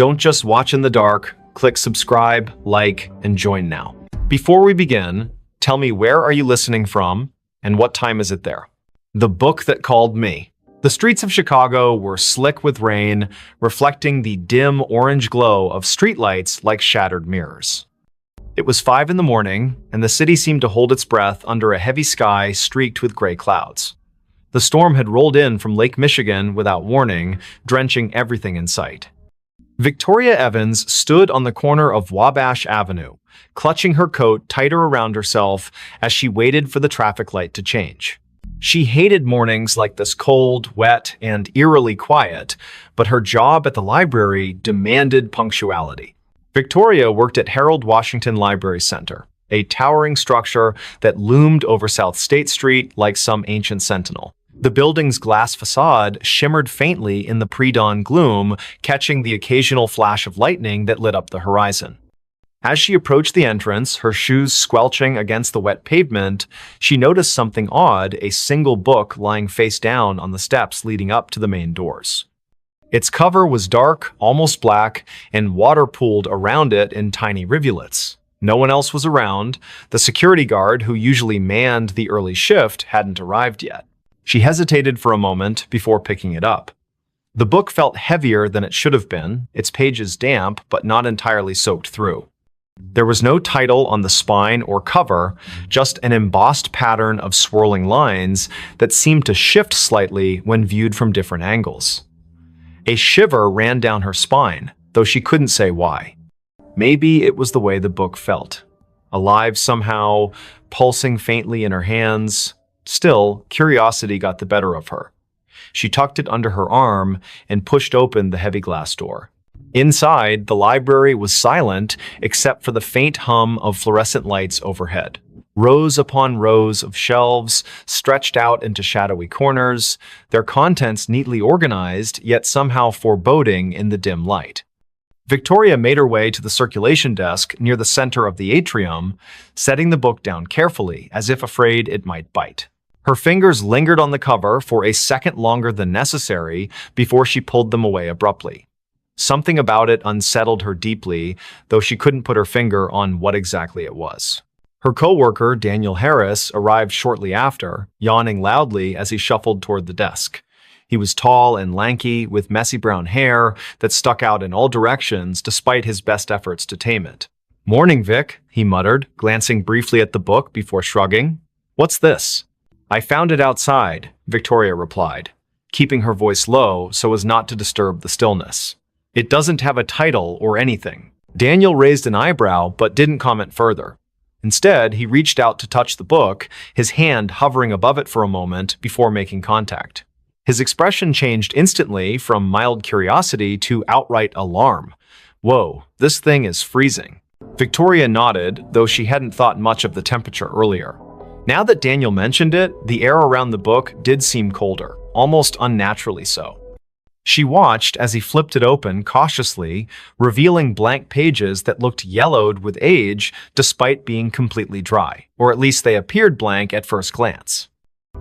Don't just watch in the dark. Click subscribe, like, and join now. Before we begin, tell me, where are you listening from and what time is it there? The Book That Called Me. The streets of Chicago were slick with rain, reflecting the dim orange glow of streetlights like shattered mirrors. It was 5 in the morning, and the city seemed to hold its breath under a heavy sky streaked with gray clouds. The storm had rolled in from Lake Michigan without warning, drenching everything in sight. Victoria Evans stood on the corner of Wabash Avenue, clutching her coat tighter around herself as she waited for the traffic light to change. She hated mornings like this, cold, wet, and eerily quiet, but her job at the library demanded punctuality. Victoria worked at Harold Washington Library Center, a towering structure that loomed over South State Street like some ancient sentinel. The building's glass facade shimmered faintly in the pre-dawn gloom, catching the occasional flash of lightning that lit up the horizon. As she approached the entrance, her shoes squelching against the wet pavement, she noticed something odd: a single book lying face down on the steps leading up to the main doors. Its cover was dark, almost black, and water pooled around it in tiny rivulets. No one else was around. The security guard, who usually manned the early shift, hadn't arrived yet. She hesitated for a moment before picking it up. The book felt heavier than it should have been, its pages damp but not entirely soaked through. There was no title on the spine or cover, just an embossed pattern of swirling lines that seemed to shift slightly when viewed from different angles. A shiver ran down her spine, though she couldn't say why. Maybe it was the way the book felt. Alive somehow, pulsing faintly in her hands. Still, curiosity got the better of her. She tucked it under her arm and pushed open the heavy glass door. Inside, the library was silent except for the faint hum of fluorescent lights overhead. Rows upon rows of shelves stretched out into shadowy corners, their contents neatly organized, yet somehow foreboding in the dim light. Victoria made her way to the circulation desk near the center of the atrium, setting the book down carefully, as if afraid it might bite. Her fingers lingered on the cover for a second longer than necessary before she pulled them away abruptly. Something about it unsettled her deeply, though she couldn't put her finger on what exactly it was. Her co-worker, Daniel Harris, arrived shortly after, yawning loudly as he shuffled toward the desk. He was tall and lanky, with messy brown hair that stuck out in all directions despite his best efforts to tame it. "Morning, Vic," he muttered, glancing briefly at the book before shrugging. "What's this?" "I found it outside," Victoria replied, keeping her voice low so as not to disturb the stillness. "It doesn't have a title or anything." Daniel raised an eyebrow but didn't comment further. Instead, he reached out to touch the book, his hand hovering above it for a moment before making contact. His expression changed instantly from mild curiosity to outright alarm. "Whoa, this thing is freezing." Victoria nodded, though she hadn't thought much of the temperature earlier. Now that Daniel mentioned it, the air around the book did seem colder, almost unnaturally so. She watched as he flipped it open cautiously, revealing blank pages that looked yellowed with age despite being completely dry, or at least they appeared blank at first glance.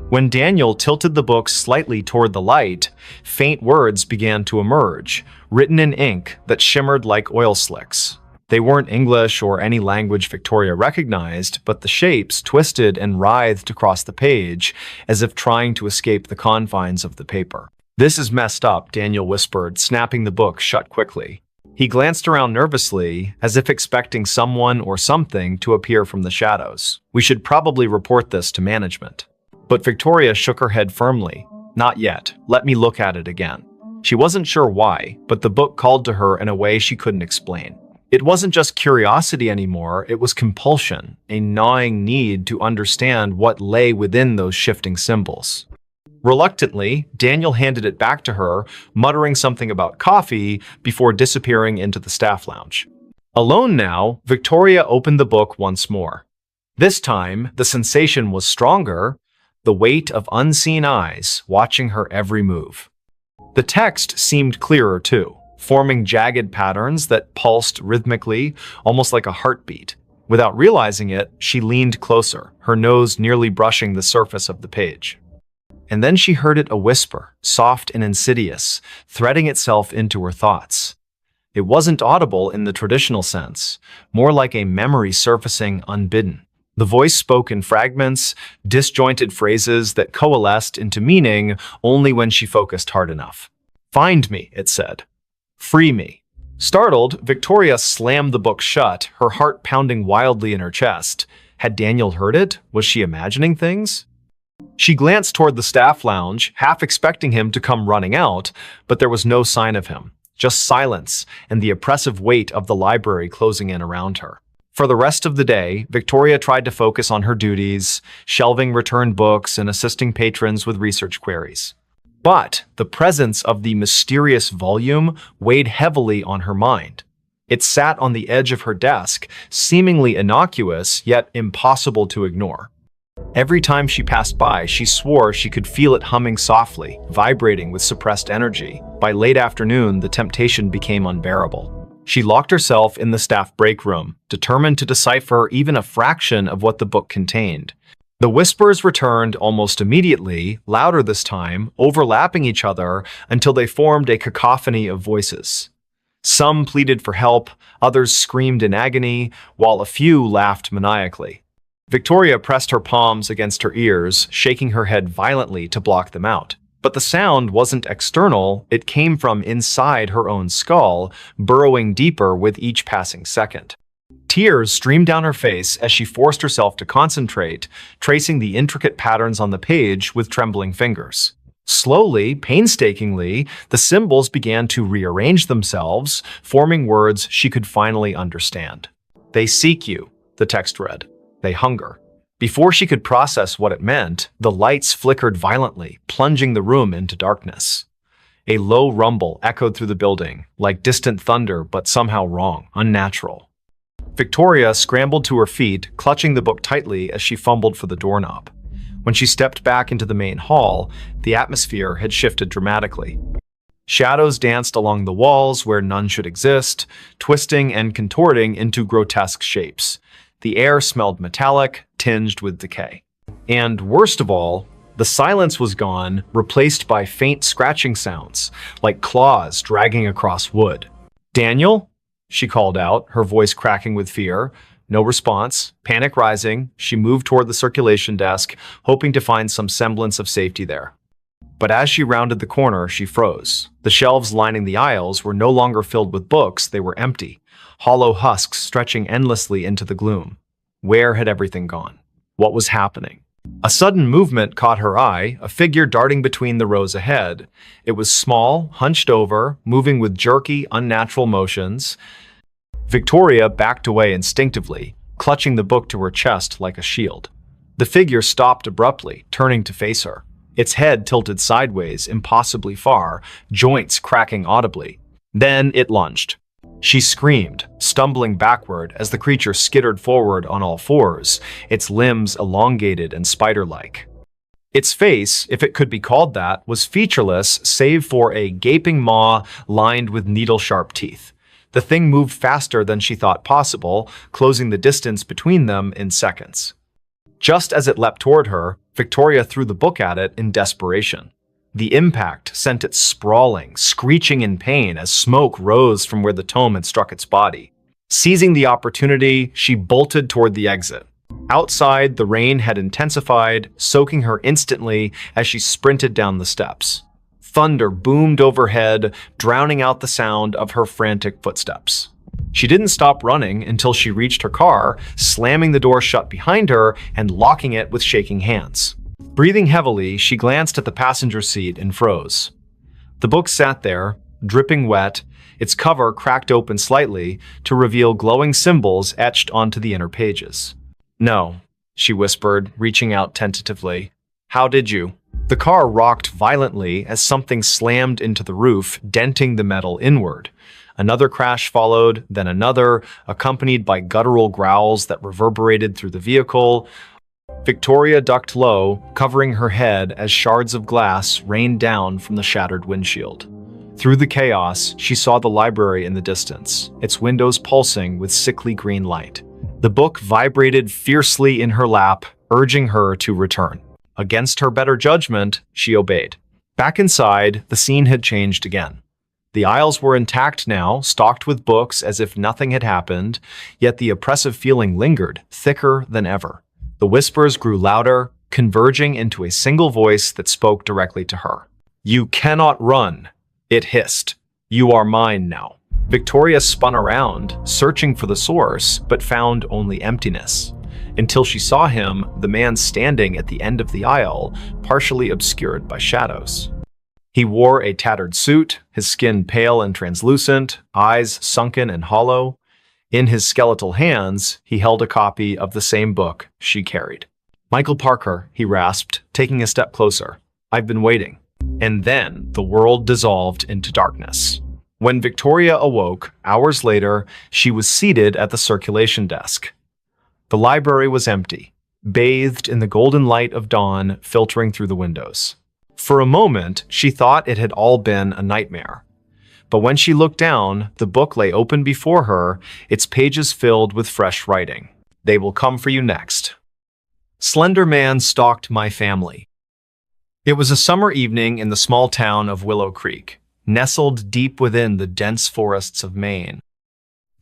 When Daniel tilted the book slightly toward the light, faint words began to emerge, written in ink that shimmered like oil slicks. They weren't English or any language Victoria recognized, but the shapes twisted and writhed across the page as if trying to escape the confines of the paper. "This is messed up," Daniel whispered, snapping the book shut quickly. He glanced around nervously, as if expecting someone or something to appear from the shadows. "We should probably report this to management." But Victoria shook her head firmly. "Not yet. Let me look at it again." She wasn't sure why, but the book called to her in a way she couldn't explain. It wasn't just curiosity anymore, it was compulsion, a gnawing need to understand what lay within those shifting symbols. Reluctantly, Daniel handed it back to her, muttering something about coffee before disappearing into the staff lounge. Alone now, Victoria opened the book once more. This time, the sensation was stronger, the weight of unseen eyes watching her every move. The text seemed clearer too, forming jagged patterns that pulsed rhythmically, almost like a heartbeat. Without realizing it, she leaned closer, her nose nearly brushing the surface of the page. And then she heard it, a whisper, soft and insidious, threading itself into her thoughts. It wasn't audible in the traditional sense, more like a memory surfacing unbidden. The voice spoke in fragments, disjointed phrases that coalesced into meaning only when she focused hard enough. "Find me," it said. "Free me." Startled, Victoria slammed the book shut, her heart pounding wildly in her chest. Had Daniel heard it? Was she imagining things? She glanced toward the staff lounge, half expecting him to come running out, but there was no sign of him, just silence and the oppressive weight of the library closing in around her. For the rest of the day, Victoria tried to focus on her duties, shelving returned books and assisting patrons with research queries. But the presence of the mysterious volume weighed heavily on her mind. It sat on the edge of her desk, seemingly innocuous yet impossible to ignore. Every time she passed by, she swore she could feel it humming softly, vibrating with suppressed energy. By late afternoon, the temptation became unbearable. She locked herself in the staff break room, determined to decipher even a fraction of what the book contained. The whispers returned almost immediately, louder this time, overlapping each other until they formed a cacophony of voices. Some pleaded for help, others screamed in agony, while a few laughed maniacally. Victoria pressed her palms against her ears, shaking her head violently to block them out. But the sound wasn't external, it came from inside her own skull, burrowing deeper with each passing second. Tears streamed down her face as she forced herself to concentrate, tracing the intricate patterns on the page with trembling fingers. Slowly, painstakingly, the symbols began to rearrange themselves, forming words she could finally understand. "They seek you," the text read. "They hunger." Before she could process what it meant, the lights flickered violently, plunging the room into darkness. A low rumble echoed through the building, like distant thunder, but somehow wrong, unnatural. Victoria scrambled to her feet, clutching the book tightly as she fumbled for the doorknob. When she stepped back into the main hall, the atmosphere had shifted dramatically. Shadows danced along the walls where none should exist, twisting and contorting into grotesque shapes. The air smelled metallic, tinged with decay. And worst of all, the silence was gone, replaced by faint scratching sounds, like claws dragging across wood. "Daniel?" she called out, her voice cracking with fear. No response. Panic rising, she moved toward the circulation desk, hoping to find some semblance of safety there. But as she rounded the corner, she froze. The shelves lining the aisles were no longer filled with books, they were empty, hollow husks stretching endlessly into the gloom. Where had everything gone? What was happening? A sudden movement caught her eye, a figure darting between the rows ahead. It was small, hunched over, moving with jerky, unnatural motions. Victoria backed away instinctively, clutching the book to her chest like a shield. The figure stopped abruptly, turning to face her. Its head tilted sideways, impossibly far, joints cracking audibly. Then it lunged. She screamed, stumbling backward as the creature skittered forward on all fours, its limbs elongated and spider-like. Its face, if it could be called that, was featureless save for a gaping maw lined with needle-sharp teeth. The thing moved faster than she thought possible, closing the distance between them in seconds. Just as it leapt toward her, Victoria threw the book at it in desperation. The impact sent it sprawling, screeching in pain as smoke rose from where the tome had struck its body. Seizing the opportunity, she bolted toward the exit. Outside, the rain had intensified, soaking her instantly as she sprinted down the steps. Thunder boomed overhead, drowning out the sound of her frantic footsteps. She didn't stop running until she reached her car, slamming the door shut behind her and locking it with shaking hands. Breathing heavily, she glanced at the passenger seat and froze. The book sat there, dripping wet, its cover cracked open slightly to reveal glowing symbols etched onto the inner pages. "No," she whispered, reaching out tentatively. "How did you?" The car rocked violently as something slammed into the roof, denting the metal inward. Another crash followed, then another, accompanied by guttural growls that reverberated through the vehicle. Victoria ducked low, covering her head as shards of glass rained down from the shattered windshield. Through the chaos, she saw the library in the distance, its windows pulsing with sickly green light. The book vibrated fiercely in her lap, urging her to return. Against her better judgment, she obeyed. Back inside, the scene had changed again. The aisles were intact now, stocked with books as if nothing had happened, yet the oppressive feeling lingered, thicker than ever. The whispers grew louder, converging into a single voice that spoke directly to her. "You cannot run," it hissed. "You are mine now." Victoria spun around, searching for the source, but found only emptiness. Until she saw him, the man standing at the end of the aisle, partially obscured by shadows. He wore a tattered suit, his skin pale and translucent, eyes sunken and hollow. In his skeletal hands, he held a copy of the same book she carried. "Michael Parker," he rasped, taking a step closer. "I've been waiting." And then the world dissolved into darkness. When Victoria awoke, hours later, she was seated at the circulation desk. The library was empty, bathed in the golden light of dawn filtering through the windows. For a moment, she thought it had all been a nightmare. But when she looked down, the book lay open before her, its pages filled with fresh writing. "They will come for you next." Slender Man stalked my family. It was a summer evening in the small town of Willow Creek, nestled deep within the dense forests of Maine.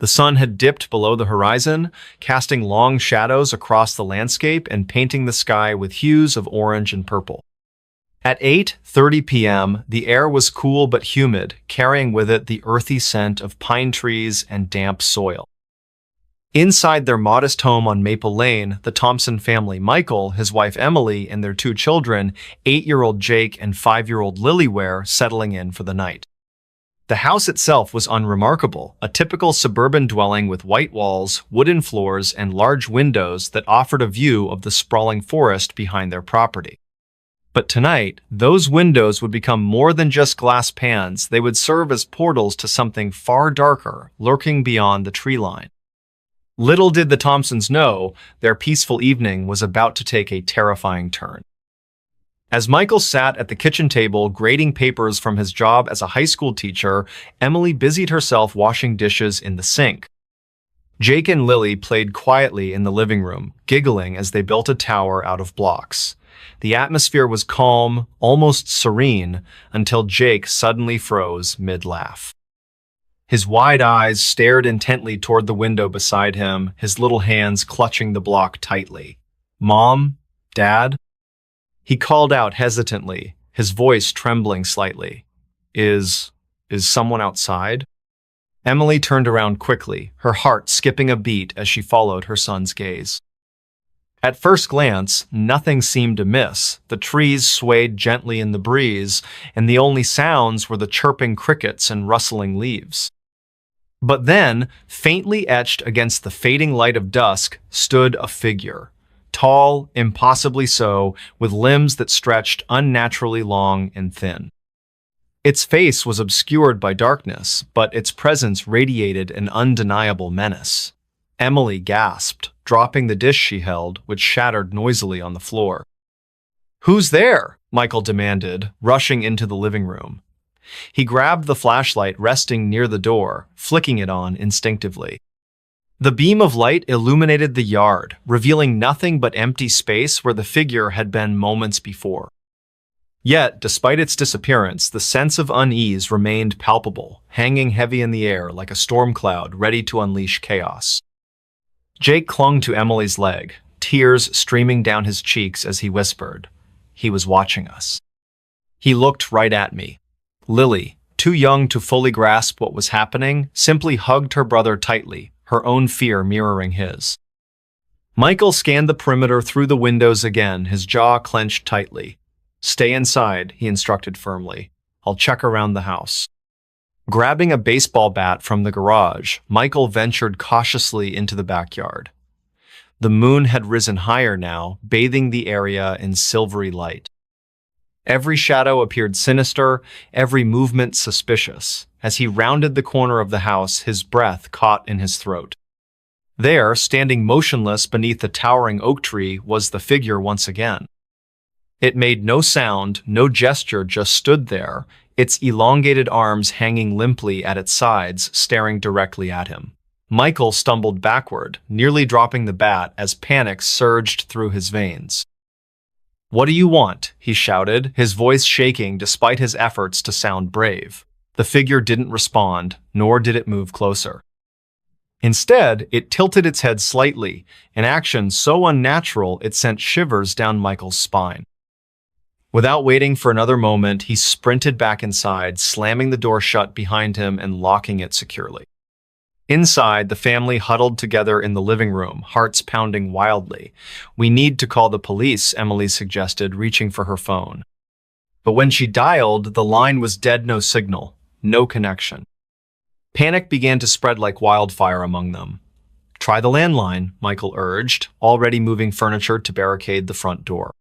The sun had dipped below the horizon, casting long shadows across the landscape and painting the sky with hues of orange and purple. At 8:30 p.m., the air was cool but humid, carrying with it the earthy scent of pine trees and damp soil. Inside their modest home on Maple Lane, the Thompson family, Michael, his wife Emily, and their two children, 8-year-old Jake and 5-year-old Lily, were settling in for the night. The house itself was unremarkable, a typical suburban dwelling with white walls, wooden floors, and large windows that offered a view of the sprawling forest behind their property. But tonight, those windows would become more than just glass pans. They would serve as portals to something far darker, lurking beyond the tree line. Little did the Thompsons know, their peaceful evening was about to take a terrifying turn. As Michael sat at the kitchen table grading papers from his job as a high school teacher, Emily busied herself washing dishes in the sink. Jake and Lily played quietly in the living room, giggling as they built a tower out of blocks. The atmosphere was calm, almost serene, until Jake suddenly froze mid-laugh. His wide eyes stared intently toward the window beside him, his little hands clutching the block tightly. "Mom? Dad?" He called out hesitantly, his voice trembling slightly. Is someone outside?" Emily turned around quickly, her heart skipping a beat as she followed her son's gaze. At first glance, nothing seemed amiss. The trees swayed gently in the breeze, and the only sounds were the chirping crickets and rustling leaves. But then, faintly etched against the fading light of dusk, stood a figure. Tall, impossibly so, with limbs that stretched unnaturally long and thin. Its face was obscured by darkness, but its presence radiated an undeniable menace. Emily gasped, dropping the dish she held, which shattered noisily on the floor. "Who's there?" Michael demanded, rushing into the living room. He grabbed the flashlight resting near the door, flicking it on instinctively. The beam of light illuminated the yard, revealing nothing but empty space where the figure had been moments before. Yet, despite its disappearance, the sense of unease remained palpable, hanging heavy in the air like a storm cloud ready to unleash chaos. Jake clung to Emily's leg, tears streaming down his cheeks as he whispered, "He was watching us." He looked right at me. Lily, too young to fully grasp what was happening, simply hugged her brother tightly, her own fear mirroring his. Michael scanned the perimeter through the windows again, his jaw clenched tightly. "Stay inside," he instructed firmly. "I'll check around the house." Grabbing a baseball bat from the garage, Michael ventured cautiously into the backyard. The moon had risen higher now, bathing the area in silvery light. Every shadow appeared sinister, every movement suspicious. As he rounded the corner of the house, his breath caught in his throat. There, standing motionless beneath the towering oak tree, was the figure once again. It made no sound, no gesture, just stood there, its elongated arms hanging limply at its sides, staring directly at him. Michael stumbled backward, nearly dropping the bat as panic surged through his veins. "What do you want?" he shouted, his voice shaking despite his efforts to sound brave. The figure didn't respond, nor did it move closer. Instead, it tilted its head slightly, an action so unnatural it sent shivers down Michael's spine. Without waiting for another moment, he sprinted back inside, slamming the door shut behind him and locking it securely. Inside, the family huddled together in the living room, hearts pounding wildly. "We need to call the police," Emily suggested, reaching for her phone. But when she dialed, the line was dead, no signal, no connection. Panic began to spread like wildfire among them. "Try the landline," Michael urged, already moving furniture to barricade the front door.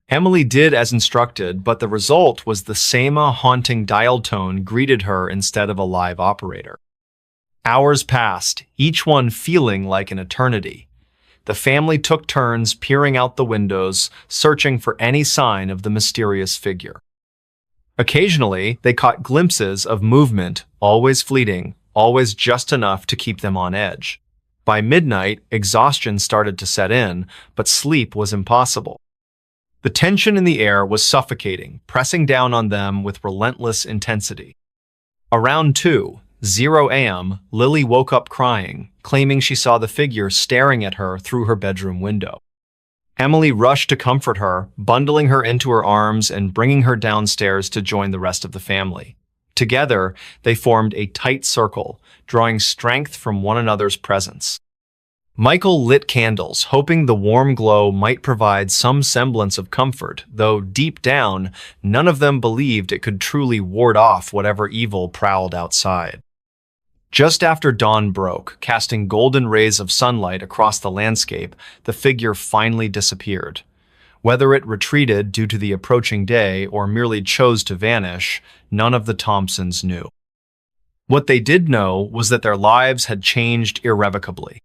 Emily did as instructed, but the result was the same haunting dial tone greeted her instead of a live operator. Hours passed, each one feeling like an eternity. The family took turns peering out the windows, searching for any sign of the mysterious figure. Occasionally, they caught glimpses of movement, always fleeting, always just enough to keep them on edge. By midnight, exhaustion started to set in, but sleep was impossible. The tension in the air was suffocating, pressing down on them with relentless intensity. Around 2:00 a.m., Lily woke up crying, claiming she saw the figure staring at her through her bedroom window. Emily rushed to comfort her, bundling her into her arms and bringing her downstairs to join the rest of the family. Together, they formed a tight circle, drawing strength from one another's presence. Michael lit candles, hoping the warm glow might provide some semblance of comfort, though deep down, none of them believed it could truly ward off whatever evil prowled outside. Just after dawn broke, casting golden rays of sunlight across the landscape, the figure finally disappeared. Whether it retreated due to the approaching day or merely chose to vanish, none of the Thompsons knew. What they did know was that their lives had changed irrevocably.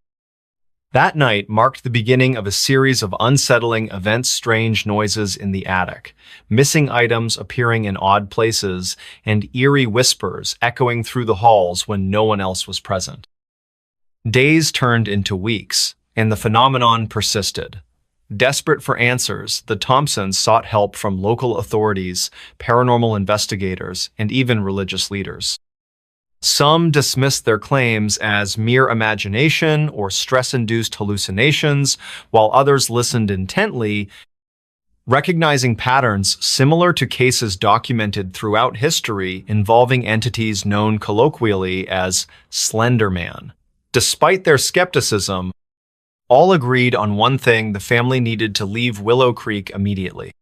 That night marked the beginning of a series of unsettling events, strange noises in the attic, missing items appearing in odd places, and eerie whispers echoing through the halls when no one else was present. Days turned into weeks, and the phenomenon persisted. Desperate for answers, the Thompsons sought help from local authorities, paranormal investigators, and even religious leaders. Some dismissed their claims as mere imagination or stress-induced hallucinations, while others listened intently, recognizing patterns similar to cases documented throughout history involving entities known colloquially as Slender Man. Despite their skepticism, all agreed on one thing: the family needed to leave Willow Creek immediately.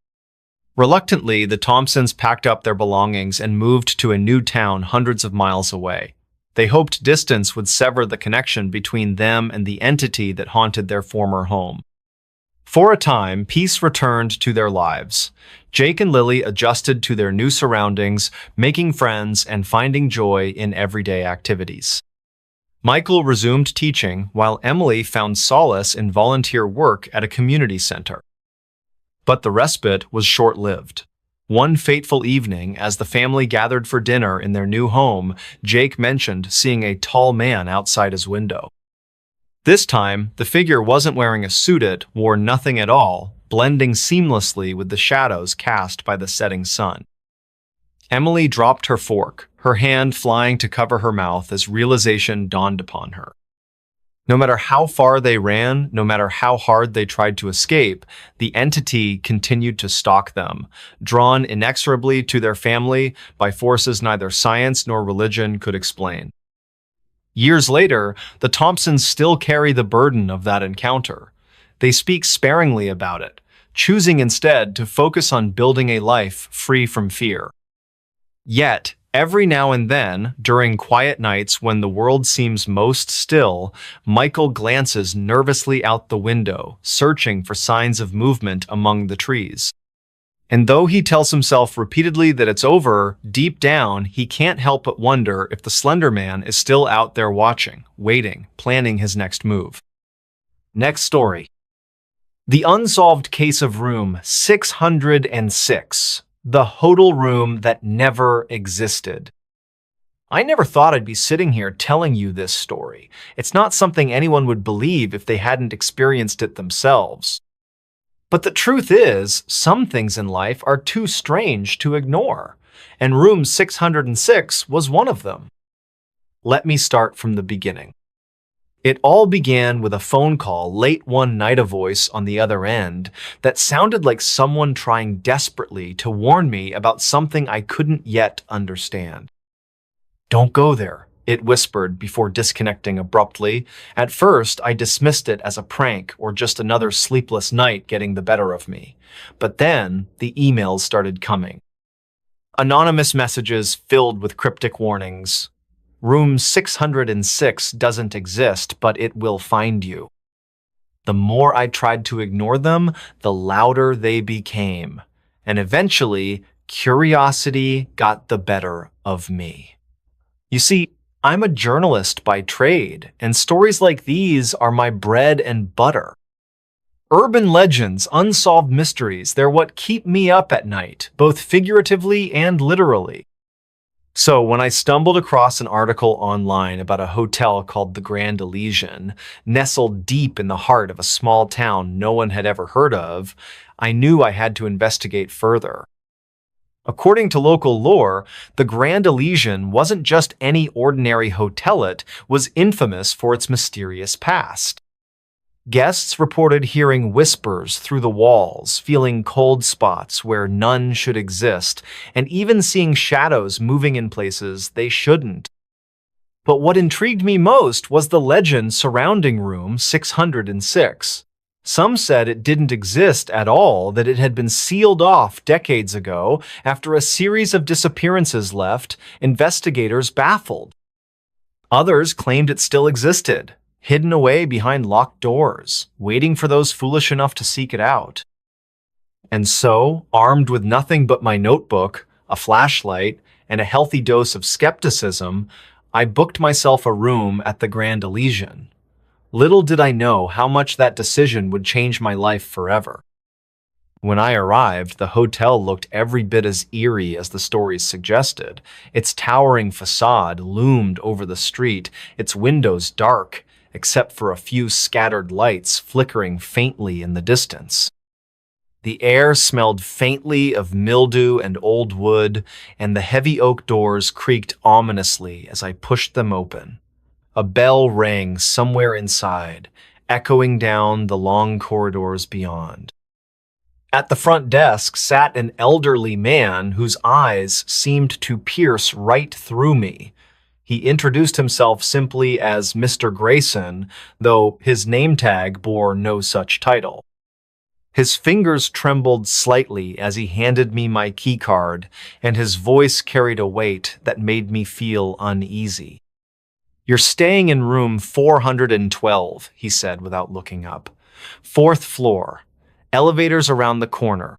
Reluctantly, the Thompsons packed up their belongings and moved to a new town hundreds of miles away. They hoped distance would sever the connection between them and the entity that haunted their former home. For a time, peace returned to their lives. Jake and Lily adjusted to their new surroundings, making friends and finding joy in everyday activities. Michael resumed teaching, while Emily found solace in volunteer work at a community center. But the respite was short-lived. One fateful evening, as the family gathered for dinner in their new home, Jake mentioned seeing a tall man outside his window. This time, the figure wasn't wearing a suit, it wore nothing at all, blending seamlessly with the shadows cast by the setting sun. Emily dropped her fork, her hand flying to cover her mouth as realization dawned upon her. No matter how far they ran, no matter how hard they tried to escape, the entity continued to stalk them, drawn inexorably to their family by forces neither science nor religion could explain. Years later, the Thompsons still carry the burden of that encounter. They speak sparingly about it, choosing instead to focus on building a life free from fear. Yet, every now and then, during quiet nights when the world seems most still, Michael glances nervously out the window, searching for signs of movement among the trees. And though he tells himself repeatedly that it's over, deep down, he can't help but wonder if the Slender Man is still out there watching, waiting, planning his next move. Next story. The Unsolved Case of Room 606. The Hotel Room That Never Existed. I never thought I'd be sitting here telling you this story. It's not something anyone would believe if they hadn't experienced it themselves. But the truth is, some things in life are too strange to ignore. and room 606 was one of them. Let me start from the beginning. It all began with a phone call late one night, a voice on the other end that sounded like someone trying desperately to warn me about something I couldn't yet understand. "Don't go there," it whispered before disconnecting abruptly. At first, I dismissed it as a prank or just another sleepless night getting the better of me. But then, the emails started coming. Anonymous messages filled with cryptic warnings. "Room 606 doesn't exist, but it will find you." The more I tried to ignore them, the louder they became. And eventually, curiosity got the better of me. You see, I'm a journalist by trade, and stories like these are my bread and butter. Urban legends, unsolved mysteries, they're what keep me up at night, both figuratively and literally. So when I stumbled across an article online about a hotel called the Grand Elysian, nestled deep in the heart of a small town no one had ever heard of, I knew I had to investigate further. According to local lore, the Grand Elysian wasn't just any ordinary hotel, it was infamous for its mysterious past. Guests reported hearing whispers through the walls, feeling cold spots where none should exist, and even seeing shadows moving in places they shouldn't. But what intrigued me most was the legend surrounding room 606. Some said it didn't exist at all, that it had been sealed off decades ago after a series of disappearances left investigators baffled. Others claimed it still existed, hidden away behind locked doors, waiting for those foolish enough to seek it out. And so, armed with nothing but my notebook, a flashlight, and a healthy dose of skepticism, I booked myself a room at the Grand Elysian. Little did I know how much that decision would change my life forever. When I arrived, the hotel looked every bit as eerie as the stories suggested. Its towering facade loomed over the street, its windows dark, except for a few scattered lights flickering faintly in the distance. The air smelled faintly of mildew and old wood, and the heavy oak doors creaked ominously as I pushed them open. A bell rang somewhere inside, echoing down the long corridors beyond. At the front desk sat an elderly man whose eyes seemed to pierce right through me. He introduced himself simply as Mr. Grayson, though his name tag bore no such title. His fingers trembled slightly as he handed me my keycard, and his voice carried a weight that made me feel uneasy. "You're staying in room 412, he said without looking up. "Fourth floor. Elevators around the corner."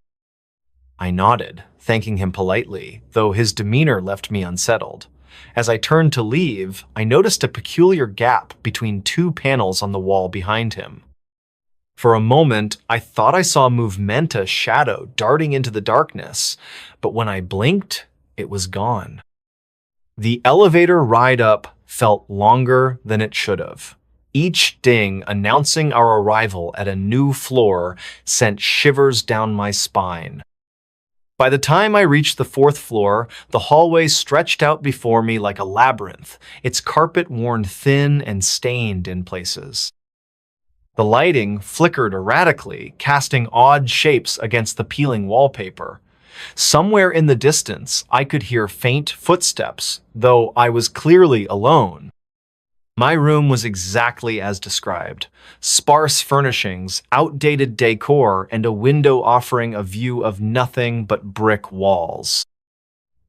I nodded, thanking him politely, though his demeanor left me unsettled. As I turned to leave, I noticed a peculiar gap between two panels on the wall behind him. For a moment, I thought I saw a movementous shadow darting into the darkness, but when I blinked, it was gone. The elevator ride up felt longer than it should have. Each ding announcing our arrival at a new floor sent shivers down my spine. By the time I reached the fourth floor, the hallway stretched out before me like a labyrinth, its carpet worn thin and stained in places. The lighting flickered erratically, casting odd shapes against the peeling wallpaper. Somewhere in the distance, I could hear faint footsteps, though I was clearly alone. My room was exactly as described. Sparse furnishings, outdated decor, and a window offering a view of nothing but brick walls.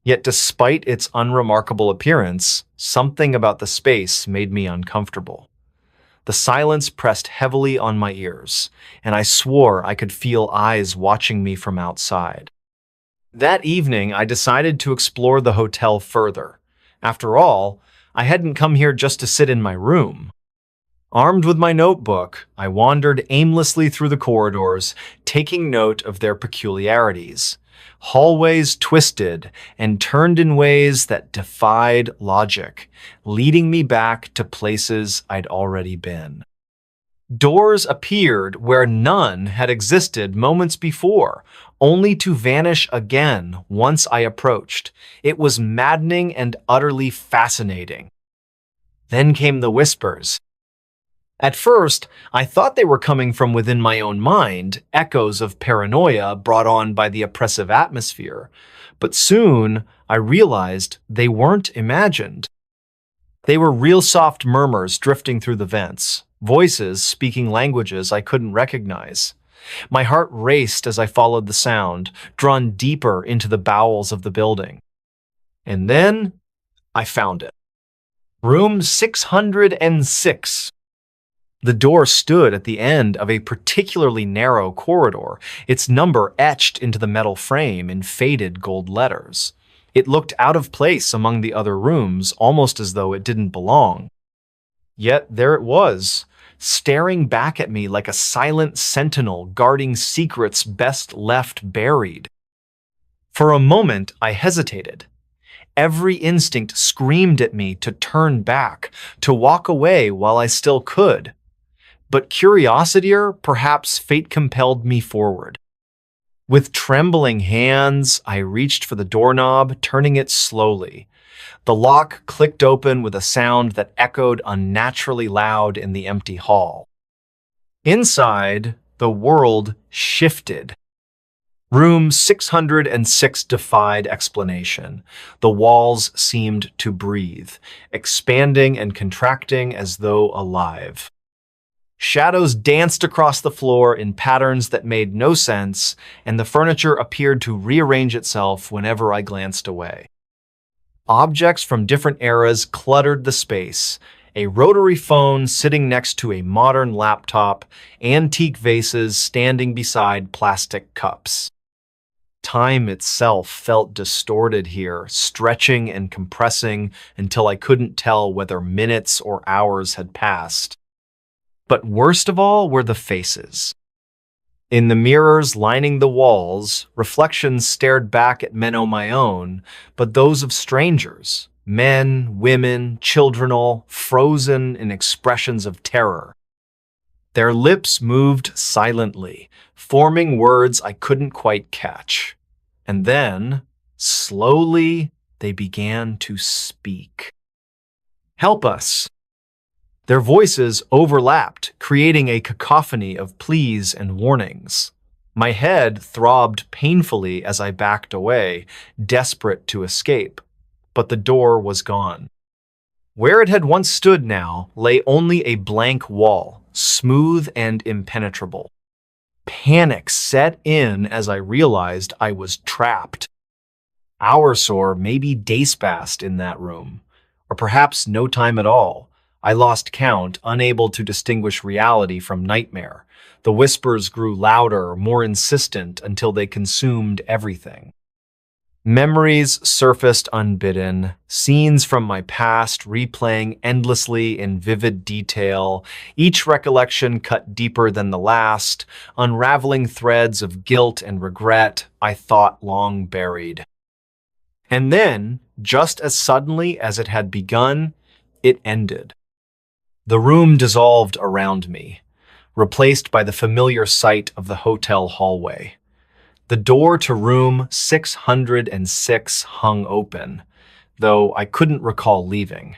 Yet despite its unremarkable appearance, something about the space made me uncomfortable. The silence pressed heavily on my ears, and I swore I could feel eyes watching me from outside. That evening, I decided to explore the hotel further. After all, I hadn't come here just to sit in my room. Armed with my notebook, I wandered aimlessly through the corridors, taking note of their peculiarities. Hallways twisted and turned in ways that defied logic, leading me back to places I'd already been. Doors appeared where none had existed moments before, only to vanish again once I approached. It was maddening and utterly fascinating. Then came the whispers. At first, I thought they were coming from within my own mind, echoes of paranoia brought on by the oppressive atmosphere. But soon, I realized they weren't imagined. They were real soft murmurs drifting through the vents, voices speaking languages I couldn't recognize. My heart raced as I followed the sound, drawn deeper into the bowels of the building. And then, I found it. Room 606. The door stood at the end of a particularly narrow corridor, its number etched into the metal frame in faded gold letters. It looked out of place among the other rooms, almost as though it didn't belong. Yet there it was, staring back at me like a silent sentinel guarding secrets best left buried. For a moment, I hesitated. Every instinct screamed at me to turn back, to walk away while I still could. But curiosity, or perhaps fate, compelled me forward. With trembling hands, I reached for the doorknob, turning it slowly. The lock clicked open with a sound that echoed unnaturally loud in the empty hall. Inside, the world shifted. Room 606 defied explanation. The walls seemed to breathe, expanding and contracting as though alive. Shadows danced across the floor in patterns that made no sense, and the furniture appeared to rearrange itself whenever I glanced away. Objects from different eras cluttered the space, a rotary phone sitting next to a modern laptop, antique vases standing beside plastic cups. Time itself felt distorted here, stretching and compressing until I couldn't tell whether minutes or hours had passed. But worst of all were the faces. In the mirrors lining the walls, reflections stared back at men o' my own, but those of strangers, men, women, children, all frozen in expressions of terror. Their lips moved silently, forming words I couldn't quite catch. And then, slowly, they began to speak. "Help us." Their voices overlapped, creating a cacophony of pleas and warnings. My head throbbed painfully as I backed away, desperate to escape, but the door was gone. Where it had once stood now lay only a blank wall, smooth and impenetrable. Panic set in as I realized I was trapped. Hours or maybe days passed in that room, or perhaps no time at all. I lost count, unable to distinguish reality from nightmare. The whispers grew louder, more insistent, until they consumed everything. Memories surfaced unbidden, scenes from my past replaying endlessly in vivid detail, each recollection cut deeper than the last, unraveling threads of guilt and regret I thought long buried. And then, just as suddenly as it had begun, it ended. The room dissolved around me, replaced by the familiar sight of the hotel hallway. The door to room 606 hung open, though I couldn't recall leaving.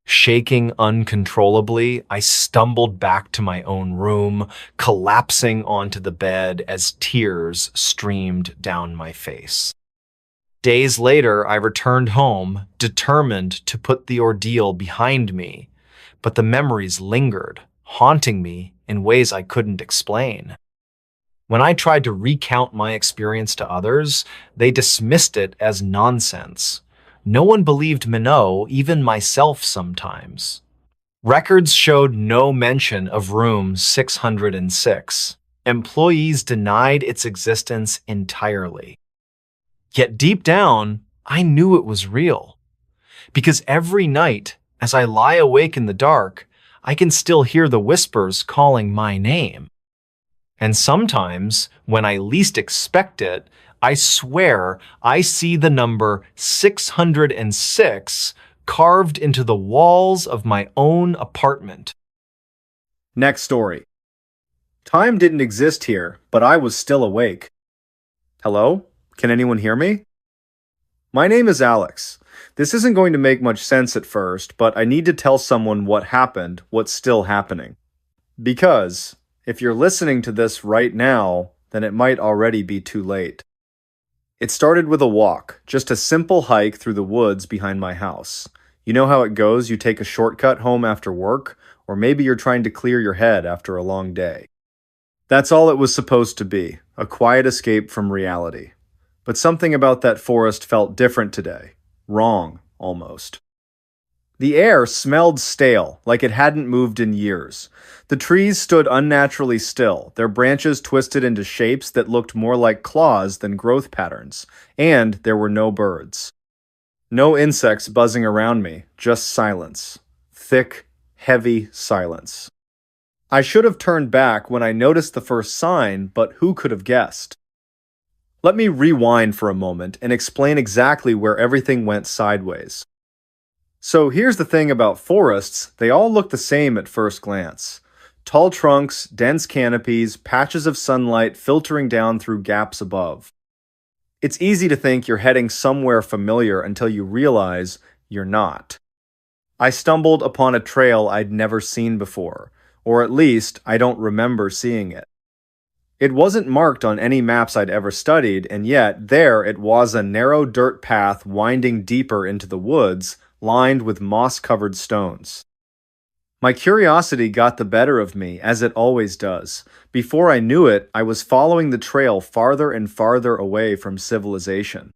Shaking uncontrollably, I stumbled back to my own room, collapsing onto the bed as tears streamed down my face. Days later, I returned home, determined to put the ordeal behind me. But the memories lingered, haunting me in ways I couldn't explain. When I tried to recount my experience to others, they dismissed it as nonsense. No one believed Minot, even myself sometimes. Records showed no mention of room 606. Employees denied its existence entirely. Yet deep down, I knew it was real. Because every night, as I lie awake in the dark, I can still hear the whispers calling my name. And sometimes, when I least expect it, I swear I see the number 606 carved into the walls of my own apartment. Next story. Time didn't exist here, but I was still awake. Hello? Can anyone hear me? My name is Alex. This isn't going to make much sense at first, but I need to tell someone what happened, what's still happening. Because, if you're listening to this right now, then it might already be too late. It started with a walk, just a simple hike through the woods behind my house. You know how it goes, you take a shortcut home after work, or maybe you're trying to clear your head after a long day. That's all it was supposed to be, a quiet escape from reality. But something about that forest felt different today. Wrong, almost. The air smelled stale, like it hadn't moved in years. The trees stood unnaturally still, their branches twisted into shapes that looked more like claws than growth patterns, and there were no birds. No insects buzzing around me, just silence. Thick, heavy silence. I should have turned back when I noticed the first sign, but who could have guessed? Let me rewind for a moment and explain exactly where everything went sideways. So here's the thing about forests, they all look the same at first glance. Tall trunks, dense canopies, patches of sunlight filtering down through gaps above. It's easy to think you're heading somewhere familiar until you realize you're not. I stumbled upon a trail I'd never seen before, or at least I don't remember seeing it. It wasn't marked on any maps I'd ever studied, and yet there it was, a narrow dirt path winding deeper into the woods, lined with moss-covered stones. My curiosity got the better of me, as it always does. Before I knew it, I was following the trail farther and farther away from civilization.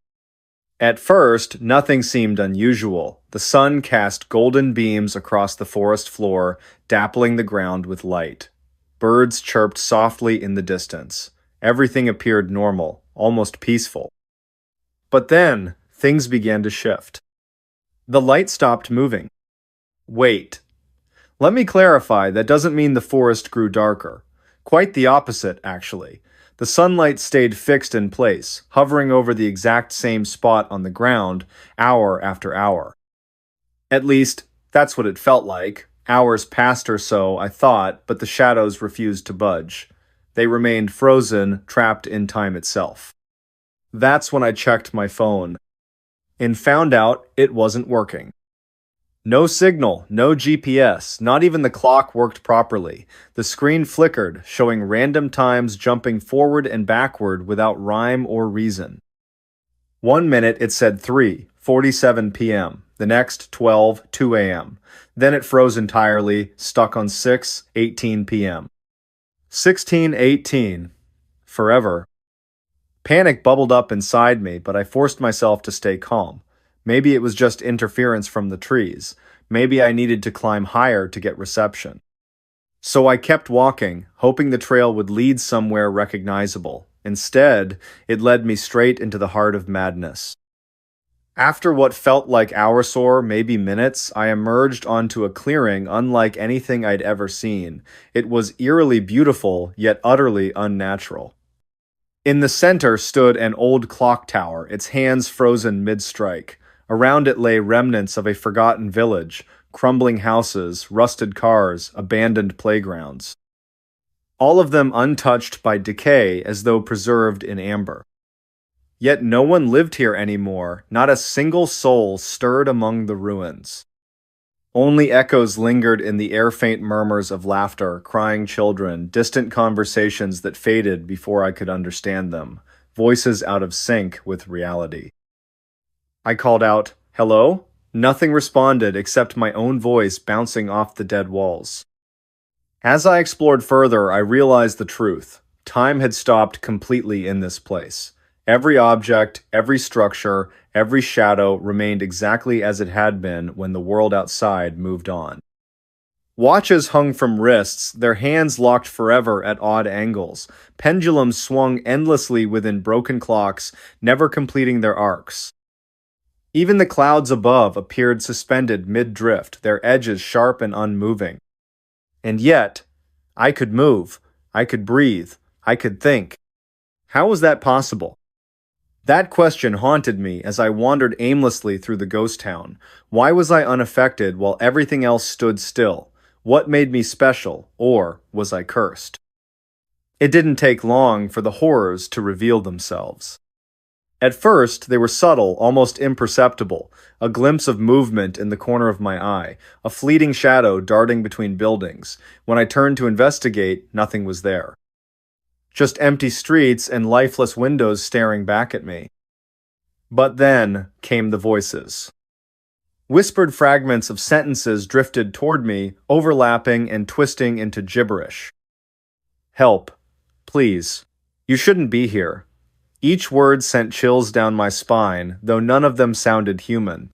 At first, nothing seemed unusual. The sun cast golden beams across the forest floor, dappling the ground with light. Birds chirped softly in the distance. Everything appeared normal, almost peaceful. But then, things began to shift. The light stopped moving. Wait. Let me clarify, that doesn't mean the forest grew darker. Quite the opposite, actually. The sunlight stayed fixed in place, hovering over the exact same spot on the ground, hour after hour. At least, that's what it felt like. Hours passed or so, I thought, but the shadows refused to budge. They remained frozen, trapped in time itself. That's when I checked my phone and found out it wasn't working. No signal, no GPS, not even the clock worked properly. The screen flickered, showing random times jumping forward and backward without rhyme or reason. 1 minute it said 3:47 p.m., the next 12:02 a.m. Then it froze entirely, stuck on 6:18 p.m. 16:18. Forever. Panic bubbled up inside me, but I forced myself to stay calm. Maybe it was just interference from the trees. Maybe I needed to climb higher to get reception. So I kept walking, hoping the trail would lead somewhere recognizable. Instead, it led me straight into the heart of madness. After what felt like hours or maybe minutes, I emerged onto a clearing unlike anything I'd ever seen. It was eerily beautiful, yet utterly unnatural. In the center stood an old clock tower, its hands frozen mid-strike. Around it lay remnants of a forgotten village, crumbling houses, rusted cars, abandoned playgrounds. All of them untouched by decay as though preserved in amber. Yet no one lived here anymore, not a single soul stirred among the ruins. Only echoes lingered in the air-faint murmurs of laughter, crying children, distant conversations that faded before I could understand them, voices out of sync with reality. I called out, "Hello?" Nothing responded except my own voice bouncing off the dead walls. As I explored further, I realized the truth. Time had stopped completely in this place. Every object, every structure, every shadow remained exactly as it had been when the world outside moved on. Watches hung from wrists, their hands locked forever at odd angles. Pendulums swung endlessly within broken clocks, never completing their arcs. Even the clouds above appeared suspended mid-drift, their edges sharp and unmoving. And yet, I could move, I could breathe, I could think. How was that possible? That question haunted me as I wandered aimlessly through the ghost town. Why was I unaffected while everything else stood still? What made me special, or was I cursed? It didn't take long for the horrors to reveal themselves. At first, they were subtle, almost imperceptible, a glimpse of movement in the corner of my eye, a fleeting shadow darting between buildings. When I turned to investigate, nothing was there. Just empty streets and lifeless windows staring back at me. But then came the voices. Whispered fragments of sentences drifted toward me, overlapping and twisting into gibberish. Help. Please. You shouldn't be here. Each word sent chills down my spine, though none of them sounded human.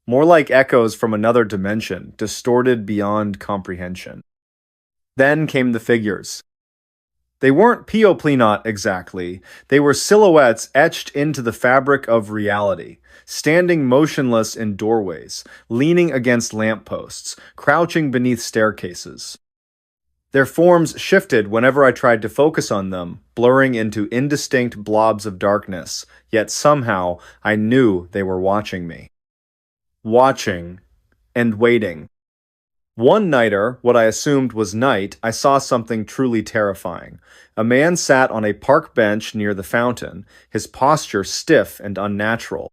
More like echoes from another dimension, distorted beyond comprehension. Then came the figures. They weren't Pioplinot exactly. They were silhouettes etched into the fabric of reality, standing motionless in doorways, leaning against lampposts, crouching beneath staircases. Their forms shifted whenever I tried to focus on them, blurring into indistinct blobs of darkness, yet somehow I knew they were watching me. Watching and waiting. One nighter, what I assumed was night, I saw something truly terrifying. A man sat on a park bench near the fountain, his posture stiff and unnatural.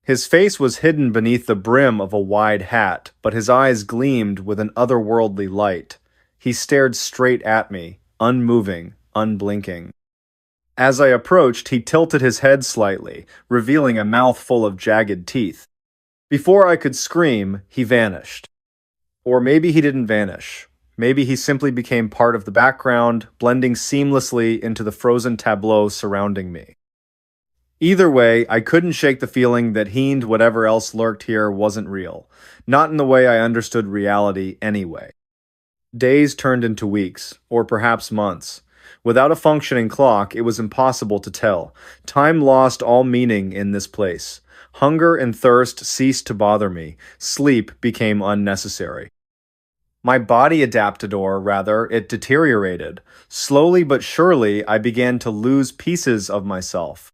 His face was hidden beneath the brim of a wide hat, but his eyes gleamed with an otherworldly light. He stared straight at me, unmoving, unblinking. As I approached, he tilted his head slightly, revealing a mouth full of jagged teeth. Before I could scream, he vanished. Or maybe he didn't vanish. Maybe he simply became part of the background, blending seamlessly into the frozen tableau surrounding me. Either way, I couldn't shake the feeling that he and whatever else lurked here wasn't real. Not in the way I understood reality anyway. Days turned into weeks, or perhaps months. Without a functioning clock, it was impossible to tell. Time lost all meaning in this place. Hunger and thirst ceased to bother me. Sleep became unnecessary. My body adapted, or rather, it deteriorated. Slowly but surely, I began to lose pieces of myself.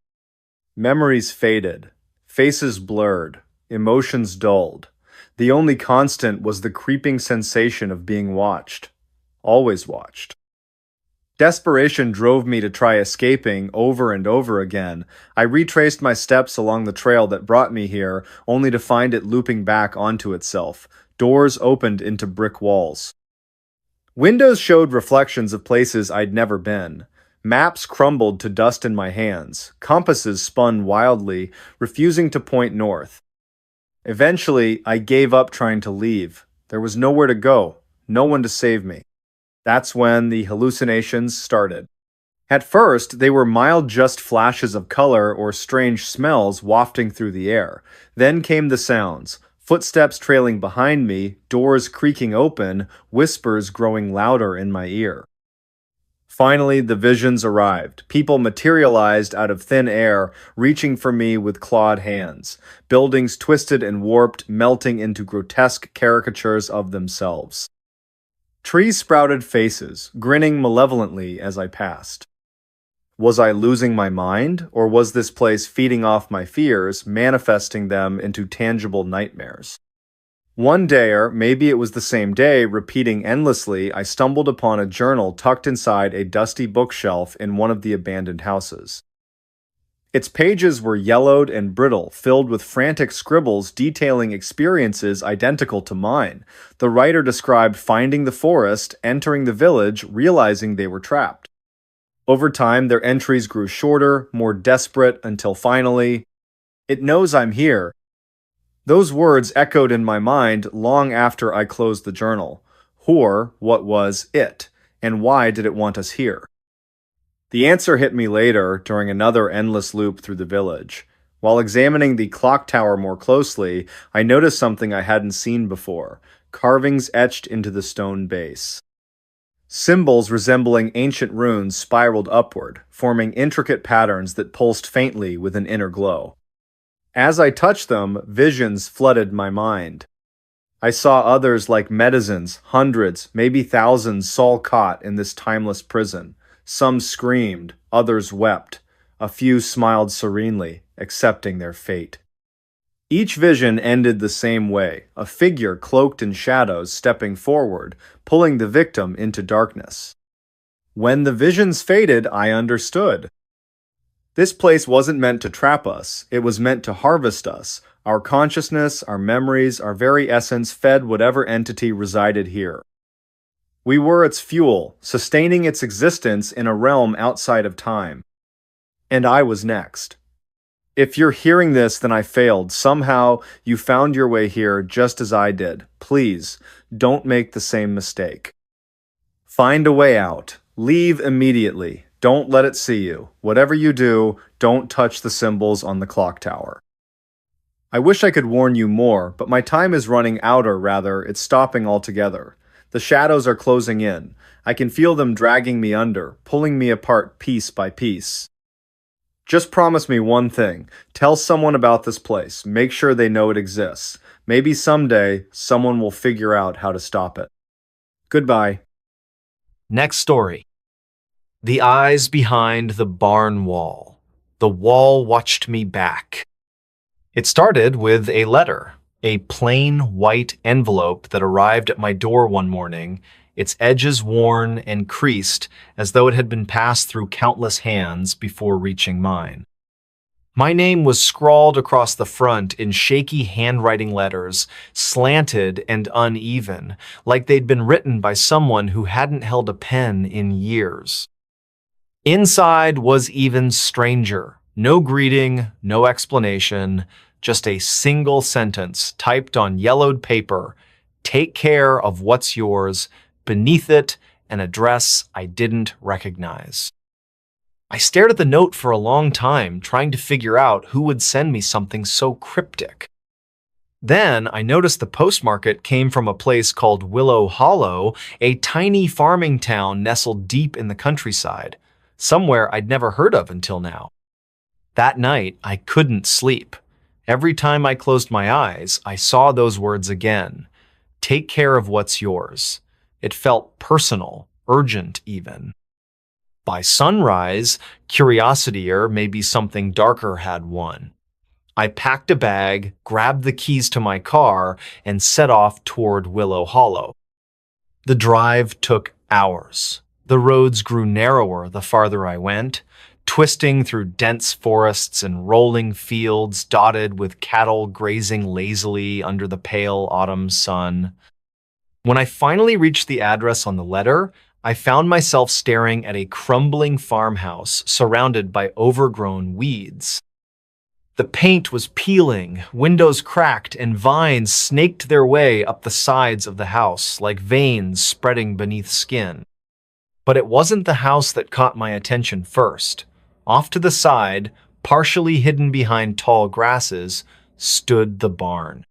Memories faded. Faces blurred. Emotions dulled. The only constant was the creeping sensation of being watched. Always watched. Desperation drove me to try escaping over and over again. I retraced my steps along the trail that brought me here, only to find it looping back onto itself. Doors opened into brick walls. Windows showed reflections of places I'd never been. Maps crumbled to dust in my hands. Compasses spun wildly, refusing to point north. Eventually, I gave up trying to leave. There was nowhere to go, no one to save me. That's when the hallucinations started. At first, they were mild just flashes of color or strange smells wafting through the air. Then came the sounds, footsteps trailing behind me, doors creaking open, whispers growing louder in my ear. Finally, the visions arrived. People materialized out of thin air, reaching for me with clawed hands. Buildings twisted and warped, melting into grotesque caricatures of themselves. Trees sprouted faces, grinning malevolently as I passed. Was I losing my mind, or was this place feeding off my fears, manifesting them into tangible nightmares? One day, or maybe it was the same day, repeating endlessly, I stumbled upon a journal tucked inside a dusty bookshelf in one of the abandoned houses. Its pages were yellowed and brittle, filled with frantic scribbles detailing experiences identical to mine. The writer described finding the forest, entering the village, realizing they were trapped. Over time, their entries grew shorter, more desperate, until finally, "It knows I'm here." Those words echoed in my mind long after I closed the journal. Or, what was it? And why did it want us here? The answer hit me later, during another endless loop through the village. While examining the clock tower more closely, I noticed something I hadn't seen before: carvings etched into the stone base. Symbols resembling ancient runes spiraled upward, forming intricate patterns that pulsed faintly with an inner glow. As I touched them, visions flooded my mind. I saw others like medicines, hundreds, maybe thousands, Saul caught in this timeless prison. Some screamed, others wept. A few smiled serenely, accepting their fate. Each vision ended the same way, a figure cloaked in shadows stepping forward, pulling the victim into darkness. When the visions faded, I understood. This place wasn't meant to trap us, it was meant to harvest us. Our consciousness, our memories, our very essence fed whatever entity resided here. We were its fuel, sustaining its existence in a realm outside of time. And I was next. If you're hearing this, then I failed. Somehow, you found your way here just as I did. Please, don't make the same mistake. Find a way out. Leave immediately. Don't let it see you. Whatever you do, don't touch the symbols on the clock tower. I wish I could warn you more, but my time is running out, or rather, it's stopping altogether. The shadows are closing in. I can feel them dragging me under, pulling me apart piece by piece. Just promise me one thing. Tell someone about this place. Make sure they know it exists. Maybe someday, someone will figure out how to stop it. Goodbye. Next story. The eyes behind the barn wall. The wall watched me back. It started with a letter, a plain white envelope that arrived at my door one morning, its edges worn and creased as though it had been passed through countless hands before reaching mine. My name was scrawled across the front in shaky handwriting letters, slanted and uneven, like they'd been written by someone who hadn't held a pen in years. Inside was even stranger. No greeting, no explanation, just a single sentence typed on yellowed paper. Take care of what's yours. Beneath it, an address I didn't recognize. I stared at the note for a long time, trying to figure out who would send me something so cryptic. Then I noticed the postmark came from a place called Willow Hollow, a tiny farming town nestled deep in the countryside, somewhere I'd never heard of until now. That night, I couldn't sleep. Every time I closed my eyes, I saw those words again. Take care of what's yours. It felt personal, urgent even. By sunrise, curiosity, or maybe something darker, had won. I packed a bag, grabbed the keys to my car, and set off toward Willow Hollow. The drive took hours. The roads grew narrower the farther I went, twisting through dense forests and rolling fields dotted with cattle grazing lazily under the pale autumn sun. When I finally reached the address on the letter, I found myself staring at a crumbling farmhouse surrounded by overgrown weeds. The paint was peeling, windows cracked, and vines snaked their way up the sides of the house like veins spreading beneath skin. But it wasn't the house that caught my attention first. Off to the side, partially hidden behind tall grasses, stood the barn.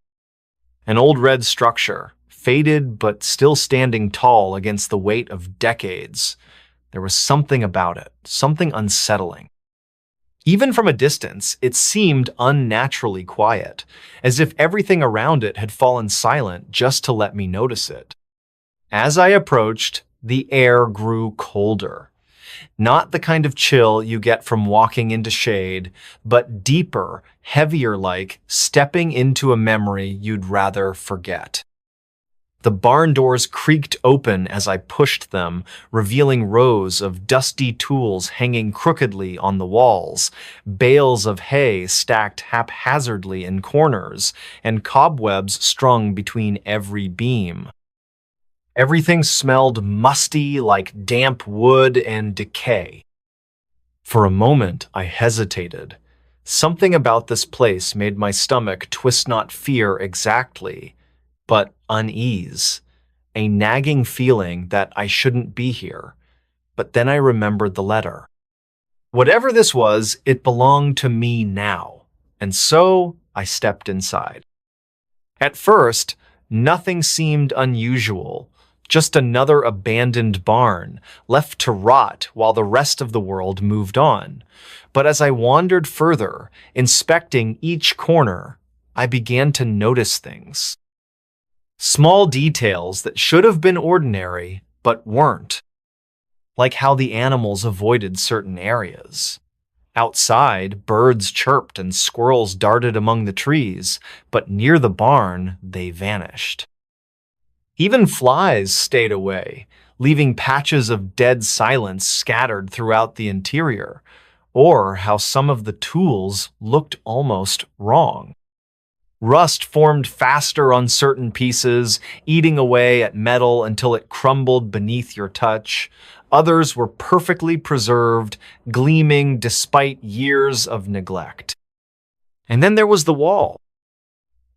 An old red structure, faded but still standing tall against the weight of decades. There was something about it, something unsettling. Even from a distance, it seemed unnaturally quiet, as if everything around it had fallen silent just to let me notice it. As I approached, the air grew colder. Not the kind of chill you get from walking into shade, but deeper, heavier, like stepping into a memory you'd rather forget. The barn doors creaked open as I pushed them, revealing rows of dusty tools hanging crookedly on the walls, bales of hay stacked haphazardly in corners, and cobwebs strung between every beam. Everything smelled musty like damp wood and decay. For a moment, I hesitated. Something about this place made my stomach twist not fear exactly, but unease, a nagging feeling that I shouldn't be here. But then I remembered the letter. Whatever this was, it belonged to me now, and so I stepped inside. At first, nothing seemed unusual, just another abandoned barn, left to rot while the rest of the world moved on. But as I wandered further, inspecting each corner, I began to notice things. Small details that should have been ordinary, but weren't. Like how the animals avoided certain areas. Outside, birds chirped and squirrels darted among the trees, but near the barn, they vanished. Even flies stayed away, leaving patches of dead silence scattered throughout the interior, or how some of the tools looked almost wrong. Rust formed faster on certain pieces, eating away at metal until it crumbled beneath your touch. Others were perfectly preserved, gleaming despite years of neglect. And then there was the wall.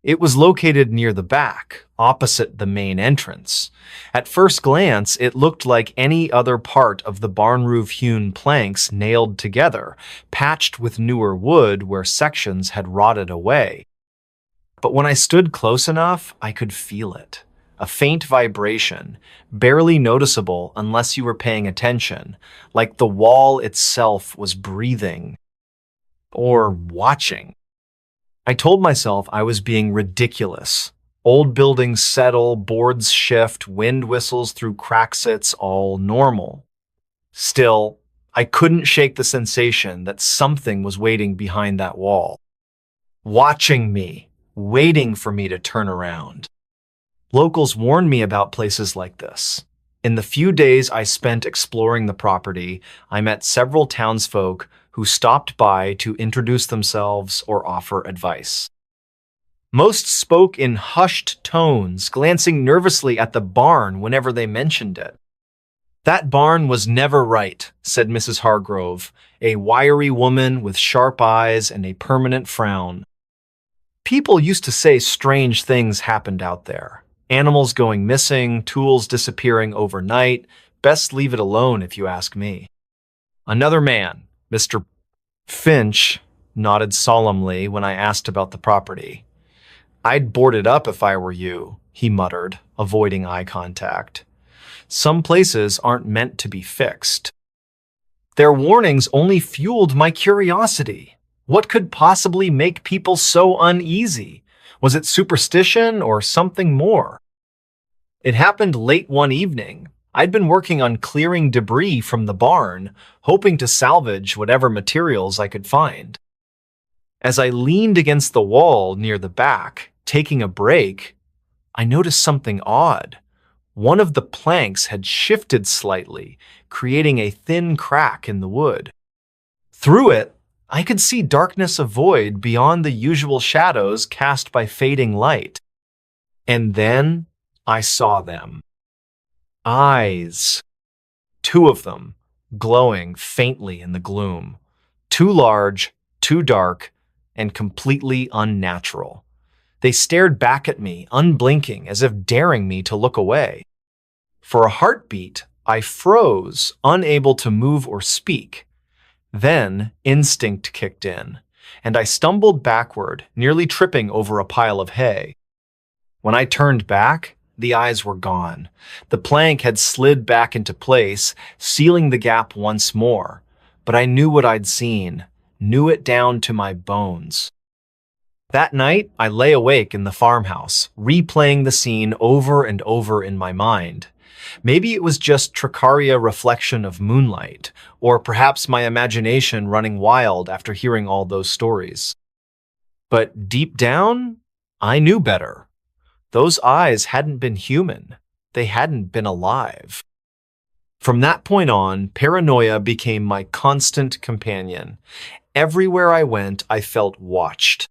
It was located near the back, opposite the main entrance. At first glance, it looked like any other part of the barn roof hewn planks nailed together, patched with newer wood where sections had rotted away. But when I stood close enough, I could feel it. A faint vibration, barely noticeable unless you were paying attention, like the wall itself was breathing or watching. I told myself I was being ridiculous. Old buildings settle, boards shift, wind whistles through cracks, it's all normal. Still, I couldn't shake the sensation that something was waiting behind that wall, watching me, waiting for me to turn around. Locals warned me about places like this. In the few days I spent exploring the property, I met several townsfolk who stopped by to introduce themselves or offer advice. Most spoke in hushed tones, glancing nervously at the barn whenever they mentioned it. "That barn was never right," said Mrs. Hargrove, a wiry woman with sharp eyes and a permanent frown. "People used to say strange things happened out there. Animals going missing, tools disappearing overnight. Best leave it alone if you ask me." Another man, Mr. Finch, nodded solemnly when I asked about the property. "I'd board it up if I were you," he muttered, avoiding eye contact. "Some places aren't meant to be fixed." Their warnings only fueled my curiosity. What could possibly make people so uneasy? Was it superstition or something more? It happened late one evening. I'd been working on clearing debris from the barn, hoping to salvage whatever materials I could find. As I leaned against the wall near the back, taking a break, I noticed something odd. One of the planks had shifted slightly, creating a thin crack in the wood. Through it, I could see darkness of void beyond the usual shadows cast by fading light. And then I saw them. Eyes. Two of them, glowing faintly in the gloom. Too large, too dark, and completely unnatural. They stared back at me, unblinking, as if daring me to look away. For a heartbeat, I froze, unable to move or speak. Then instinct kicked in, and I stumbled backward, nearly tripping over a pile of hay. When I turned back, the eyes were gone. The plank had slid back into place, sealing the gap once more. But I knew what I'd seen, knew it down to my bones. That night, I lay awake in the farmhouse, replaying the scene over and over in my mind. Maybe it was just Tricaria reflection of moonlight, or perhaps my imagination running wild after hearing all those stories. But deep down, I knew better. Those eyes hadn't been human. They hadn't been alive. From that point on, paranoia became my constant companion. Everywhere I went, I felt watched.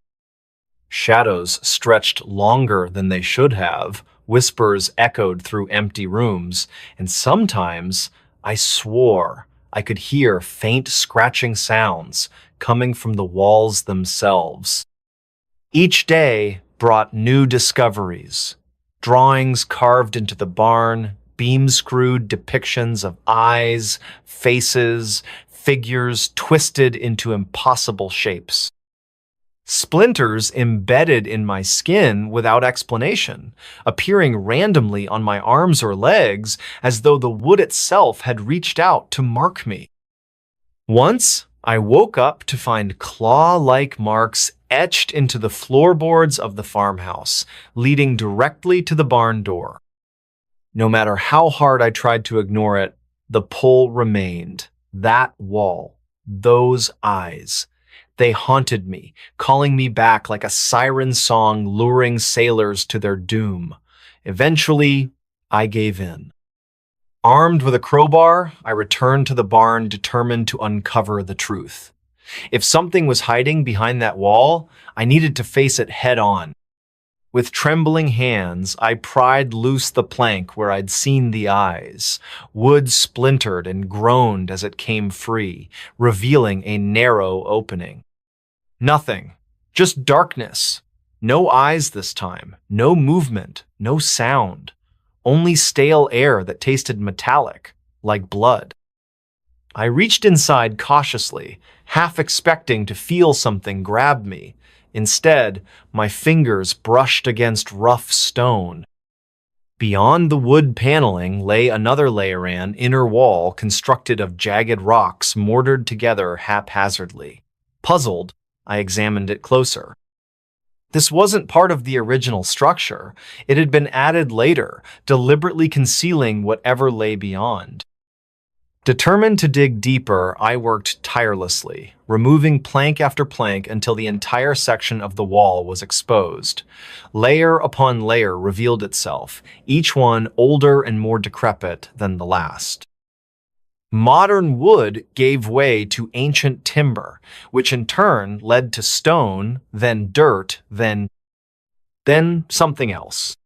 Shadows stretched longer than they should have, whispers echoed through empty rooms, and sometimes I swore I could hear faint scratching sounds coming from the walls themselves. Each day brought new discoveries. Drawings carved into the barn, beam-screwed depictions of eyes, faces, figures twisted into impossible shapes. Splinters embedded in my skin without explanation, appearing randomly on my arms or legs as though the wood itself had reached out to mark me. Once, I woke up to find claw-like marks etched into the floorboards of the farmhouse, leading directly to the barn door. No matter how hard I tried to ignore it, the pull remained. That wall, Those eyes. They haunted me, calling me back like a siren song luring sailors to their doom. Eventually, I gave in. Armed with a crowbar, I returned to the barn determined to uncover the truth. If something was hiding behind that wall, I needed to face it head on. With trembling hands, I pried loose the plank where I'd seen the eyes. Wood splintered and groaned as it came free, revealing a narrow opening. Nothing, just darkness. No eyes this time, no movement, no sound. Only stale air that tasted metallic, like blood. I reached inside cautiously, half expecting to feel something grab me. Instead, my fingers brushed against rough stone. Beyond the wood paneling lay another layeran inner wall constructed of jagged rocks mortared together haphazardly. Puzzled, I examined it closer. This wasn't part of the original structure. It had been added later, deliberately concealing whatever lay beyond. Determined to dig deeper, I worked tirelessly, removing plank after plank until the entire section of the wall was exposed. Layer upon layer revealed itself, each one older and more decrepit than the last. Modern wood gave way to ancient timber, which in turn led to stone, then dirt, then something else.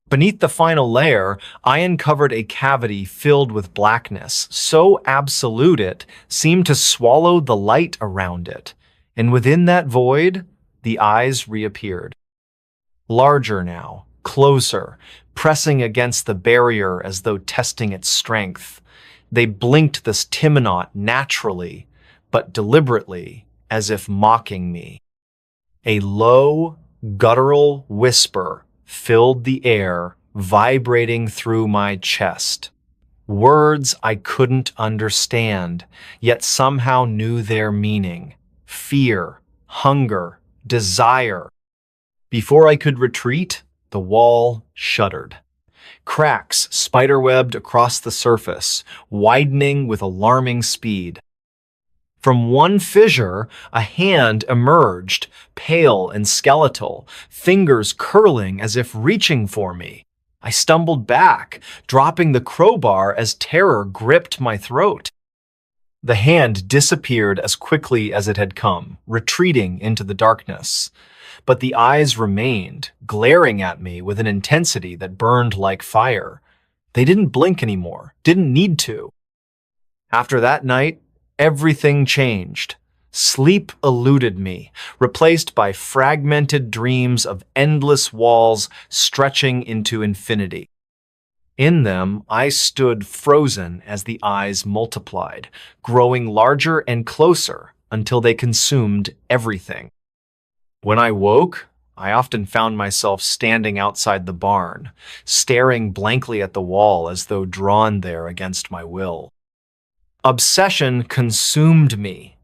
Beneath the final layer, I uncovered a cavity filled with blackness, so absolute it seemed to swallow the light around it, and within that void, the eyes reappeared. Larger now, closer, pressing against the barrier as though testing its strength. They blinked this Timonot naturally, but deliberately, as if mocking me. A low, guttural whisper filled the air, vibrating through my chest. Words I couldn't understand, yet somehow knew their meaning. Fear, hunger, desire. Before I could retreat, the wall shuddered. Cracks spiderwebbed across the surface, widening with alarming speed. From one fissure, a hand emerged, pale and skeletal, fingers curling as if reaching for me. I stumbled back, dropping the crowbar as terror gripped my throat. The hand disappeared as quickly as it had come, retreating into the darkness. But the eyes remained, glaring at me with an intensity that burned like fire. They didn't blink anymore, didn't need to. After that night, everything changed. Sleep eluded me, replaced by fragmented dreams of endless walls stretching into infinity. In them, I stood frozen as the eyes multiplied, growing larger and closer until they consumed everything. When I woke, I often found myself standing outside the barn, staring blankly at the wall as though drawn there against my will. Obsession consumed me.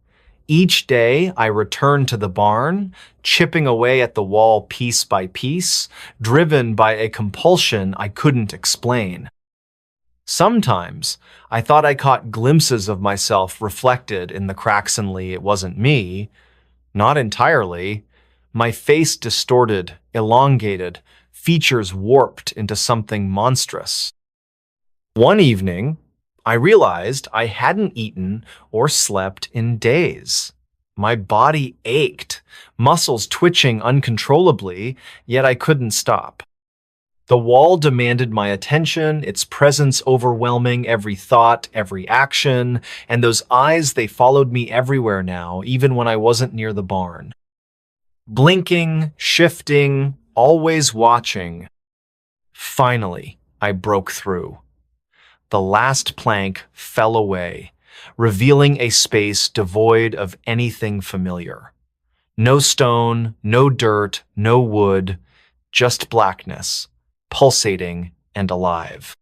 Each day, I returned to the barn, chipping away at the wall piece by piece, driven by a compulsion I couldn't explain. Sometimes, I thought I caught glimpses of myself reflected in the cracks, and it wasn't me. Not entirely. My face distorted, elongated, features warped into something monstrous. One evening, I realized I hadn't eaten or slept in days. My body ached, muscles twitching uncontrollably, yet I couldn't stop. The wall demanded my attention, its presence overwhelming every thought, every action, and those eyes, they followed me everywhere now, even when I wasn't near the barn. Blinking, shifting, always watching. Finally, I broke through. The last plank fell away, revealing a space devoid of anything familiar. No stone, no dirt, no wood, just blackness, pulsating and alive.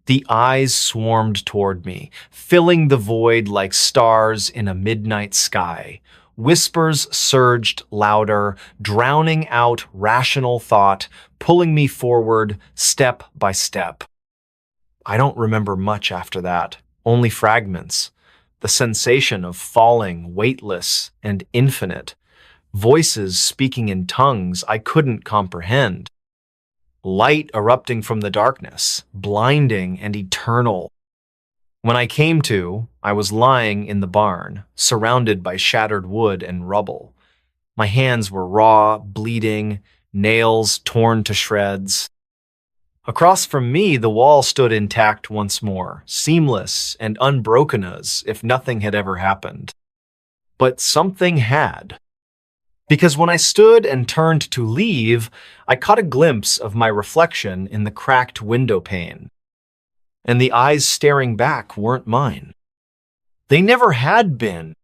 The eyes swarmed toward me, filling the void like stars in a midnight sky. Whispers surged louder, drowning out rational thought, pulling me forward step by step. I don't remember much after that, only fragments. the sensation of falling, weightless and infinite, voices speaking in tongues I couldn't comprehend, light erupting from the darkness, blinding and eternal. When I came to, I was lying in the barn, surrounded by shattered wood and rubble. My hands were raw, bleeding, nails torn to shreds. Across from me, the wall stood intact once more, seamless and unbroken as if nothing had ever happened. But something had. Because when I stood and turned to leave, I caught a glimpse of my reflection in the cracked window pane. And the eyes staring back weren't mine. They never had been.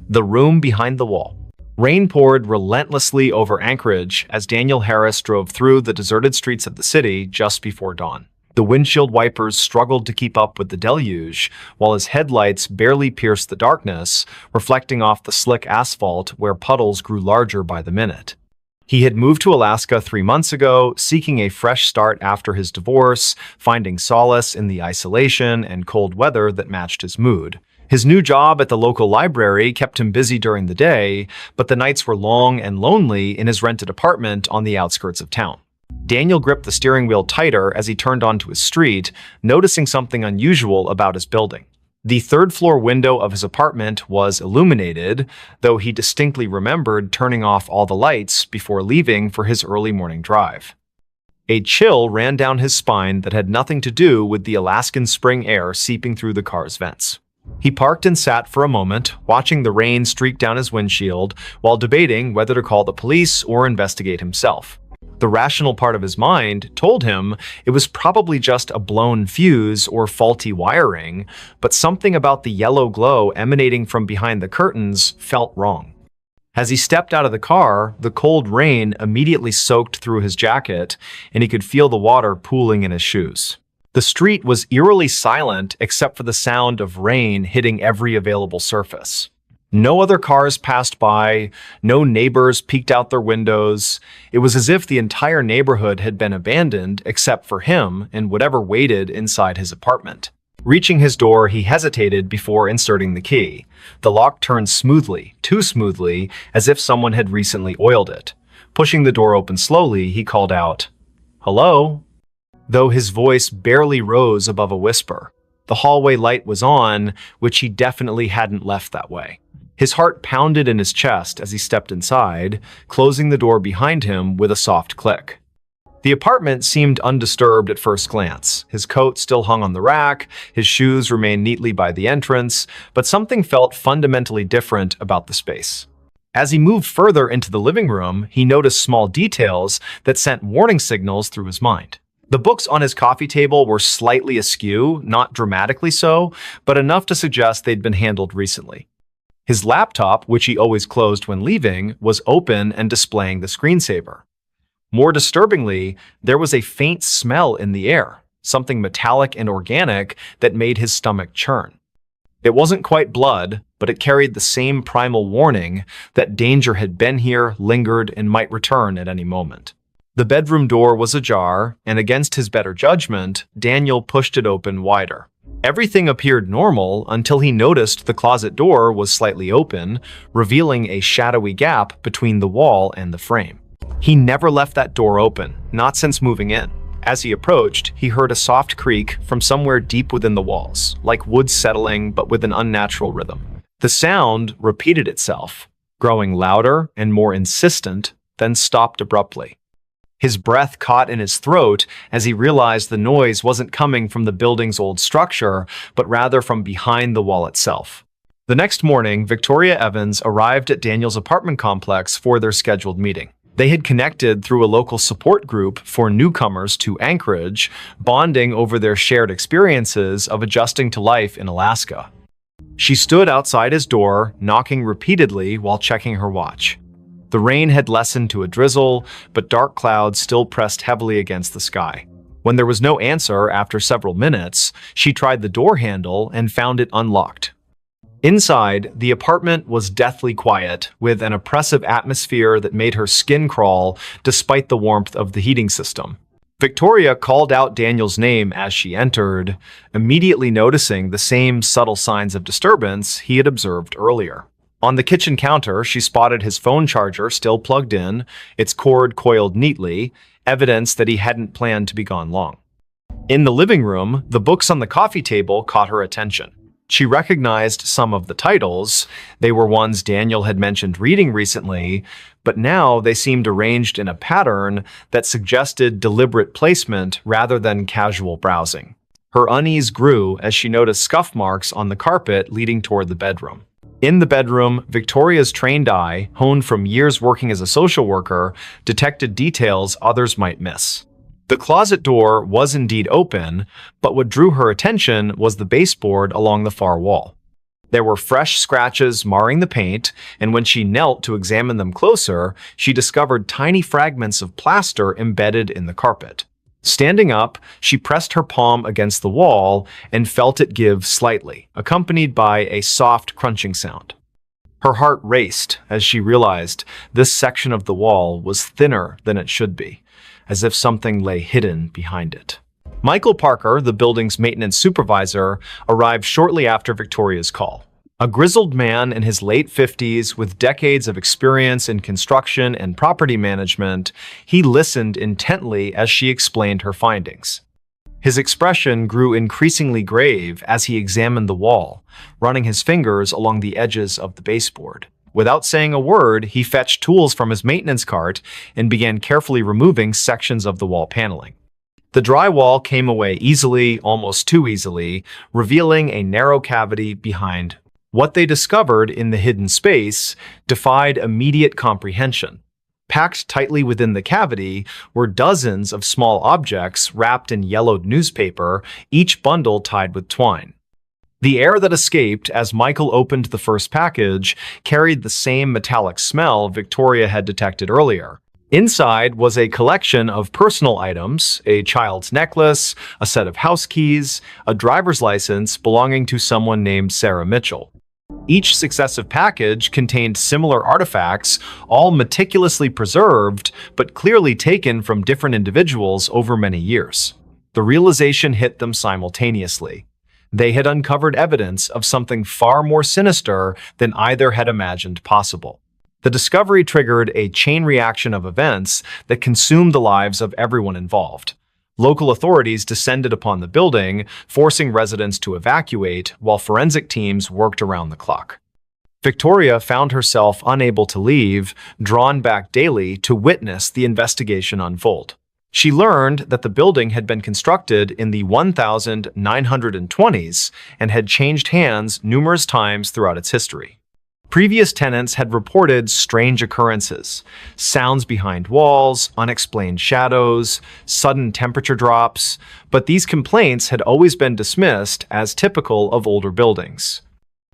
The room behind the wall. Rain poured relentlessly over Anchorage as Daniel Harris drove through the deserted streets of the city just before dawn. The windshield wipers struggled to keep up with the deluge, while his headlights barely pierced the darkness, reflecting off the slick asphalt where puddles grew larger by the minute. He had moved to Alaska 3 months ago, seeking a fresh start after his divorce, finding solace in the isolation and cold weather that matched his mood. His new job at the local library kept him busy during the day, but the nights were long and lonely in his rented apartment on the outskirts of town. Daniel gripped the steering wheel tighter as he turned onto his street, noticing something unusual about his building. The third-floor window of his apartment was illuminated, though he distinctly remembered turning off all the lights before leaving for his early morning drive. A chill ran down his spine that had nothing to do with the Alaskan spring air seeping through the car's vents. He parked and sat for a moment, watching the rain streak down his windshield while debating whether to call the police or investigate himself. The rational part of his mind told him it was probably just a blown fuse or faulty wiring, but something about the yellow glow emanating from behind the curtains felt wrong. As he stepped out of the car, the cold rain immediately soaked through his jacket, and he could feel the water pooling in his shoes. The street was eerily silent except for the sound of rain hitting every available surface. No other cars passed by, no neighbors peeked out their windows. It was as if the entire neighborhood had been abandoned except for him and whatever waited inside his apartment. Reaching his door, he hesitated before inserting the key. The lock turned smoothly, too smoothly, as if someone had recently oiled it. Pushing the door open slowly, he called out, "Hello?" Though his voice barely rose above a whisper. The hallway light was on, which he definitely hadn't left that way. His heart pounded in his chest as he stepped inside, closing the door behind him with a soft click. The apartment seemed undisturbed at first glance. His coat still hung on the rack, his shoes remained neatly by the entrance, but something felt fundamentally different about the space. As he moved further into the living room, he noticed small details that sent warning signals through his mind. The books on his coffee table were slightly askew, not dramatically so, but enough to suggest they'd been handled recently. His laptop, which he always closed when leaving, was open and displaying the screensaver. More disturbingly, there was a faint smell in the air, something metallic and organic that made his stomach churn. It wasn't quite blood, but it carried the same primal warning that danger had been here, lingered, and might return at any moment. The bedroom door was ajar, and against his better judgment, Daniel pushed it open wider. Everything appeared normal until he noticed the closet door was slightly open, revealing a shadowy gap between the wall and the frame. He never left that door open, not since moving in. As he approached, he heard a soft creak from somewhere deep within the walls, like wood settling but with an unnatural rhythm. The sound repeated itself, growing louder and more insistent, then stopped abruptly. His breath caught in his throat as he realized the noise wasn't coming from the building's old structure, but rather from behind the wall itself. The next morning, Victoria Evans arrived at Daniel's apartment complex for their scheduled meeting. They had connected through a local support group for newcomers to Anchorage, bonding over their shared experiences of adjusting to life in Alaska. She stood outside his door, knocking repeatedly while checking her watch. The rain had lessened to a drizzle, but dark clouds still pressed heavily against the sky. When there was no answer after several minutes, she tried the door handle and found it unlocked. Inside, the apartment was deathly quiet, with an oppressive atmosphere that made her skin crawl despite the warmth of the heating system. Victoria called out Daniel's name as she entered, immediately noticing the same subtle signs of disturbance he had observed earlier. On the kitchen counter, she spotted his phone charger still plugged in, its cord coiled neatly, evidence that he hadn't planned to be gone long. In the living room, the books on the coffee table caught her attention. She recognized some of the titles. They were ones Daniel had mentioned reading recently, but now they seemed arranged in a pattern that suggested deliberate placement rather than casual browsing. Her unease grew as she noticed scuff marks on the carpet leading toward the bedroom. In the bedroom, Victoria's trained eye, honed from years working as a social worker, detected details others might miss. The closet door was indeed open, but what drew her attention was the baseboard along the far wall. There were fresh scratches marring the paint, and when she knelt to examine them closer, she discovered tiny fragments of plaster embedded in the carpet. Standing up, she pressed her palm against the wall and felt it give slightly, accompanied by a soft crunching sound. Her heart raced as she realized this section of the wall was thinner than it should be, as if something lay hidden behind it. Michael Parker, the building's maintenance supervisor, arrived shortly after Victoria's call. A grizzled man in his late 50s with decades of experience in construction and property management, he listened intently as she explained her findings. His expression grew increasingly grave as he examined the wall, running his fingers along the edges of the baseboard. Without saying a word, he fetched tools from his maintenance cart and began carefully removing sections of the wall paneling. The drywall came away easily, almost too easily, revealing a narrow cavity behind. What they discovered in the hidden space defied immediate comprehension. Packed tightly within the cavity were dozens of small objects wrapped in yellowed newspaper, each bundle tied with twine. The air that escaped as Michael opened the first package carried the same metallic smell Victoria had detected earlier. Inside was a collection of personal items, a child's necklace, a set of house keys, a driver's license belonging to someone named Sarah Mitchell. Each successive package contained similar artifacts, all meticulously preserved, but clearly taken from different individuals over many years. The realization hit them simultaneously. They had uncovered evidence of something far more sinister than either had imagined possible. The discovery triggered a chain reaction of events that consumed the lives of everyone involved. Local authorities descended upon the building, forcing residents to evacuate, while forensic teams worked around the clock. Victoria found herself unable to leave, drawn back daily to witness the investigation unfold. She learned that the building had been constructed in the 1920s and had changed hands numerous times throughout its history. Previous tenants had reported strange occurrences, sounds behind walls, unexplained shadows, sudden temperature drops, but these complaints had always been dismissed as typical of older buildings.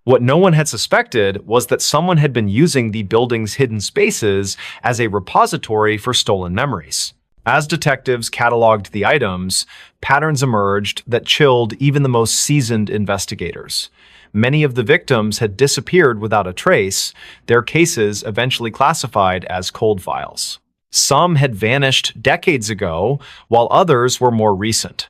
What no one had suspected was that someone had been using the building's hidden spaces as a repository for stolen memories. As detectives cataloged the items, patterns emerged that chilled even the most seasoned investigators. Many of the victims had disappeared without a trace, their cases eventually classified as cold files. Some had vanished decades ago, while others were more recent.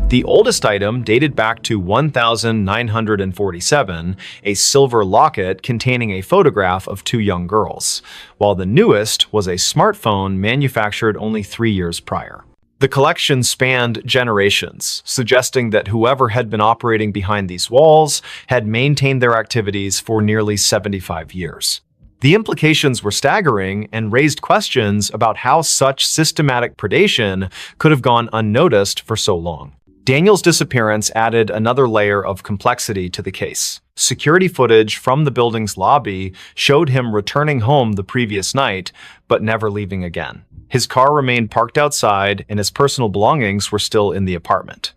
The oldest item dated back to 1947, a silver locket containing a photograph of two young girls, while the newest was a smartphone manufactured only 3 years prior. The collection spanned generations, suggesting that whoever had been operating behind these walls had maintained their activities for nearly 75 years. The implications were staggering and raised questions about how such systematic predation could have gone unnoticed for so long. Daniel's disappearance added another layer of complexity to the case. Security footage from the building's lobby showed him returning home the previous night, but never leaving again. His car remained parked outside, and his personal belongings were still in the apartment.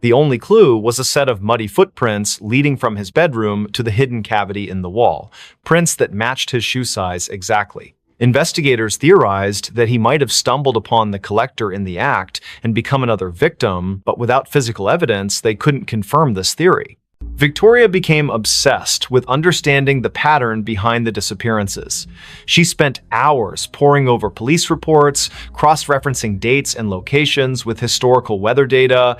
The only clue was a set of muddy footprints leading from his bedroom to the hidden cavity in the wall, prints that matched his shoe size exactly. Investigators theorized that he might have stumbled upon the collector in the act and become another victim, but without physical evidence, they couldn't confirm this theory. Victoria became obsessed with understanding the pattern behind the disappearances. She spent hours poring over police reports, cross-referencing dates and locations with historical weather data.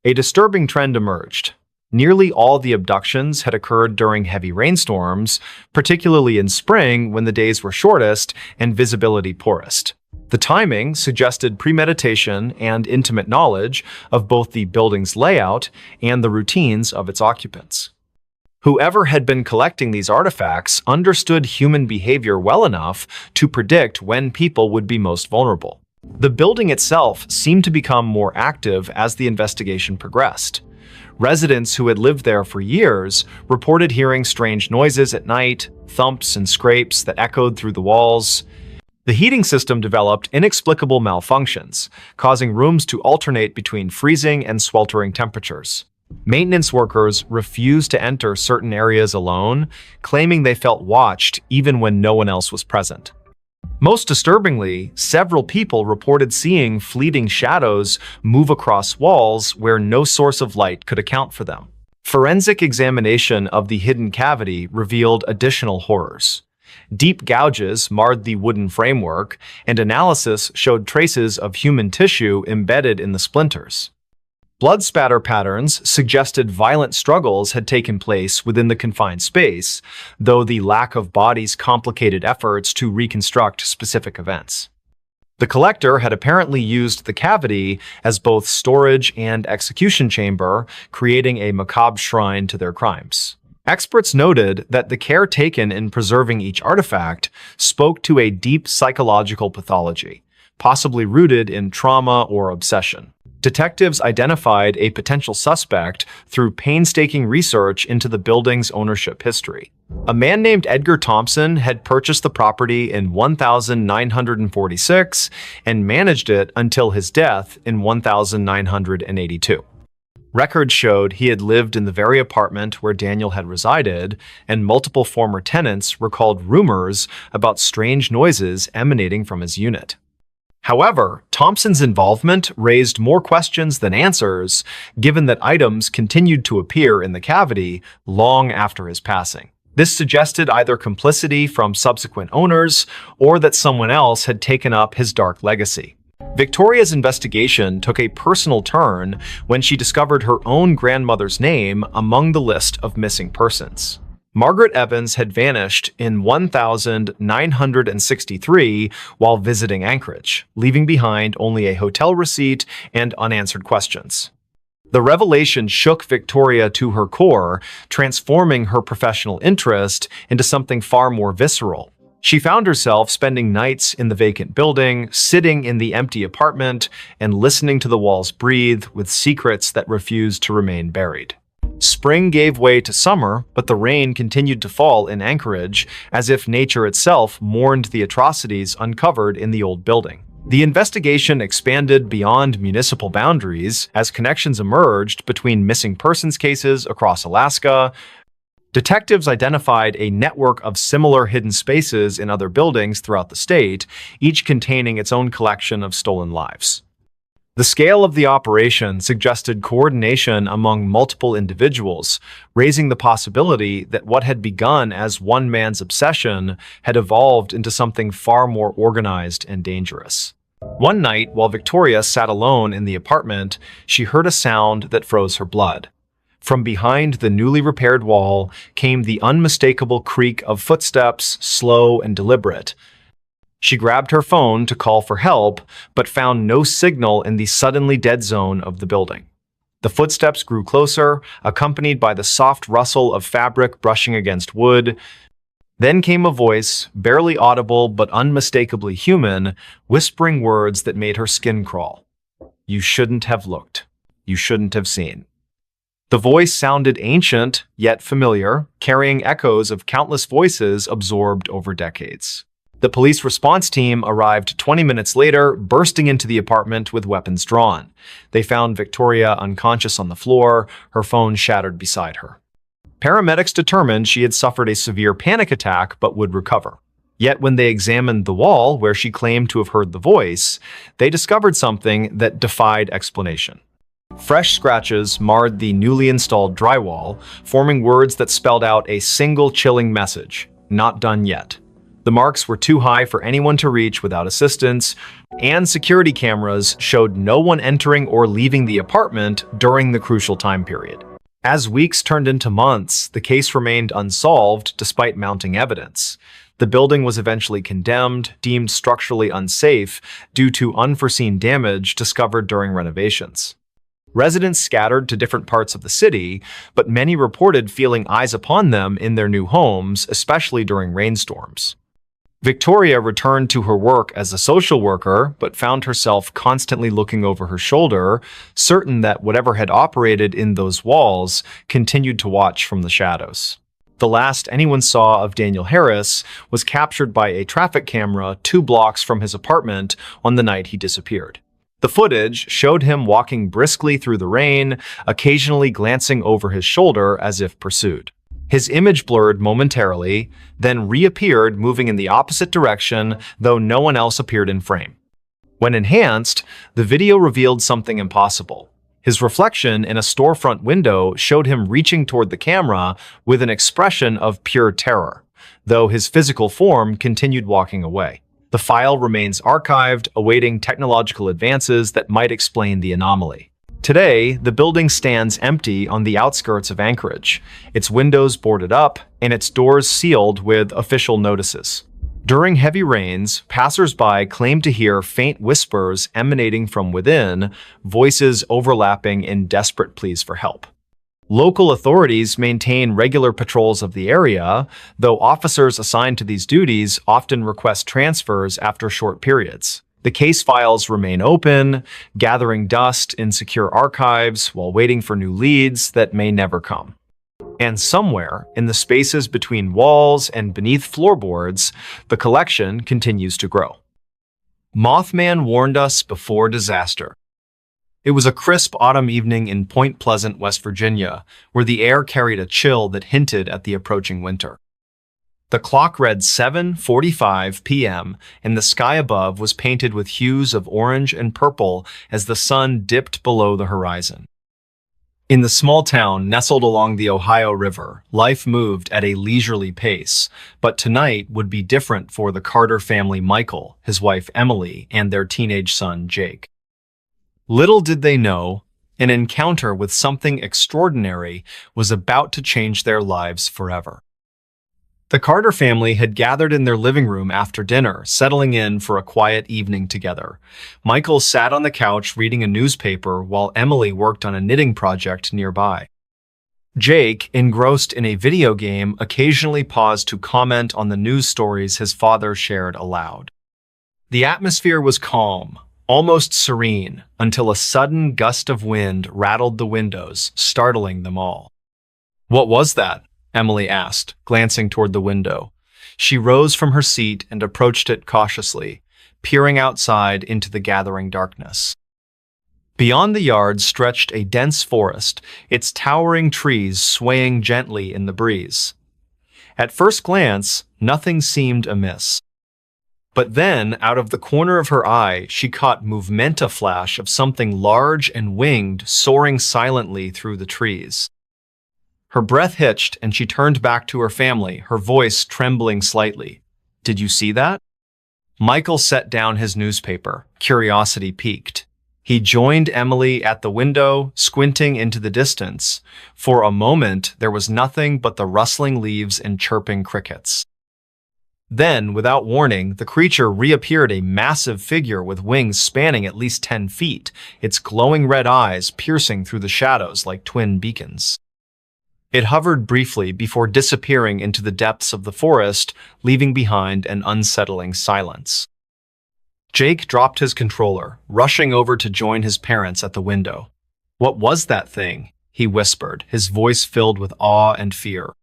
A disturbing trend emerged. Nearly all the abductions had occurred during heavy rainstorms, particularly in spring when the days were shortest and visibility poorest. The timing suggested premeditation and intimate knowledge of both the building's layout and the routines of its occupants. Whoever had been collecting these artifacts understood human behavior well enough to predict when people would be most vulnerable. The building itself seemed to become more active as the investigation progressed. Residents who had lived there for years reported hearing strange noises at night, thumps and scrapes that echoed through the walls. The heating system developed inexplicable malfunctions, causing rooms to alternate between freezing and sweltering temperatures. Maintenance workers refused to enter certain areas alone, claiming they felt watched even when no one else was present. Most disturbingly, several people reported seeing fleeting shadows move across walls where no source of light could account for them. Forensic examination of the hidden cavity revealed additional horrors. Deep gouges marred the wooden framework, and analysis showed traces of human tissue embedded in the splinters. Blood spatter patterns suggested violent struggles had taken place within the confined space, though the lack of bodies complicated efforts to reconstruct specific events. The collector had apparently used the cavity as both storage and execution chamber, creating a macabre shrine to their crimes. Experts noted that the care taken in preserving each artifact spoke to a deep psychological pathology, possibly rooted in trauma or obsession. Detectives identified a potential suspect through painstaking research into the building's ownership history. A man named Edgar Thompson had purchased the property in 1946 and managed it until his death in 1982. Records showed he had lived in the very apartment where Daniel had resided, and multiple former tenants recalled rumors about strange noises emanating from his unit. However, Thompson's involvement raised more questions than answers, given that items continued to appear in the cavity long after his passing. This suggested either complicity from subsequent owners or that someone else had taken up his dark legacy. Victoria's investigation took a personal turn when she discovered her own grandmother's name among the list of missing persons. Margaret Evans had vanished in 1963 while visiting Anchorage, leaving behind only a hotel receipt and unanswered questions. The revelation shook Victoria to her core, transforming her professional interest into something far more visceral. She found herself spending nights in the vacant building, sitting in the empty apartment, and listening to the walls breathe with secrets that refused to remain buried. Spring gave way to summer, but the rain continued to fall in Anchorage, as if nature itself mourned the atrocities uncovered in the old building. The investigation expanded beyond municipal boundaries as connections emerged between missing persons cases across Alaska. Detectives identified a network of similar hidden spaces in other buildings throughout the state, each containing its own collection of stolen lives. The scale of the operation suggested coordination among multiple individuals, raising the possibility that what had begun as one man's obsession had evolved into something far more organized and dangerous. One night, while Victoria sat alone in the apartment, she heard a sound that froze her blood. From behind the newly repaired wall came the unmistakable creak of footsteps, slow and deliberate. She grabbed her phone to call for help, but found no signal in the suddenly dead zone of the building. The footsteps grew closer, accompanied by the soft rustle of fabric brushing against wood. Then came a voice, barely audible but unmistakably human, whispering words that made her skin crawl. "You shouldn't have looked. You shouldn't have seen." The voice sounded ancient, yet familiar, carrying echoes of countless voices absorbed over decades. The police response team arrived 20 minutes later, bursting into the apartment with weapons drawn. They found Victoria unconscious on the floor, her phone shattered beside her. Paramedics determined she had suffered a severe panic attack but would recover. Yet when they examined the wall where she claimed to have heard the voice, they discovered something that defied explanation. Fresh scratches marred the newly installed drywall, forming words that spelled out a single chilling message: "Not done yet." The marks were too high for anyone to reach without assistance, and security cameras showed no one entering or leaving the apartment during the crucial time period. As weeks turned into months, the case remained unsolved despite mounting evidence. The building was eventually condemned, deemed structurally unsafe due to unforeseen damage discovered during renovations. Residents scattered to different parts of the city, but many reported feeling eyes upon them in their new homes, especially during rainstorms. Victoria returned to her work as a social worker, but found herself constantly looking over her shoulder, certain that whatever had operated in those walls continued to watch from the shadows. The last anyone saw of Daniel Harris was captured by a traffic camera 2 blocks from his apartment on the night he disappeared. The footage showed him walking briskly through the rain, occasionally glancing over his shoulder as if pursued. His image blurred momentarily, then reappeared moving in the opposite direction, though no one else appeared in frame. When enhanced, the video revealed something impossible. His reflection in a storefront window showed him reaching toward the camera with an expression of pure terror, though his physical form continued walking away. The file remains archived, awaiting technological advances that might explain the anomaly. Today, the building stands empty on the outskirts of Anchorage, its windows boarded up and its doors sealed with official notices. During heavy rains, passers-by claim to hear faint whispers emanating from within, voices overlapping in desperate pleas for help. Local authorities maintain regular patrols of the area, though officers assigned to these duties often request transfers after short periods. The case files remain open, gathering dust in secure archives while waiting for new leads that may never come. And somewhere, in the spaces between walls and beneath floorboards, the collection continues to grow. Mothman warned us before disaster. It was a crisp autumn evening in Point Pleasant, West Virginia, where the air carried a chill that hinted at the approaching winter. The clock read 7:45 p.m., and the sky above was painted with hues of orange and purple as the sun dipped below the horizon. In the small town nestled along the Ohio River, life moved at a leisurely pace, but tonight would be different for the Carter family: Michael, his wife Emily, and their teenage son Jake. Little did they know, an encounter with something extraordinary was about to change their lives forever. The Carter family had gathered in their living room after dinner, settling in for a quiet evening together. Michael sat on the couch reading a newspaper while Emily worked on a knitting project nearby. Jake, engrossed in a video game, occasionally paused to comment on the news stories his father shared aloud. The atmosphere was calm, almost serene, until a sudden gust of wind rattled the windows, startling them all. "What was that?" Emily asked, glancing toward the window. She rose from her seat and approached it cautiously, peering outside into the gathering darkness. Beyond the yard stretched a dense forest, its towering trees swaying gently in the breeze. At first glance, nothing seemed amiss. But then, out of the corner of her eye, she caught movementa flash of something large and winged soaring silently through the trees. Her breath hitched and she turned back to her family, her voice trembling slightly. "Did you see that?" Michael set down his newspaper, curiosity piqued. He joined Emily at the window, squinting into the distance. For a moment, there was nothing but the rustling leaves and chirping crickets. Then, without warning, the creature reappeared, a massive figure with wings spanning at least 10 feet, its glowing red eyes piercing through the shadows like twin beacons. It hovered briefly before disappearing into the depths of the forest, leaving behind an unsettling silence. Jake dropped his controller, rushing over to join his parents at the window. "What was that thing?" he whispered, his voice filled with awe and fear.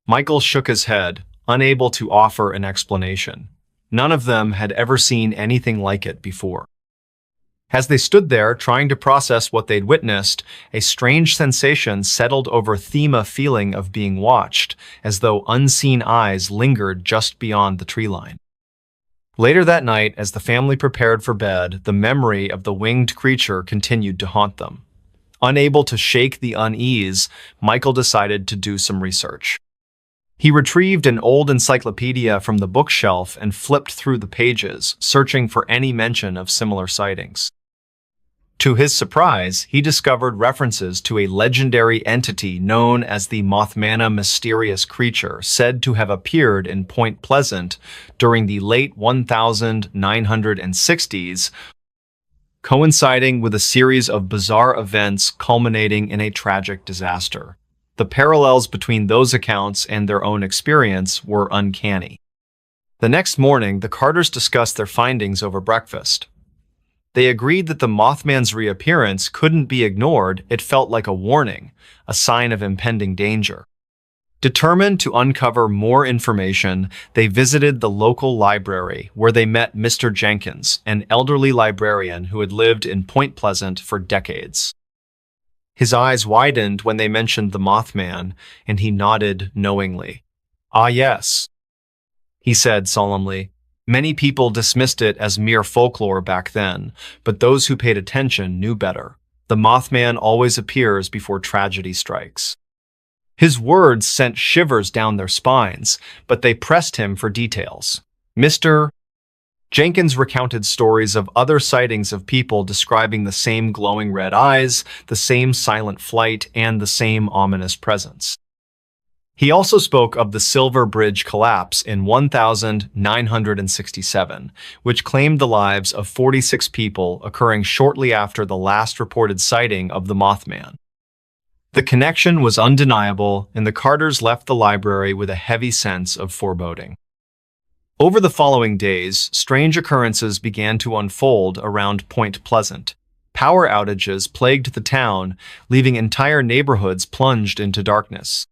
Michael shook his head, unable to offer an explanation. None of them had ever seen anything like it before. As they stood there, trying to process what they'd witnessed, a strange sensation settled over them, a feeling of being watched, as though unseen eyes lingered just beyond the tree line. Later that night, as the family prepared for bed, the memory of the winged creature continued to haunt them. Unable to shake the unease, Michael decided to do some research. He retrieved an old encyclopedia from the bookshelf and flipped through the pages, searching for any mention of similar sightings. To his surprise, he discovered references to a legendary entity known as the Mothman mysterious creature said to have appeared in Point Pleasant during the late 1960s, coinciding with a series of bizarre events culminating in a tragic disaster. The parallels between those accounts and their own experience were uncanny. The next morning, the Carters discussed their findings over breakfast. They agreed that the Mothman's reappearance couldn't be ignored. It felt like a warning, a sign of impending danger. Determined to uncover more information, they visited the local library where they met Mr. Jenkins, an elderly librarian who had lived in Point Pleasant for decades. His eyes widened when they mentioned the Mothman, and he nodded knowingly. "Ah, yes," he said solemnly. Many people dismissed it as mere folklore back then, but those who paid attention knew better. The Mothman always appears before tragedy strikes. His words sent shivers down their spines, but they pressed him for details. Mr. Jenkins recounted stories of other sightings of people describing the same glowing red eyes, the same silent flight, and the same ominous presence. He also spoke of the Silver Bridge collapse in 1967, which claimed the lives of 46 people, occurring shortly after the last reported sighting of the Mothman. The connection was undeniable, and the Carters left the library with a heavy sense of foreboding. Over the following days, strange occurrences began to unfold around Point Pleasant. Power outages plagued the town, leaving entire neighborhoods plunged into darkness.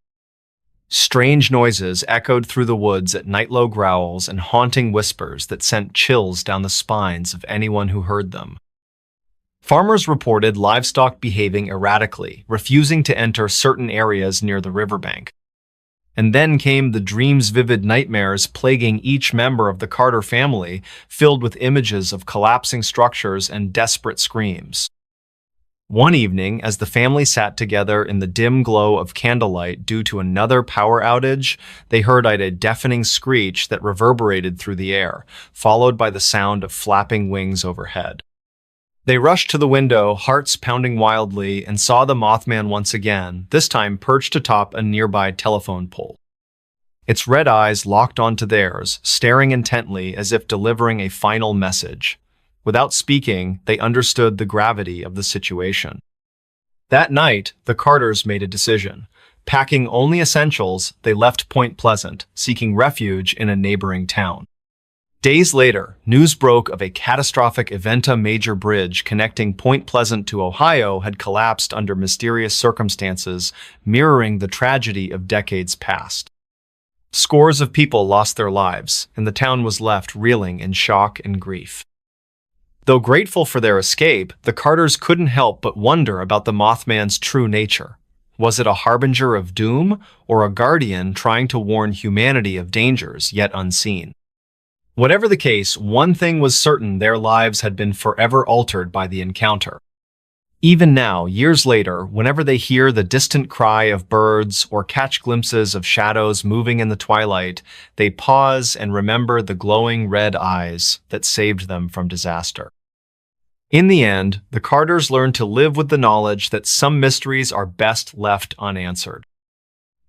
Strange noises echoed through the woods at night-low growls and haunting whispers that sent chills down the spines of anyone who heard them. Farmers reported livestock behaving erratically, refusing to enter certain areas near the riverbank. And then came the dreams, vivid nightmares plaguing each member of the Carter family, filled with images of collapsing structures and desperate screams. One evening, as the family sat together in the dim glow of candlelight due to another power outage, they heard a deafening screech that reverberated through the air, followed by the sound of flapping wings overhead. They rushed to the window, hearts pounding wildly, and saw the Mothman once again, this time perched atop a nearby telephone pole. Its red eyes locked onto theirs, staring intently as if delivering a final message. Without speaking, they understood the gravity of the situation. That night, the Carters made a decision. Packing only essentials, they left Point Pleasant, seeking refuge in a neighboring town. Days later, news broke of a catastrophic event. A major bridge connecting Point Pleasant to Ohio had collapsed under mysterious circumstances, mirroring the tragedy of decades past. Scores of people lost their lives, and the town was left reeling in shock and grief. Though grateful for their escape, the Carters couldn't help but wonder about the Mothman's true nature. Was it a harbinger of doom, or a guardian trying to warn humanity of dangers yet unseen? Whatever the case, one thing was certain: their lives had been forever altered by the encounter. Even now, years later, whenever they hear the distant cry of birds or catch glimpses of shadows moving in the twilight, they pause and remember the glowing red eyes that saved them from disaster. In the end, the Carters learned to live with the knowledge that some mysteries are best left unanswered.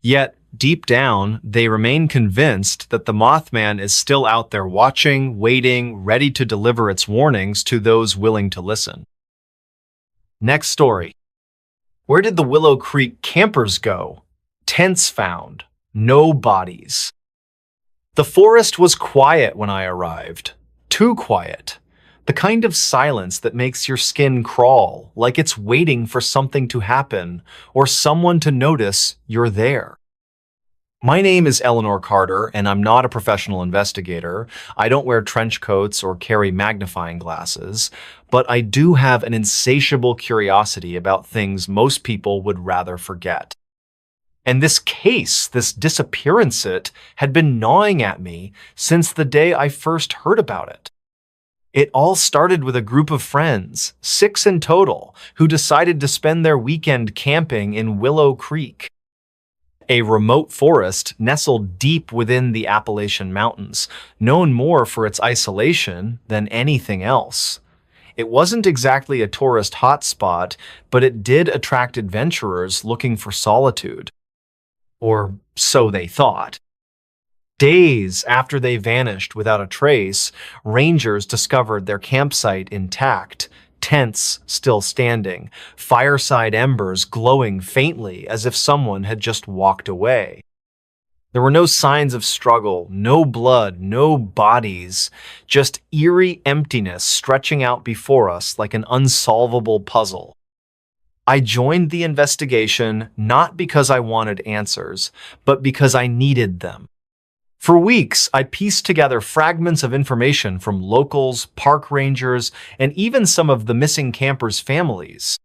Yet, deep down, they remain convinced that the Mothman is still out there watching, waiting, ready to deliver its warnings to those willing to listen. Next story. Where did the Willow Creek campers go? Tents found. No bodies. The forest was quiet when I arrived. Too quiet. The kind of silence that makes your skin crawl, like it's waiting for something to happen or someone to notice you're there. My name is Eleanor Carter, and I'm not a professional investigator. I don't wear trench coats or carry magnifying glasses, but I do have an insatiable curiosity about things most people would rather forget. And this case, this disappearance, had been gnawing at me since the day I first heard about it. It all started with a group of friends, 6 in total, who decided to spend their weekend camping in Willow Creek, a remote forest nestled deep within the Appalachian Mountains, known more for its isolation than anything else. It wasn't exactly a tourist hotspot, but it did attract adventurers looking for solitude. Or so they thought. Days after they vanished without a trace, rangers discovered their campsite intact, tents still standing, fireside embers glowing faintly as if someone had just walked away. There were no signs of struggle, no blood, no bodies, just eerie emptiness stretching out before us like an unsolvable puzzle. I joined the investigation not because I wanted answers, but because I needed them. For weeks, I pieced together fragments of information from locals, park rangers, and even some of the missing campers' families.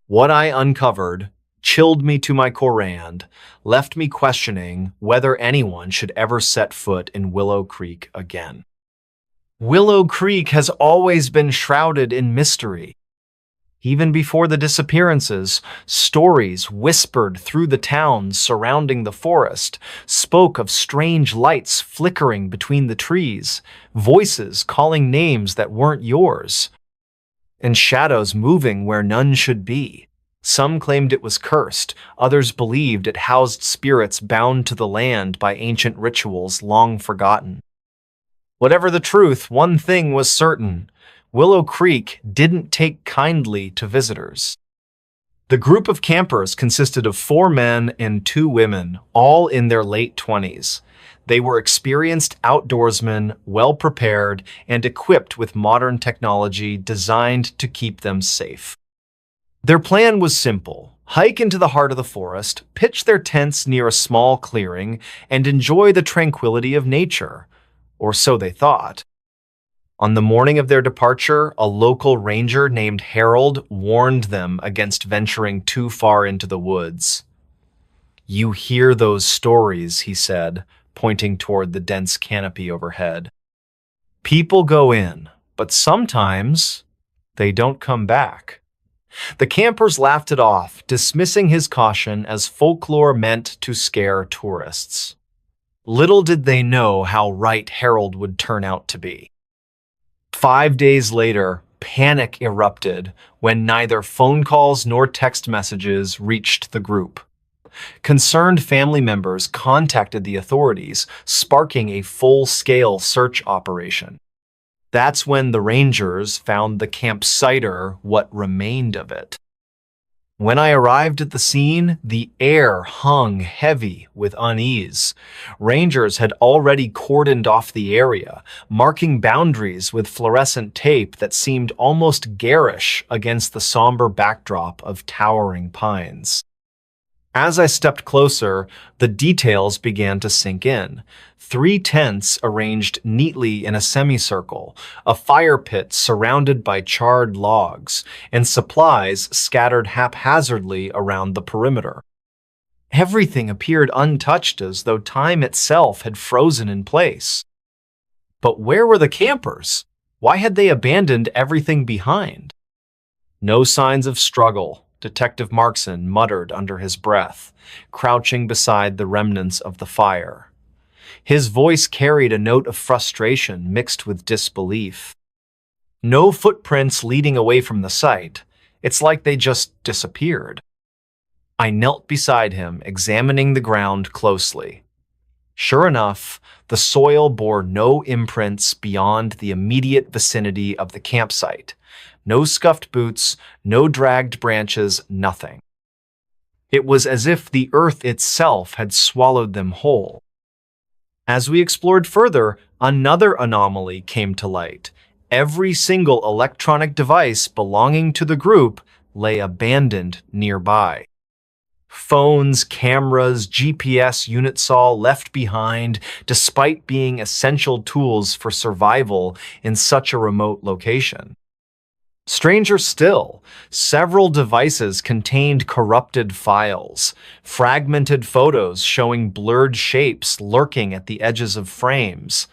What I uncovered chilled me to my core and left me questioning whether anyone should ever set foot in Willow Creek again. Willow Creek has always been shrouded in mystery. Even before the disappearances, stories whispered through the towns surrounding the forest spoke of strange lights flickering between the trees, voices calling names that weren't yours, and shadows moving where none should be. Some claimed it was cursed, others believed it housed spirits bound to the land by ancient rituals long forgotten. Whatever the truth, one thing was certain: Willow Creek didn't take kindly to visitors. The group of campers consisted of 4 men and 2 women, all in their late 20s. They were experienced outdoorsmen, well-prepared, and equipped with modern technology designed to keep them safe. Their plan was simple: hike into the heart of the forest, pitch their tents near a small clearing, and enjoy the tranquility of nature. Or so they thought. On the morning of their departure, a local ranger named Harold warned them against venturing too far into the woods. "You hear those stories," he said, pointing toward the dense canopy overhead. "People go in, but sometimes they don't come back." The campers laughed it off, dismissing his caution as folklore meant to scare tourists. Little did they know how right Harold would turn out to be. 5 days later, panic erupted when neither phone calls nor text messages reached the group. Concerned family members contacted the authorities, sparking a full-scale search operation. That's when the rangers found the campsiter, what remained of it. When I arrived at the scene, the air hung heavy with unease. Rangers had already cordoned off the area, marking boundaries with fluorescent tape that seemed almost garish against the somber backdrop of towering pines. As I stepped closer, the details began to sink in. 3 tents arranged neatly in a semicircle, a fire pit surrounded by charred logs, and supplies scattered haphazardly around the perimeter. Everything appeared untouched, as though time itself had frozen in place. But where were the campers? Why had they abandoned everything behind? No signs of struggle, Detective Markson muttered under his breath, crouching beside the remnants of the fire. His voice carried a note of frustration mixed with disbelief. No footprints leading away from the site. It's like they just disappeared. I knelt beside him, examining the ground closely. Sure enough, the soil bore no imprints beyond the immediate vicinity of the campsite. No scuffed boots, no dragged branches, nothing. It was as if the earth itself had swallowed them whole. As we explored further, another anomaly came to light. Every single electronic device belonging to the group lay abandoned nearby. Phones, cameras, GPS units all left behind, despite being essential tools for survival in such a remote location. Stranger still, several devices contained corrupted files, fragmented photos showing blurred shapes lurking at the edges of frames.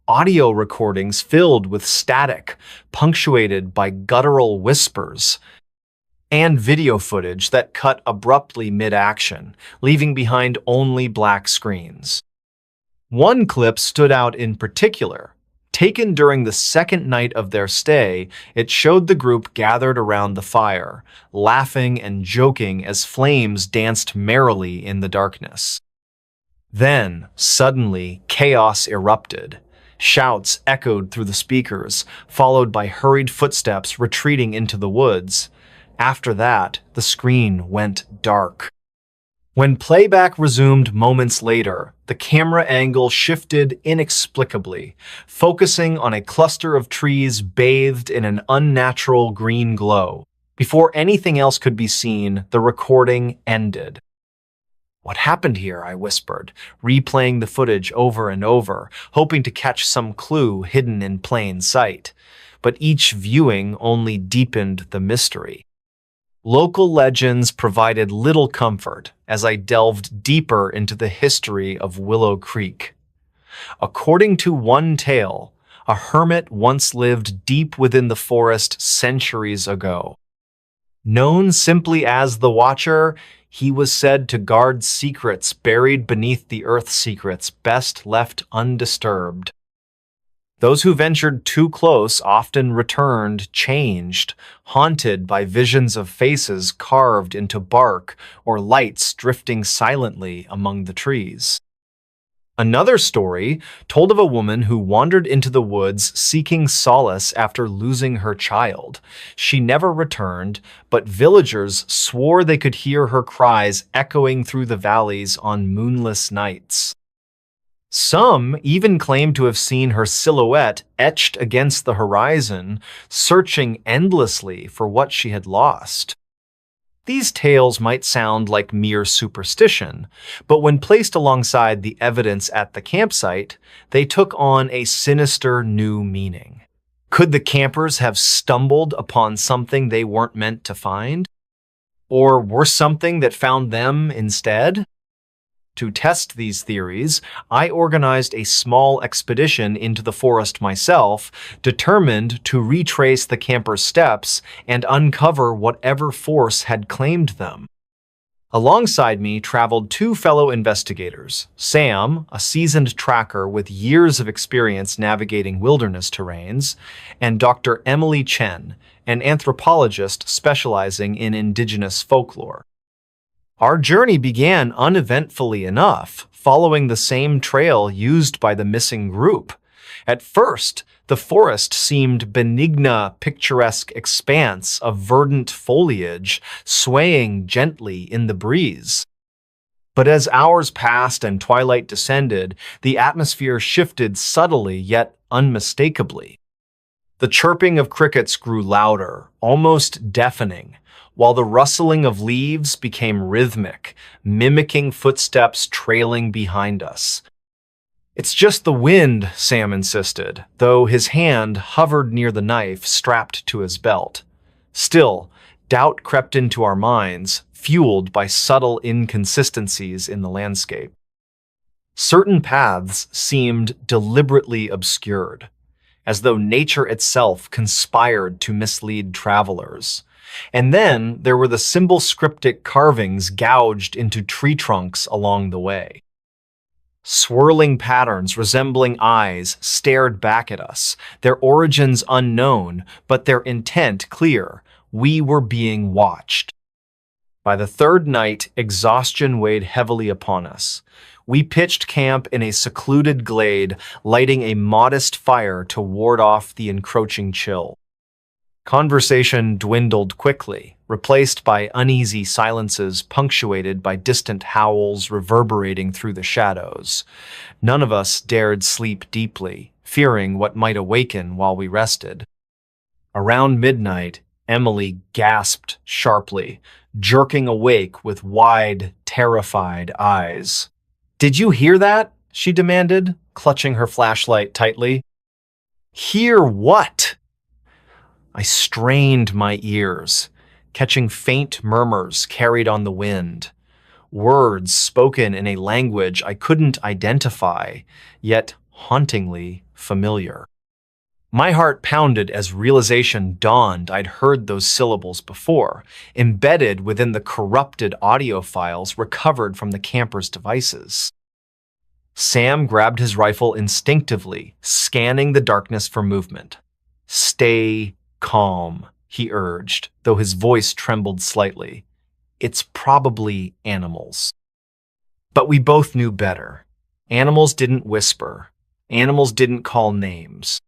audio recordings filled with static, punctuated by guttural whispers, and video footage that cut abruptly mid-action, leaving behind only black screens. One clip stood out in particular. Taken during the second night of their stay, it showed the group gathered around the fire, laughing and joking as flames danced merrily in the darkness. Then, suddenly, chaos erupted. Shouts echoed through the speakers, followed by hurried footsteps retreating into the woods. After that, the screen went dark. When playback resumed moments later, the camera angle shifted inexplicably, focusing on a cluster of trees bathed in an unnatural green glow. Before anything else could be seen, the recording ended. "What happened here?" I whispered, replaying the footage over and over, hoping to catch some clue hidden in plain sight. But each viewing only deepened the mystery. Local legends provided little comfort as I delved deeper into the history of Willow Creek. According to one tale, a hermit once lived deep within the forest centuries ago. Known simply as the Watcher, he was said to guard secrets buried beneath the earth's secrets best left undisturbed. Those who ventured too close often returned changed, haunted by visions of faces carved into bark or lights drifting silently among the trees. Another story told of a woman who wandered into the woods seeking solace after losing her child. She never returned, but villagers swore they could hear her cries echoing through the valleys on moonless nights. Some even claim to have seen her silhouette etched against the horizon, searching endlessly for what she had lost. These tales might sound like mere superstition, but when placed alongside the evidence at the campsite, they took on a sinister new meaning. Could the campers have stumbled upon something they weren't meant to find? Or were something that found them instead? To test these theories, I organized a small expedition into the forest myself, determined to retrace the campers' steps and uncover whatever force had claimed them. Alongside me traveled two fellow investigators, Sam, a seasoned tracker with years of experience navigating wilderness terrains, and Dr. Emily Chen, an anthropologist specializing in indigenous folklore. Our journey began uneventfully enough, following the same trail used by the missing group. At first, the forest seemed benign, picturesque expanse of verdant foliage swaying gently in the breeze. But as hours passed and twilight descended, the atmosphere shifted subtly yet unmistakably. The chirping of crickets grew louder, almost deafening, while the rustling of leaves became rhythmic, mimicking footsteps trailing behind us. "It's just the wind," Sam insisted, though his hand hovered near the knife strapped to his belt. Still, doubt crept into our minds, fueled by subtle inconsistencies in the landscape. Certain paths seemed deliberately obscured, as though nature itself conspired to mislead travelers. And then there were the symbol-scriptic carvings gouged into tree trunks along the way. Swirling patterns resembling eyes stared back at us, their origins unknown, but their intent clear. We were being watched. By the third night, exhaustion weighed heavily upon us. We pitched camp in a secluded glade, lighting a modest fire to ward off the encroaching chill. Conversation dwindled quickly, replaced by uneasy silences punctuated by distant howls reverberating through the shadows. None of us dared sleep deeply, fearing what might awaken while we rested. Around midnight, Emily gasped sharply, jerking awake with wide, terrified eyes. "Did you hear that?" she demanded, clutching her flashlight tightly. "Hear what?" I strained my ears, catching faint murmurs carried on the wind. Words spoken in a language I couldn't identify, yet hauntingly familiar. My heart pounded as realization dawned I'd heard those syllables before, embedded within the corrupted audio files recovered from the camper's devices. Sam grabbed his rifle instinctively, scanning the darkness for movement. "Stay calm," he urged, though his voice trembled slightly. "It's probably animals." But we both knew better. Animals didn't whisper. Animals didn't call names.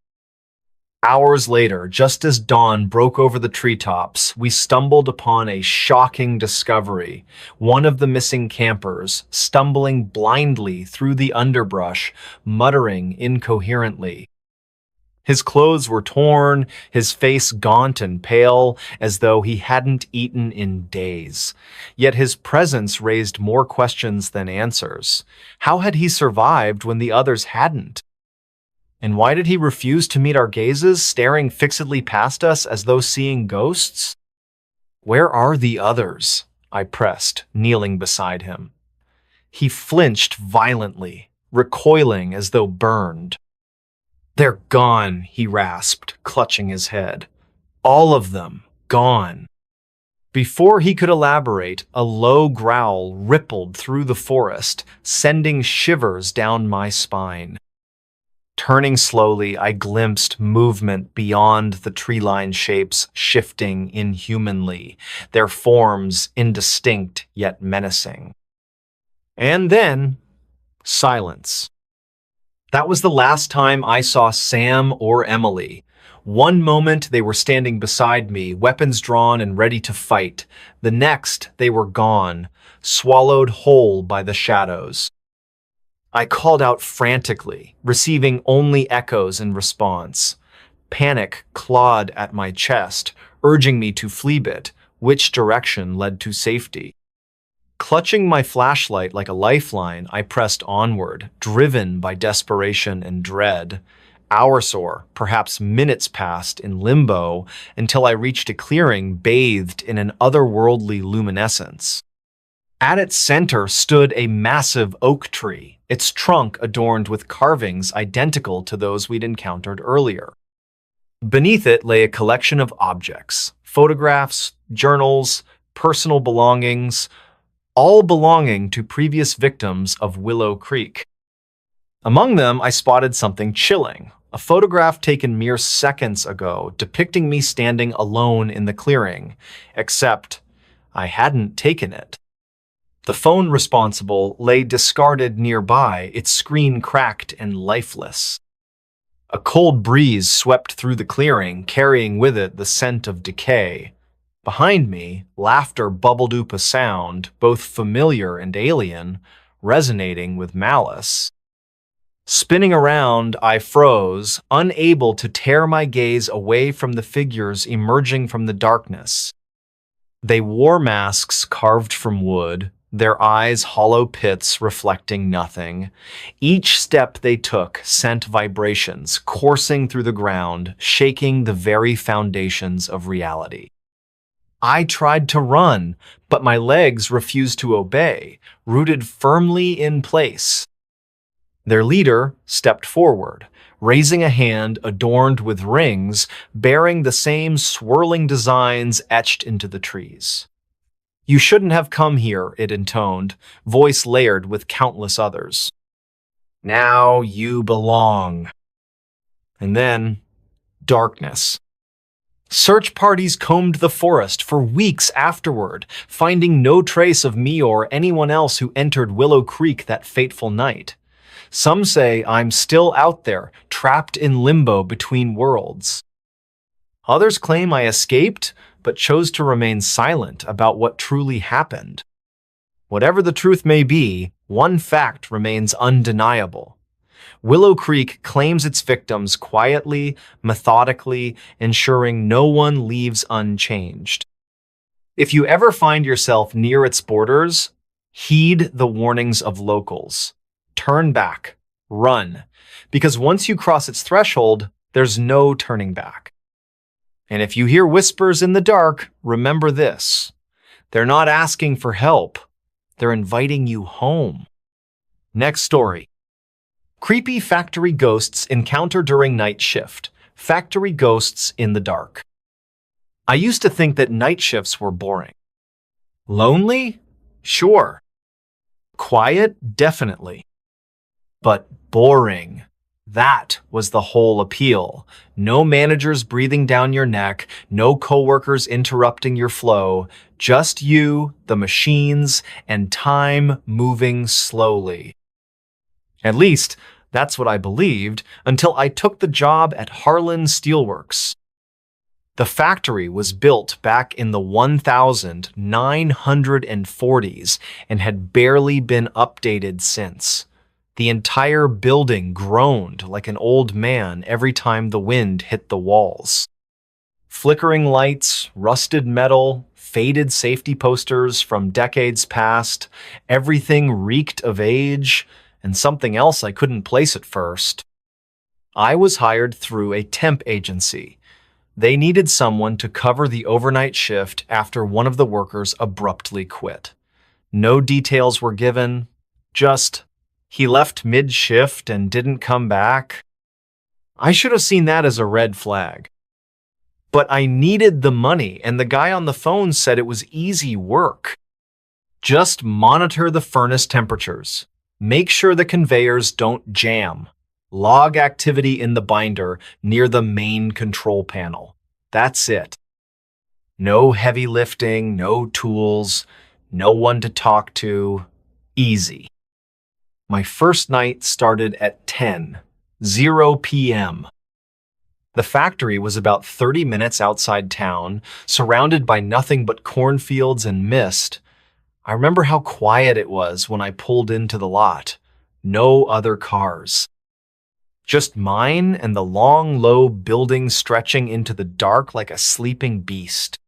Hours later, just as dawn broke over the treetops, we stumbled upon a shocking discovery. One of the missing campers, stumbling blindly through the underbrush, muttering incoherently. His clothes were torn, his face gaunt and pale, as though he hadn't eaten in days. Yet his presence raised more questions than answers. How had he survived when the others hadn't? And why did he refuse to meet our gazes, staring fixedly past us as though seeing ghosts? "Where are the others?" I pressed, kneeling beside him. He flinched violently, recoiling as though burned. "They're gone," he rasped, clutching his head. "All of them, gone." Before he could elaborate, a low growl rippled through the forest, sending shivers down my spine. Turning slowly, I glimpsed movement beyond the tree-lined shapes shifting inhumanly, their forms indistinct yet menacing. And then, silence. That was the last time I saw Sam or Emily. One moment they were standing beside me, weapons drawn and ready to fight. The next, they were gone, swallowed whole by the shadows. I called out frantically, receiving only echoes in response. Panic clawed at my chest, urging me to flee-bit, which direction led to safety. Clutching my flashlight like a lifeline, I pressed onward, driven by desperation and dread. Hours or perhaps minutes passed in limbo until I reached a clearing bathed in an otherworldly luminescence. At its center stood a massive oak tree, its trunk adorned with carvings identical to those we'd encountered earlier. Beneath it lay a collection of objects, photographs, journals, personal belongings, all belonging to previous victims of Willow Creek. Among them, I spotted something chilling, a photograph taken mere seconds ago depicting me standing alone in the clearing, except I hadn't taken it. The phone responsible lay discarded nearby, its screen cracked and lifeless. A cold breeze swept through the clearing, carrying with it the scent of decay. Behind me, laughter bubbled up a sound, both familiar and alien, resonating with malice. Spinning around, I froze, unable to tear my gaze away from the figures emerging from the darkness. They wore masks carved from wood, their eyes hollow pits reflecting nothing. Each step they took sent vibrations coursing through the ground, shaking the very foundations of reality. I tried to run, but my legs refused to obey, rooted firmly in place. Their leader stepped forward, raising a hand adorned with rings, bearing the same swirling designs etched into the trees. "You shouldn't have come here," it intoned, voice layered with countless others. "Now you belong." And then, darkness. Search parties combed the forest for weeks afterward, finding no trace of me or anyone else who entered Willow Creek that fateful night. Some say I'm still out there, trapped in limbo between worlds. Others claim I escaped, but chose to remain silent about what truly happened. Whatever the truth may be, one fact remains undeniable. Willow Creek claims its victims quietly, methodically, ensuring no one leaves unchanged. If you ever find yourself near its borders, heed the warnings of locals. Turn back, run, because once you cross its threshold, there's no turning back. And if you hear whispers in the dark, remember this. They're not asking for help. They're inviting you home. Next story. Creepy factory ghosts encounter during night shift. Factory ghosts in the dark. I used to think that night shifts were boring. Lonely? Sure. Quiet? Definitely. But boring. That was the whole appeal. No managers breathing down your neck, no coworkers interrupting your flow, just you, the machines, and time moving slowly. At least, that's what I believed until I took the job at Harlan Steelworks. The factory was built back in the 1940s and had barely been updated since. The entire building groaned like an old man every time the wind hit the walls. Flickering lights, rusted metal, faded safety posters from decades past, everything reeked of age, and something else I couldn't place at first. I was hired through a temp agency. They needed someone to cover the overnight shift after one of the workers abruptly quit. No details were given, just, he left mid-shift and didn't come back. I should have seen that as a red flag. But I needed the money, and the guy on the phone said it was easy work. Just monitor the furnace temperatures. Make sure the conveyors don't jam. Log activity in the binder near the main control panel. That's it. No heavy lifting, no tools, no one to talk to. Easy. My first night started at 10:00 p.m. The factory was about 30 minutes outside town, surrounded by nothing but cornfields and mist. I remember how quiet it was when I pulled into the lot. No other cars. Just mine and the long, low building stretching into the dark like a sleeping beast.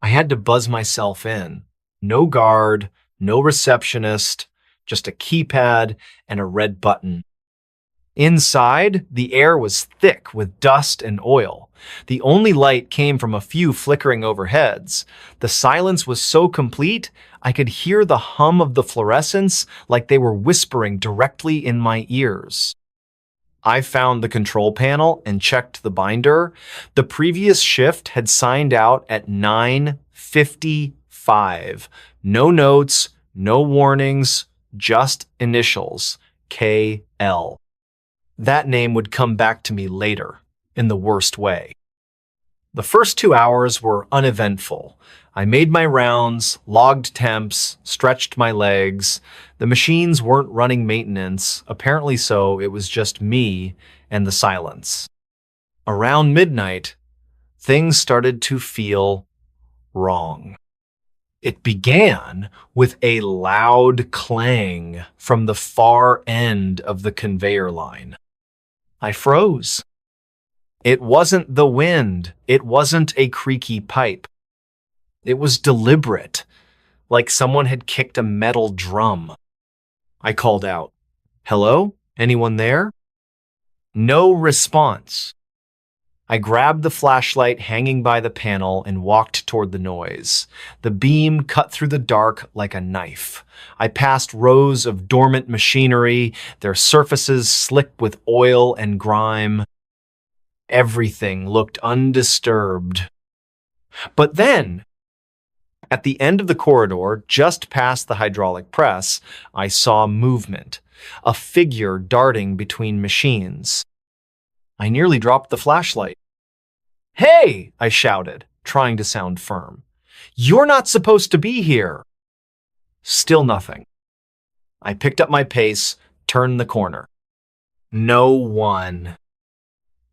I had to buzz myself in. No guard, no receptionist, just a keypad and a red button. Inside, the air was thick with dust and oil. The only light came from a few flickering overheads. The silence was so complete, I could hear the hum of the fluorescents like they were whispering directly in my ears. I found the control panel and checked the binder. The previous shift had signed out at 9:55. No notes, no warnings, just initials, KL. That name would come back to me later, in the worst way. The first 2 hours were uneventful. I made my rounds, logged temps, stretched my legs. The machines weren't running maintenance, apparently so it was just me and the silence. Around midnight, things started to feel wrong. It began with a loud clang from the far end of the conveyor line. I froze. It wasn't the wind. It wasn't a creaky pipe. It was deliberate, like someone had kicked a metal drum. I called out, "Hello? Anyone there?" No response. I grabbed the flashlight hanging by the panel and walked toward the noise. The beam cut through the dark like a knife. I passed rows of dormant machinery, their surfaces slick with oil and grime. Everything looked undisturbed. But then, at the end of the corridor, just past the hydraulic press, I saw movement, a figure darting between machines. I nearly dropped the flashlight. "Hey!" I shouted, trying to sound firm. "You're not supposed to be here!" Still nothing. I picked up my pace, turned the corner. No one.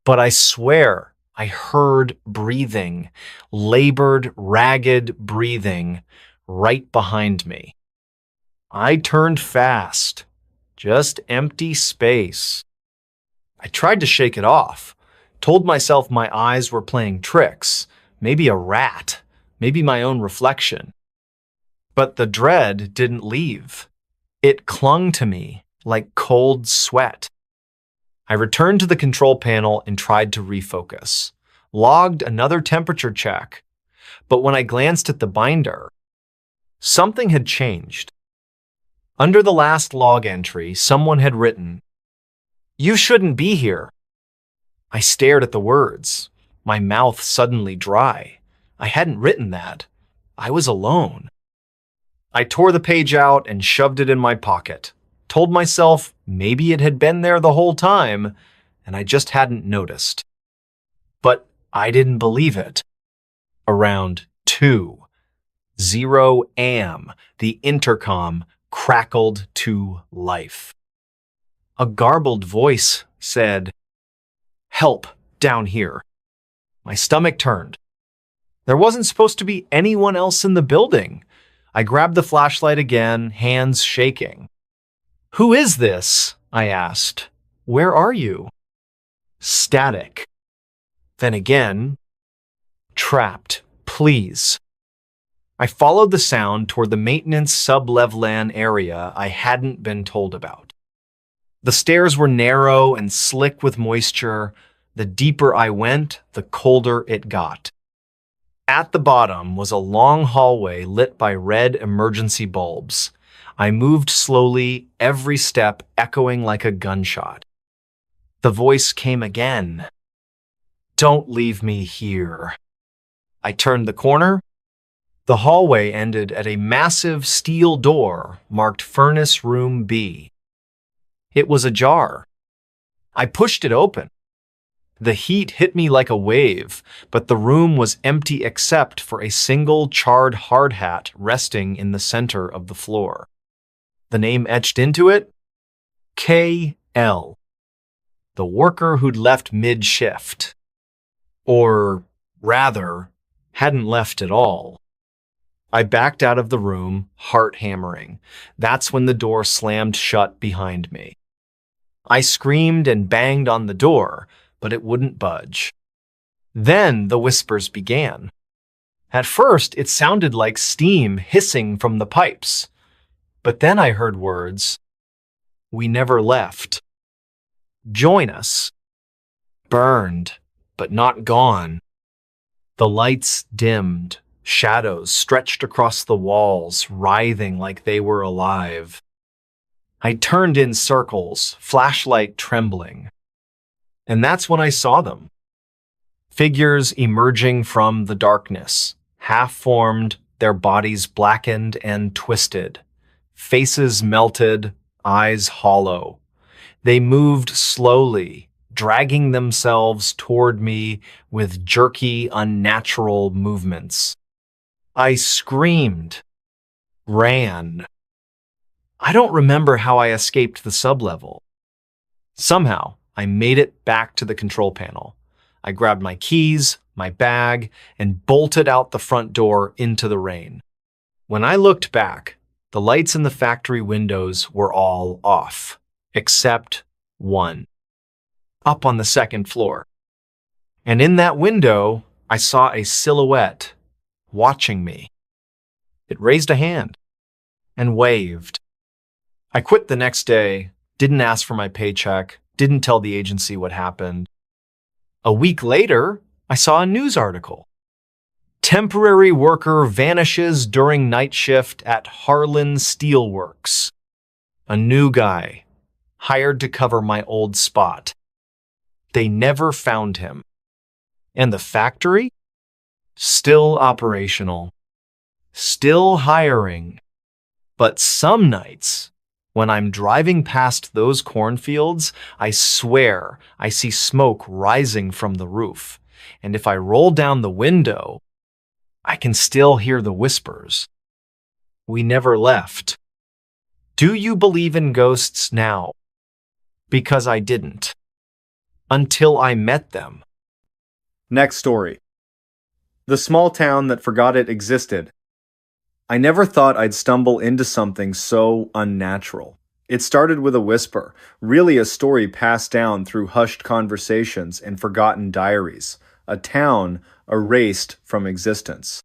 But I swear I heard breathing, labored, ragged breathing, right behind me. I turned fast. Just empty space. I tried to shake it off, told myself my eyes were playing tricks, maybe a rat, maybe my own reflection. But the dread didn't leave. It clung to me like cold sweat. I returned to the control panel and tried to refocus. Logged another temperature check. But when I glanced at the binder, something had changed. Under the last log entry, someone had written, You shouldn't be here. I stared at the words, my mouth suddenly dry. I hadn't written that. I was alone. I tore the page out and shoved it in my pocket, told myself maybe it had been there the whole time, and I just hadn't noticed. But I didn't believe it. Around 2:00 a.m., the intercom crackled to life. A garbled voice said, "Help, down here." My stomach turned. There wasn't supposed to be anyone else in the building. I grabbed the flashlight again, hands shaking. "Who is this?" I asked. "Where are you?" Static. Then again, "Trapped, please." I followed the sound toward the maintenance sub-levelan area I hadn't been told about. The stairs were narrow and slick with moisture. The deeper I went, the colder it got. At the bottom was a long hallway lit by red emergency bulbs. I moved slowly, every step echoing like a gunshot. The voice came again. "Don't leave me here." I turned the corner. The hallway ended at a massive steel door marked Furnace Room B. It was ajar. I pushed it open. The heat hit me like a wave, but the room was empty except for a single charred hard hat resting in the center of the floor. The name etched into it? K.L. The worker who'd left mid-shift. Or, rather, hadn't left at all. I backed out of the room, heart hammering. That's when the door slammed shut behind me. I screamed and banged on the door, but it wouldn't budge. Then the whispers began. At first, it sounded like steam hissing from the pipes. But then I heard words. "We never left." "Join us." "Burned, but not gone." The lights dimmed. Shadows stretched across the walls, writhing like they were alive. I turned in circles, flashlight trembling. And that's when I saw them. Figures emerging from the darkness, half-formed, their bodies blackened and twisted. Faces melted, eyes hollow. They moved slowly, dragging themselves toward me with jerky, unnatural movements. I screamed, ran. I don't remember how I escaped the sublevel. Somehow, I made it back to the control panel. I grabbed my keys, my bag, and bolted out the front door into the rain. When I looked back, the lights in the factory windows were all off, except one, up on the second floor. And in that window, I saw a silhouette watching me. It raised a hand and waved. I quit the next day, didn't ask for my paycheck, didn't tell the agency what happened. A week later, I saw a news article. Temporary worker vanishes during night shift at Harlan Steelworks. A new guy, hired to cover my old spot. They never found him. And the factory? Still operational. Still hiring. But some nights, when I'm driving past those cornfields, I swear I see smoke rising from the roof. And if I roll down the window, I can still hear the whispers. We never left. Do you believe in ghosts now? Because I didn't. Until I met them. Next story. The small town that forgot it existed. I never thought I'd stumble into something so unnatural. It started with a whisper, really a story passed down through hushed conversations and forgotten diaries. A town erased from existence.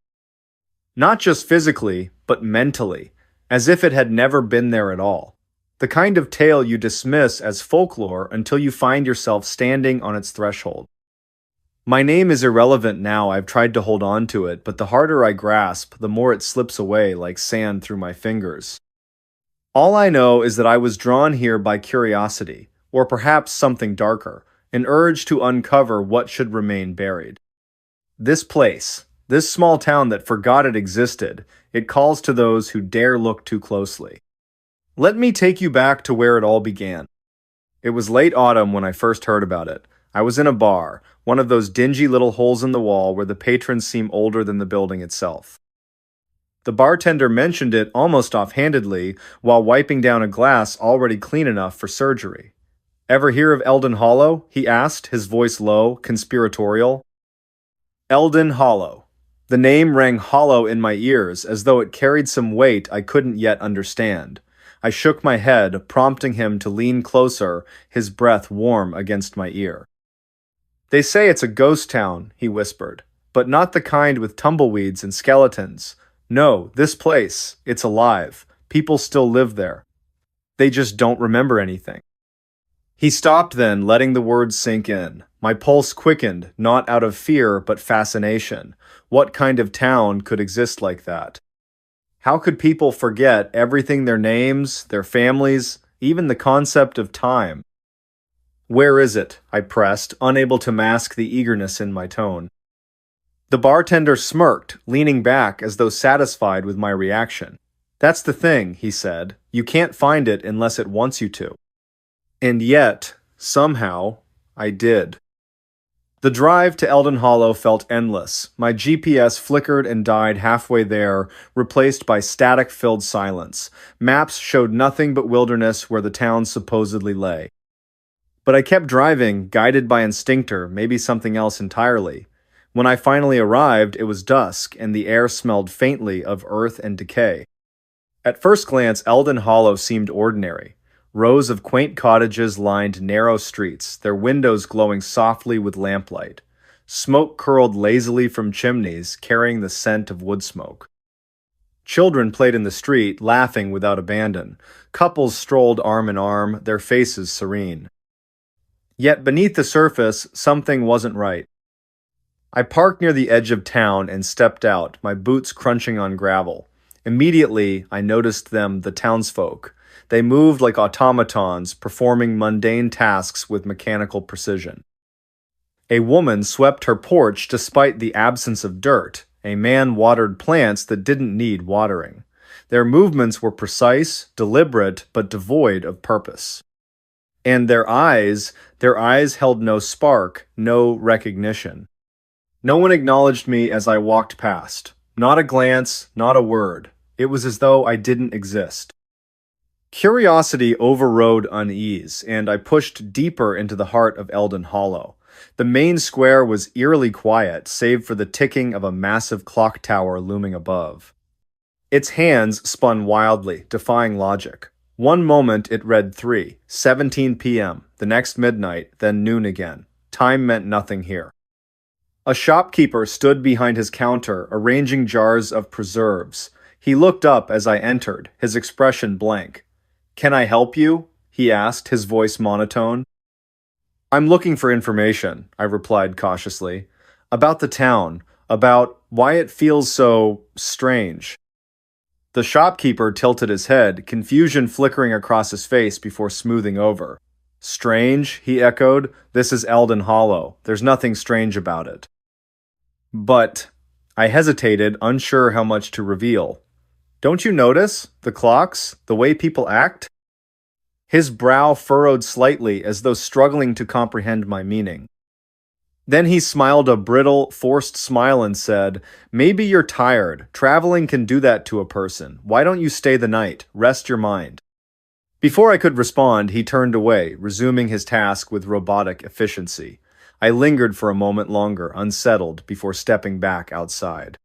Not just physically, but mentally, as if it had never been there at all. The kind of tale you dismiss as folklore until you find yourself standing on its threshold. My name is irrelevant now. I've tried to hold on to it, but the harder I grasp, the more it slips away like sand through my fingers. All I know is that I was drawn here by curiosity, Or perhaps something darker, an urge to uncover what should remain buried. This place, this small town that forgot it existed, it calls to those who dare look too closely. Let me take you back to where it all began. It was late autumn when I first heard about it. I was in a bar, one of those dingy little holes in the wall where the patrons seem older than the building itself. The bartender mentioned it almost offhandedly while wiping down a glass already clean enough for surgery. "Ever hear of Eldon Hollow?" he asked, his voice low, conspiratorial. Eldon Hollow. The name rang hollow in my ears as though it carried some weight I couldn't yet understand. I shook my head, prompting him to lean closer, his breath warm against my ear. "They say it's a ghost town," he whispered, "but not the kind with tumbleweeds and skeletons. No, this place, it's alive. People still live there. They just don't remember anything." He stopped then, letting the words sink in. My pulse quickened, not out of fear, but fascination. What kind of town could exist like that? How could people forget everything, their names, their families, even the concept of time? "Where is it?" I pressed, unable to mask the eagerness in my tone. The bartender smirked, leaning back as though satisfied with my reaction. "That's the thing," he said. "You can't find it unless it wants you to." And yet, somehow, I did. The drive to Eldon Hollow felt endless. My GPS flickered and died halfway there, replaced by static-filled silence. Maps showed nothing but wilderness where the town supposedly lay. But I kept driving, guided by instinctor, maybe something else entirely. When I finally arrived, it was dusk, and the air smelled faintly of earth and decay. At first glance, Eldon Hollow seemed ordinary. Rows of quaint cottages lined narrow streets, their windows glowing softly with lamplight. Smoke curled lazily from chimneys, carrying the scent of wood smoke. Children played in the street, laughing without abandon. Couples strolled arm in arm, their faces serene. Yet beneath the surface, something wasn't right. I parked near the edge of town and stepped out, my boots crunching on gravel. Immediately, I noticed them, the townsfolk. They moved like automatons, performing mundane tasks with mechanical precision. A woman swept her porch despite the absence of dirt. A man watered plants that didn't need watering. Their movements were precise, deliberate, but devoid of purpose. And their eyes held no spark, no recognition. No one acknowledged me as I walked past. Not a glance, not a word. It was as though I didn't exist. Curiosity overrode unease, and I pushed deeper into the heart of Eldon Hollow. The main square was eerily quiet, save for the ticking of a massive clock tower looming above. Its hands spun wildly, defying logic. One moment it read 3:17 p.m., the next midnight, then noon again. Time meant nothing here. A shopkeeper stood behind his counter, arranging jars of preserves. He looked up as I entered, his expression blank. "Can I help you?" he asked, his voice monotone. "I'm looking for information," I replied cautiously. "About the town, about why it feels so strange." The shopkeeper tilted his head, confusion flickering across his face before smoothing over. "Strange?" he echoed. "This is Eldon Hollow. There's nothing strange about it." "But," I hesitated, unsure how much to reveal. "Don't you notice? The clocks? The way people act?" His brow furrowed slightly as though struggling to comprehend my meaning. Then he smiled a brittle, forced smile and said, "Maybe you're tired. Traveling can do that to a person. Why don't you stay the night? Rest your mind." Before I could respond, he turned away, resuming his task with robotic efficiency. I lingered for a moment longer, unsettled, before stepping back outside.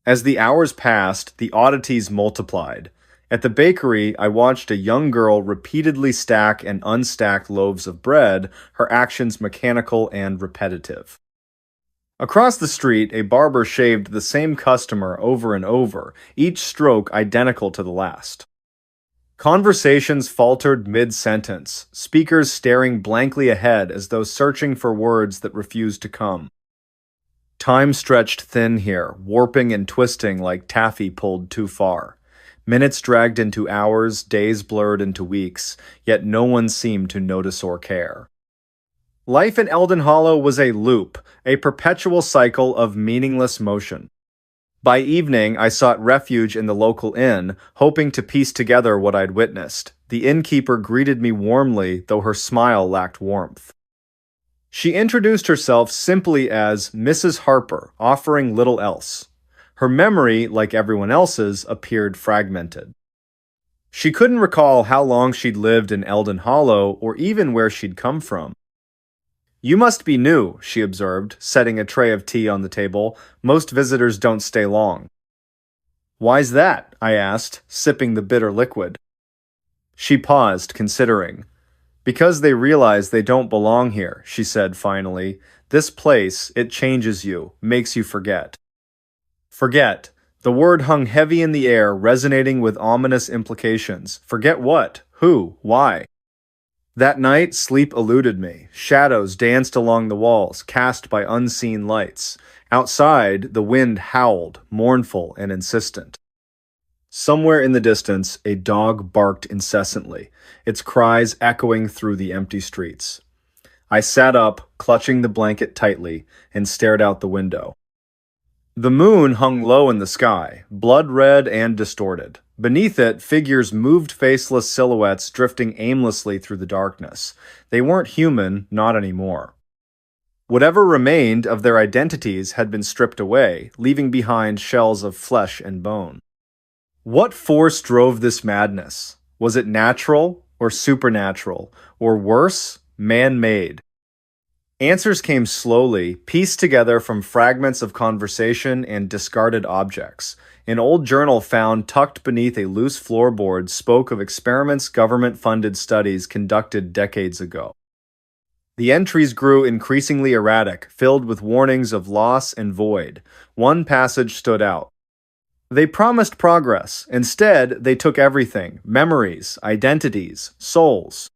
As the hours passed, the oddities multiplied. At the bakery, I watched a young girl repeatedly stack and unstack loaves of bread, her actions mechanical and repetitive. Across the street, a barber shaved the same customer over and over, each stroke identical to the last. Conversations faltered mid-sentence, speakers staring blankly ahead as though searching for words that refused to come. Time stretched thin here, warping and twisting like taffy pulled too far. Minutes dragged into hours, days blurred into weeks, yet no one seemed to notice or care. Life in Eldon Hollow was a loop, a perpetual cycle of meaningless motion. By evening, I sought refuge in the local inn, hoping to piece together what I'd witnessed. The innkeeper greeted me warmly, though her smile lacked warmth. She introduced herself simply as Mrs. Harper, offering little else. Her memory, like everyone else's, appeared fragmented. She couldn't recall how long she'd lived in Eldon Hollow or even where she'd come from. "You must be new," she observed, setting a tray of tea on the table. "Most visitors don't stay long." "Why's that?" I asked, sipping the bitter liquid. She paused, considering. "Because they realize they don't belong here," she said finally. "This place, it changes you, makes you forget." Forget. The word hung heavy in the air, resonating with ominous implications. Forget what? Who? Why? That night, sleep eluded me. Shadows danced along the walls, cast by unseen lights. Outside, the wind howled, mournful and insistent. Somewhere in the distance, a dog barked incessantly, its cries echoing through the empty streets. I sat up, clutching the blanket tightly, and stared out the window. The moon hung low in the sky, blood-red and distorted. Beneath it, figures moved faceless silhouettes drifting aimlessly through the darkness. They weren't human, not anymore. Whatever remained of their identities had been stripped away, leaving behind shells of flesh and bone. What force drove this madness? Was it natural or supernatural, or worse, man-made? Answers came slowly, pieced together from fragments of conversation and discarded objects. An old journal found tucked beneath a loose floorboard spoke of experiments government-funded studies conducted decades ago. The entries grew increasingly erratic, filled with warnings of loss and void. One passage stood out. They promised progress. Instead, they took everything: memories, identities, souls.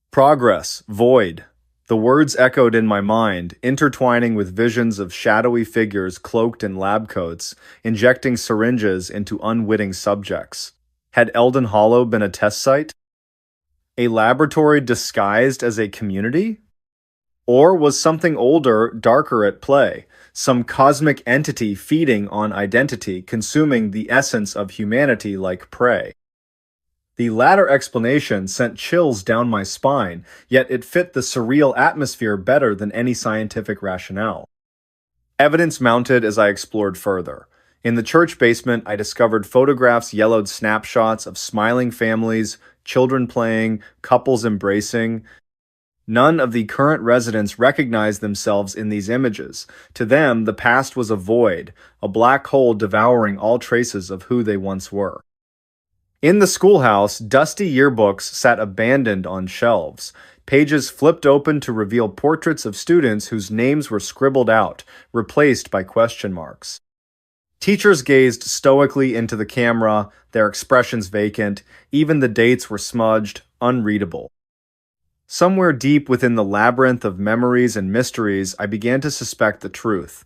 Progress, void. The words echoed in my mind, intertwining with visions of shadowy figures cloaked in lab coats, injecting syringes into unwitting subjects. Had Eldon Hollow been a test site? A laboratory disguised as a community? Or was something older, darker at play? Some cosmic entity feeding on identity, consuming the essence of humanity like prey? The latter explanation sent chills down my spine, yet it fit the surreal atmosphere better than any scientific rationale. Evidence mounted as I explored further. In the church basement, I discovered photographs yellowed snapshots of smiling families, children playing, couples embracing. None of the current residents recognized themselves in these images. To them, the past was a void, a black hole devouring all traces of who they once were. In the schoolhouse, dusty yearbooks sat abandoned on shelves. Pages flipped open to reveal portraits of students whose names were scribbled out, replaced by question marks. Teachers gazed stoically into the camera, their expressions vacant. Even the dates were smudged, unreadable. Somewhere deep within the labyrinth of memories and mysteries, I began to suspect the truth.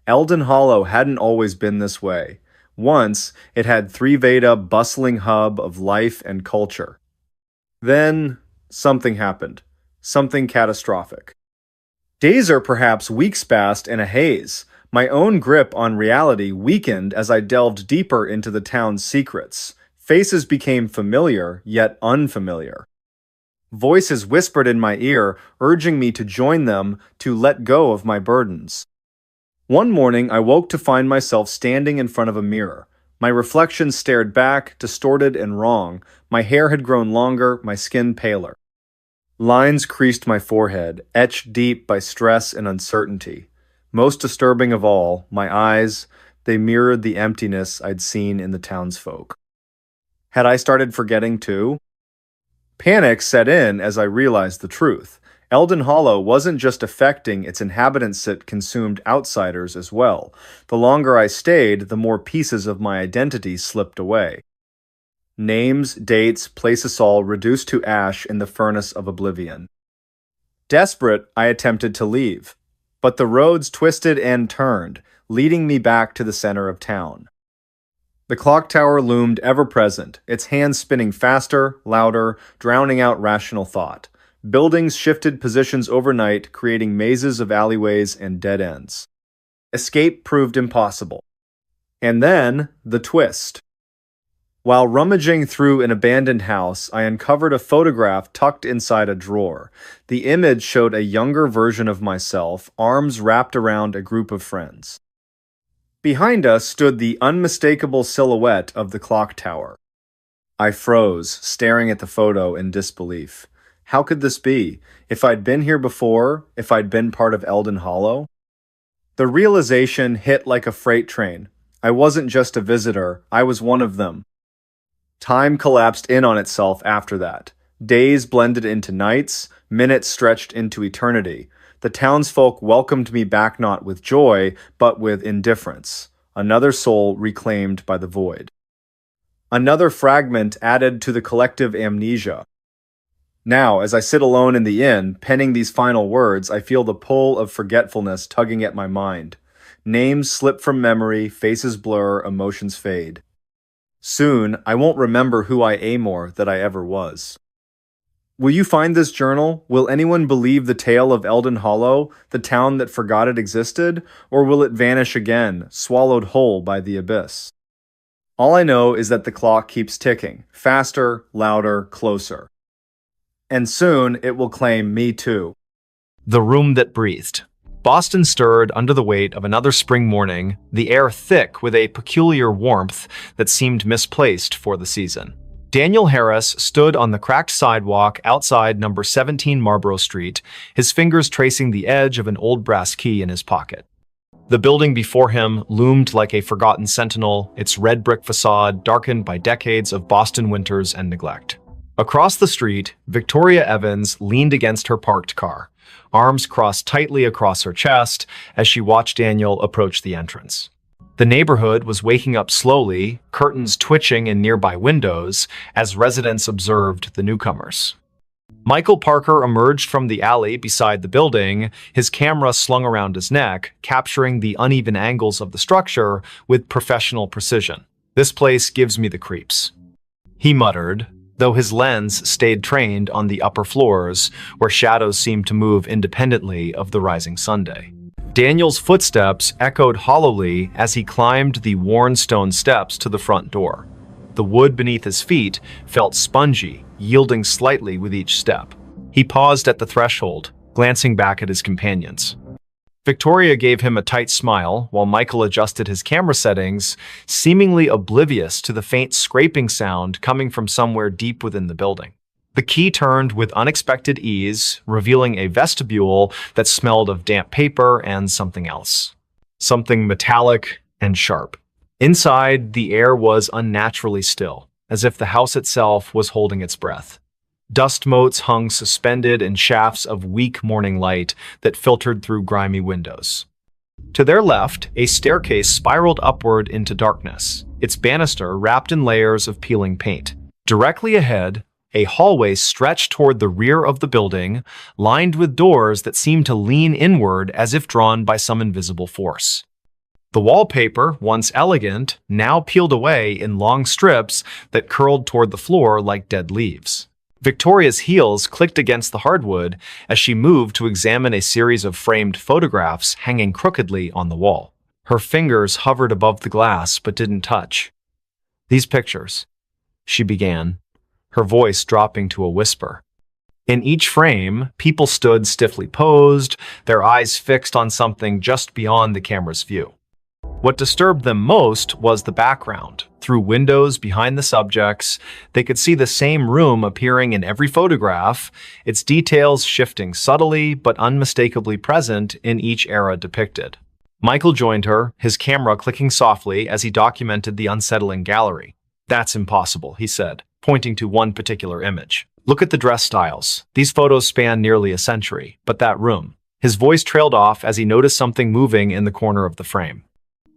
Eldon Hollow hadn't always been this way. Once, it had Veda bustling hub of life and culture. Then, something happened. Something catastrophic. Days or perhaps weeks passed in a haze. My own grip on reality weakened as I delved deeper into the town's secrets. Faces became familiar, yet unfamiliar. Voices whispered in my ear, urging me to join them, to let go of my burdens. One morning, I woke to find myself standing in front of a mirror. My reflection stared back, distorted and wrong. My hair had grown longer, my skin paler. Lines creased my forehead, etched deep by stress and uncertainty. Most disturbing of all, my eyes, they mirrored the emptiness I'd seen in the townsfolk. Had I started forgetting too? Panic set in as I realized the truth. Eldon Hollow wasn't just affecting its inhabitants, it consumed outsiders as well. The longer I stayed, the more pieces of my identity slipped away. Names, dates, places all reduced to ash in the furnace of oblivion. Desperate, I attempted to leave. But the roads twisted and turned, leading me back to the center of town. The clock tower loomed ever present, its hands spinning faster, louder, drowning out rational thought. Buildings shifted positions overnight, creating mazes of alleyways and dead ends. Escape proved impossible. And then, the twist. While rummaging through an abandoned house, I uncovered a photograph tucked inside a drawer. The image showed a younger version of myself, arms wrapped around a group of friends. Behind us stood the unmistakable silhouette of the clock tower. I froze, staring at the photo in disbelief. How could this be? If I'd been here before, if I'd been part of Eldon Hollow? The realization hit like a freight train. I wasn't just a visitor, I was one of them. Time collapsed in on itself after that. Days blended into nights, minutes stretched into eternity. The townsfolk welcomed me back not with joy, but with indifference. Another soul reclaimed by the void. Another fragment added to the collective amnesia. Now, as I sit alone in the inn, penning these final words, I feel the pull of forgetfulness tugging at my mind. Names slip from memory, faces blur, emotions fade. Soon, I won't remember who I Amor that I ever was. Will you find this journal? Will anyone believe the tale of Eldon Hollow, the town that forgot it existed? Or will it vanish again, swallowed whole by the abyss? All I know is that the clock keeps ticking, faster, louder, closer. And soon, it will claim me too. The room that breathed. Boston stirred under the weight of another spring morning, the air thick with a peculiar warmth that seemed misplaced for the season. Daniel Harris stood on the cracked sidewalk outside number 17 Marlborough Street, his fingers tracing the edge of an old brass key in his pocket. The building before him loomed like a forgotten sentinel, its red brick facade darkened by decades of Boston winters and neglect. Across the street, Victoria Evans leaned against her parked car, arms crossed tightly across her chest as she watched Daniel approach the entrance. The neighborhood was waking up slowly, curtains twitching in nearby windows as residents observed the newcomers. Michael Parker emerged from the alley beside the building, his camera slung around his neck, capturing the uneven angles of the structure with professional precision. "This place gives me the creeps," he muttered, though his lens stayed trained on the upper floors, where shadows seemed to move independently of the rising sunday. Daniel's footsteps echoed hollowly as he climbed the worn stone steps to the front door. The wood beneath his feet felt spongy, yielding slightly with each step. He paused at the threshold, glancing back at his companions. Victoria gave him a tight smile while Michael adjusted his camera settings, seemingly oblivious to the faint scraping sound coming from somewhere deep within the building. The key turned with unexpected ease, revealing a vestibule that smelled of damp paper and something else. Something metallic and sharp. Inside, the air was unnaturally still, as if the house itself was holding its breath. Dust motes hung suspended in shafts of weak morning light that filtered through grimy windows. To their left, a staircase spiraled upward into darkness, its banister wrapped in layers of peeling paint. Directly ahead, a hallway stretched toward the rear of the building, lined with doors that seemed to lean inward as if drawn by some invisible force. The wallpaper, once elegant, now peeled away in long strips that curled toward the floor like dead leaves. Victoria's heels clicked against the hardwood as she moved to examine a series of framed photographs hanging crookedly on the wall. Her fingers hovered above the glass but didn't touch. "These pictures," she began, her voice dropping to a whisper. In each frame, people stood stiffly posed, their eyes fixed on something just beyond the camera's view. What disturbed them most was the background. Through windows behind the subjects, they could see the same room appearing in every photograph, its details shifting subtly but unmistakably present in each era depicted. Michael joined her, his camera clicking softly as he documented the unsettling gallery. "That's impossible," he said, pointing to one particular image. "Look at the dress styles. These photos span nearly a century, but that room." His voice trailed off as he noticed something moving in the corner of the frame.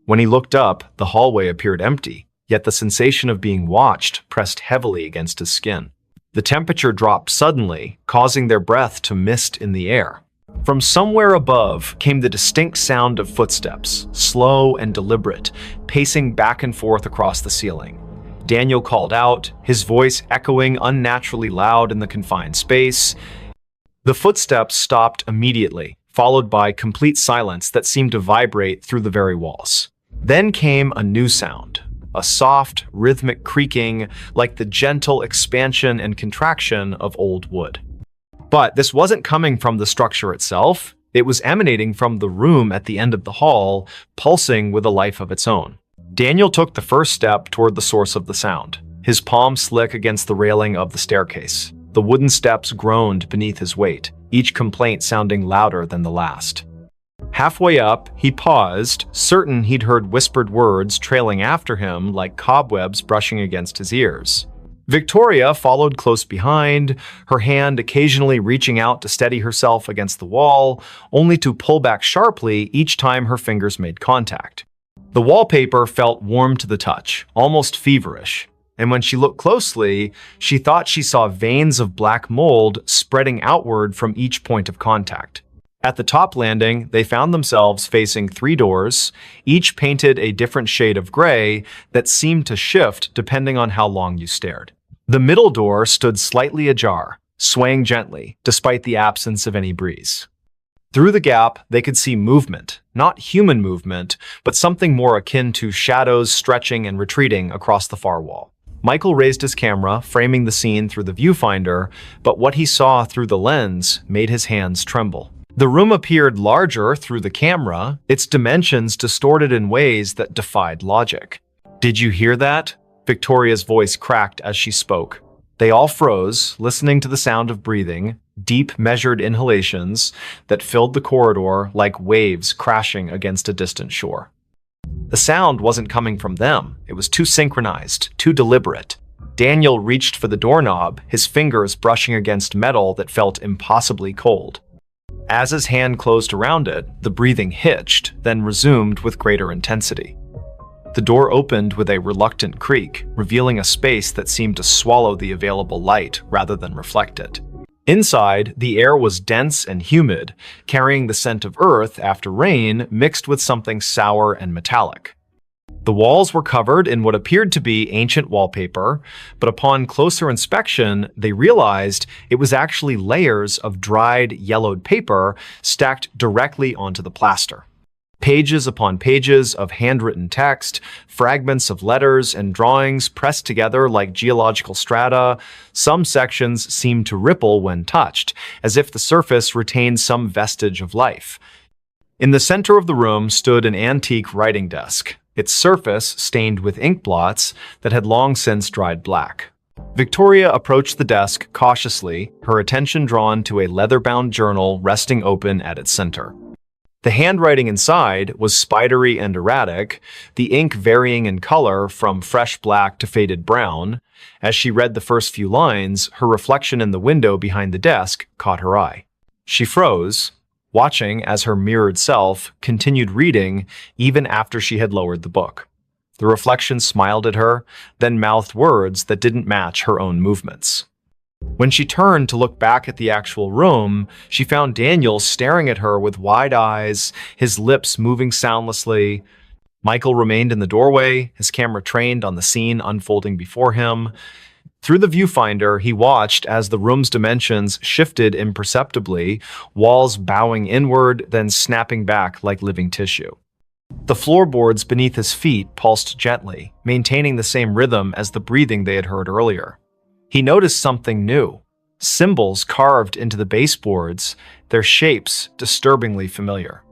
When he looked up, the hallway appeared empty, yet the sensation of being watched pressed heavily against his skin. The temperature dropped suddenly, causing their breath to mist in the air. From somewhere above came the distinct sound of footsteps, slow and deliberate, pacing back and forth across the ceiling. Daniel called out, his voice echoing unnaturally loud in the confined space. The footsteps stopped immediately, followed by complete silence that seemed to vibrate through the very walls. Then came a new sound, a soft, rhythmic creaking like the gentle expansion and contraction of old wood. But this wasn't coming from the structure itself. It was emanating from the room at the end of the hall, pulsing with a life of its own. Daniel took the first step toward the source of the sound, his palm slick against the railing of the staircase. The wooden steps groaned beneath his weight, each complaint sounding louder than the last. Halfway up, he paused, certain he'd heard whispered words trailing after him like cobwebs brushing against his ears. Victoria followed close behind, her hand occasionally reaching out to steady herself against the wall, only to pull back sharply each time her fingers made contact. The wallpaper felt warm to the touch, almost feverish, and when she looked closely, she thought she saw veins of black mold spreading outward from each point of contact. At the top landing, they found themselves facing 3 doors, each painted a different shade of gray that seemed to shift depending on how long you stared. The middle door stood slightly ajar, swaying gently, despite the absence of any breeze. Through the gap, they could see movement, not human movement, but something more akin to shadows stretching and retreating across the far wall. Michael raised his camera, framing the scene through the viewfinder, but what he saw through the lens made his hands tremble. The room appeared larger through the camera, its dimensions distorted in ways that defied logic. "Did you hear that?" Victoria's voice cracked as she spoke. They all froze, listening to the sound of breathing, deep, measured inhalations that filled the corridor like waves crashing against a distant shore. The sound wasn't coming from them. It was too synchronized, too deliberate. Daniel reached for the doorknob, his fingers brushing against metal that felt impossibly cold. As his hand closed around it, the breathing hitched, then resumed with greater intensity. The door opened with a reluctant creak, revealing a space that seemed to swallow the available light rather than reflect it. Inside, the air was dense and humid, carrying the scent of earth after rain mixed with something sour and metallic. The walls were covered in what appeared to be ancient wallpaper, but upon closer inspection, they realized it was actually layers of dried, yellowed paper stacked directly onto the plaster. Pages upon pages of handwritten text, fragments of letters and drawings pressed together like geological strata. Some sections seemed to ripple when touched, as if the surface retained some vestige of life. In the center of the room stood an antique writing desk, its surface stained with ink blots that had long since dried black. Victoria approached the desk cautiously, her attention drawn to a leather-bound journal resting open at its center. The handwriting inside was spidery and erratic, the ink varying in color from fresh black to faded brown. As she read the first few lines, her reflection in the window behind the desk caught her eye. She froze, watching as her mirrored self continued reading even after she had lowered the book. The reflection smiled at her, then mouthed words that didn't match her own movements. When she turned to look back at the actual room, she found Daniel staring at her with wide eyes, his lips moving soundlessly. Michael remained in the doorway, his camera trained on the scene unfolding before him. Through the viewfinder, he watched as the room's dimensions shifted imperceptibly, walls bowing inward, then snapping back like living tissue. The floorboards beneath his feet pulsed gently, maintaining the same rhythm as the breathing they had heard earlier. He noticed something new. Symbols carved into the baseboards, their shapes disturbingly familiar.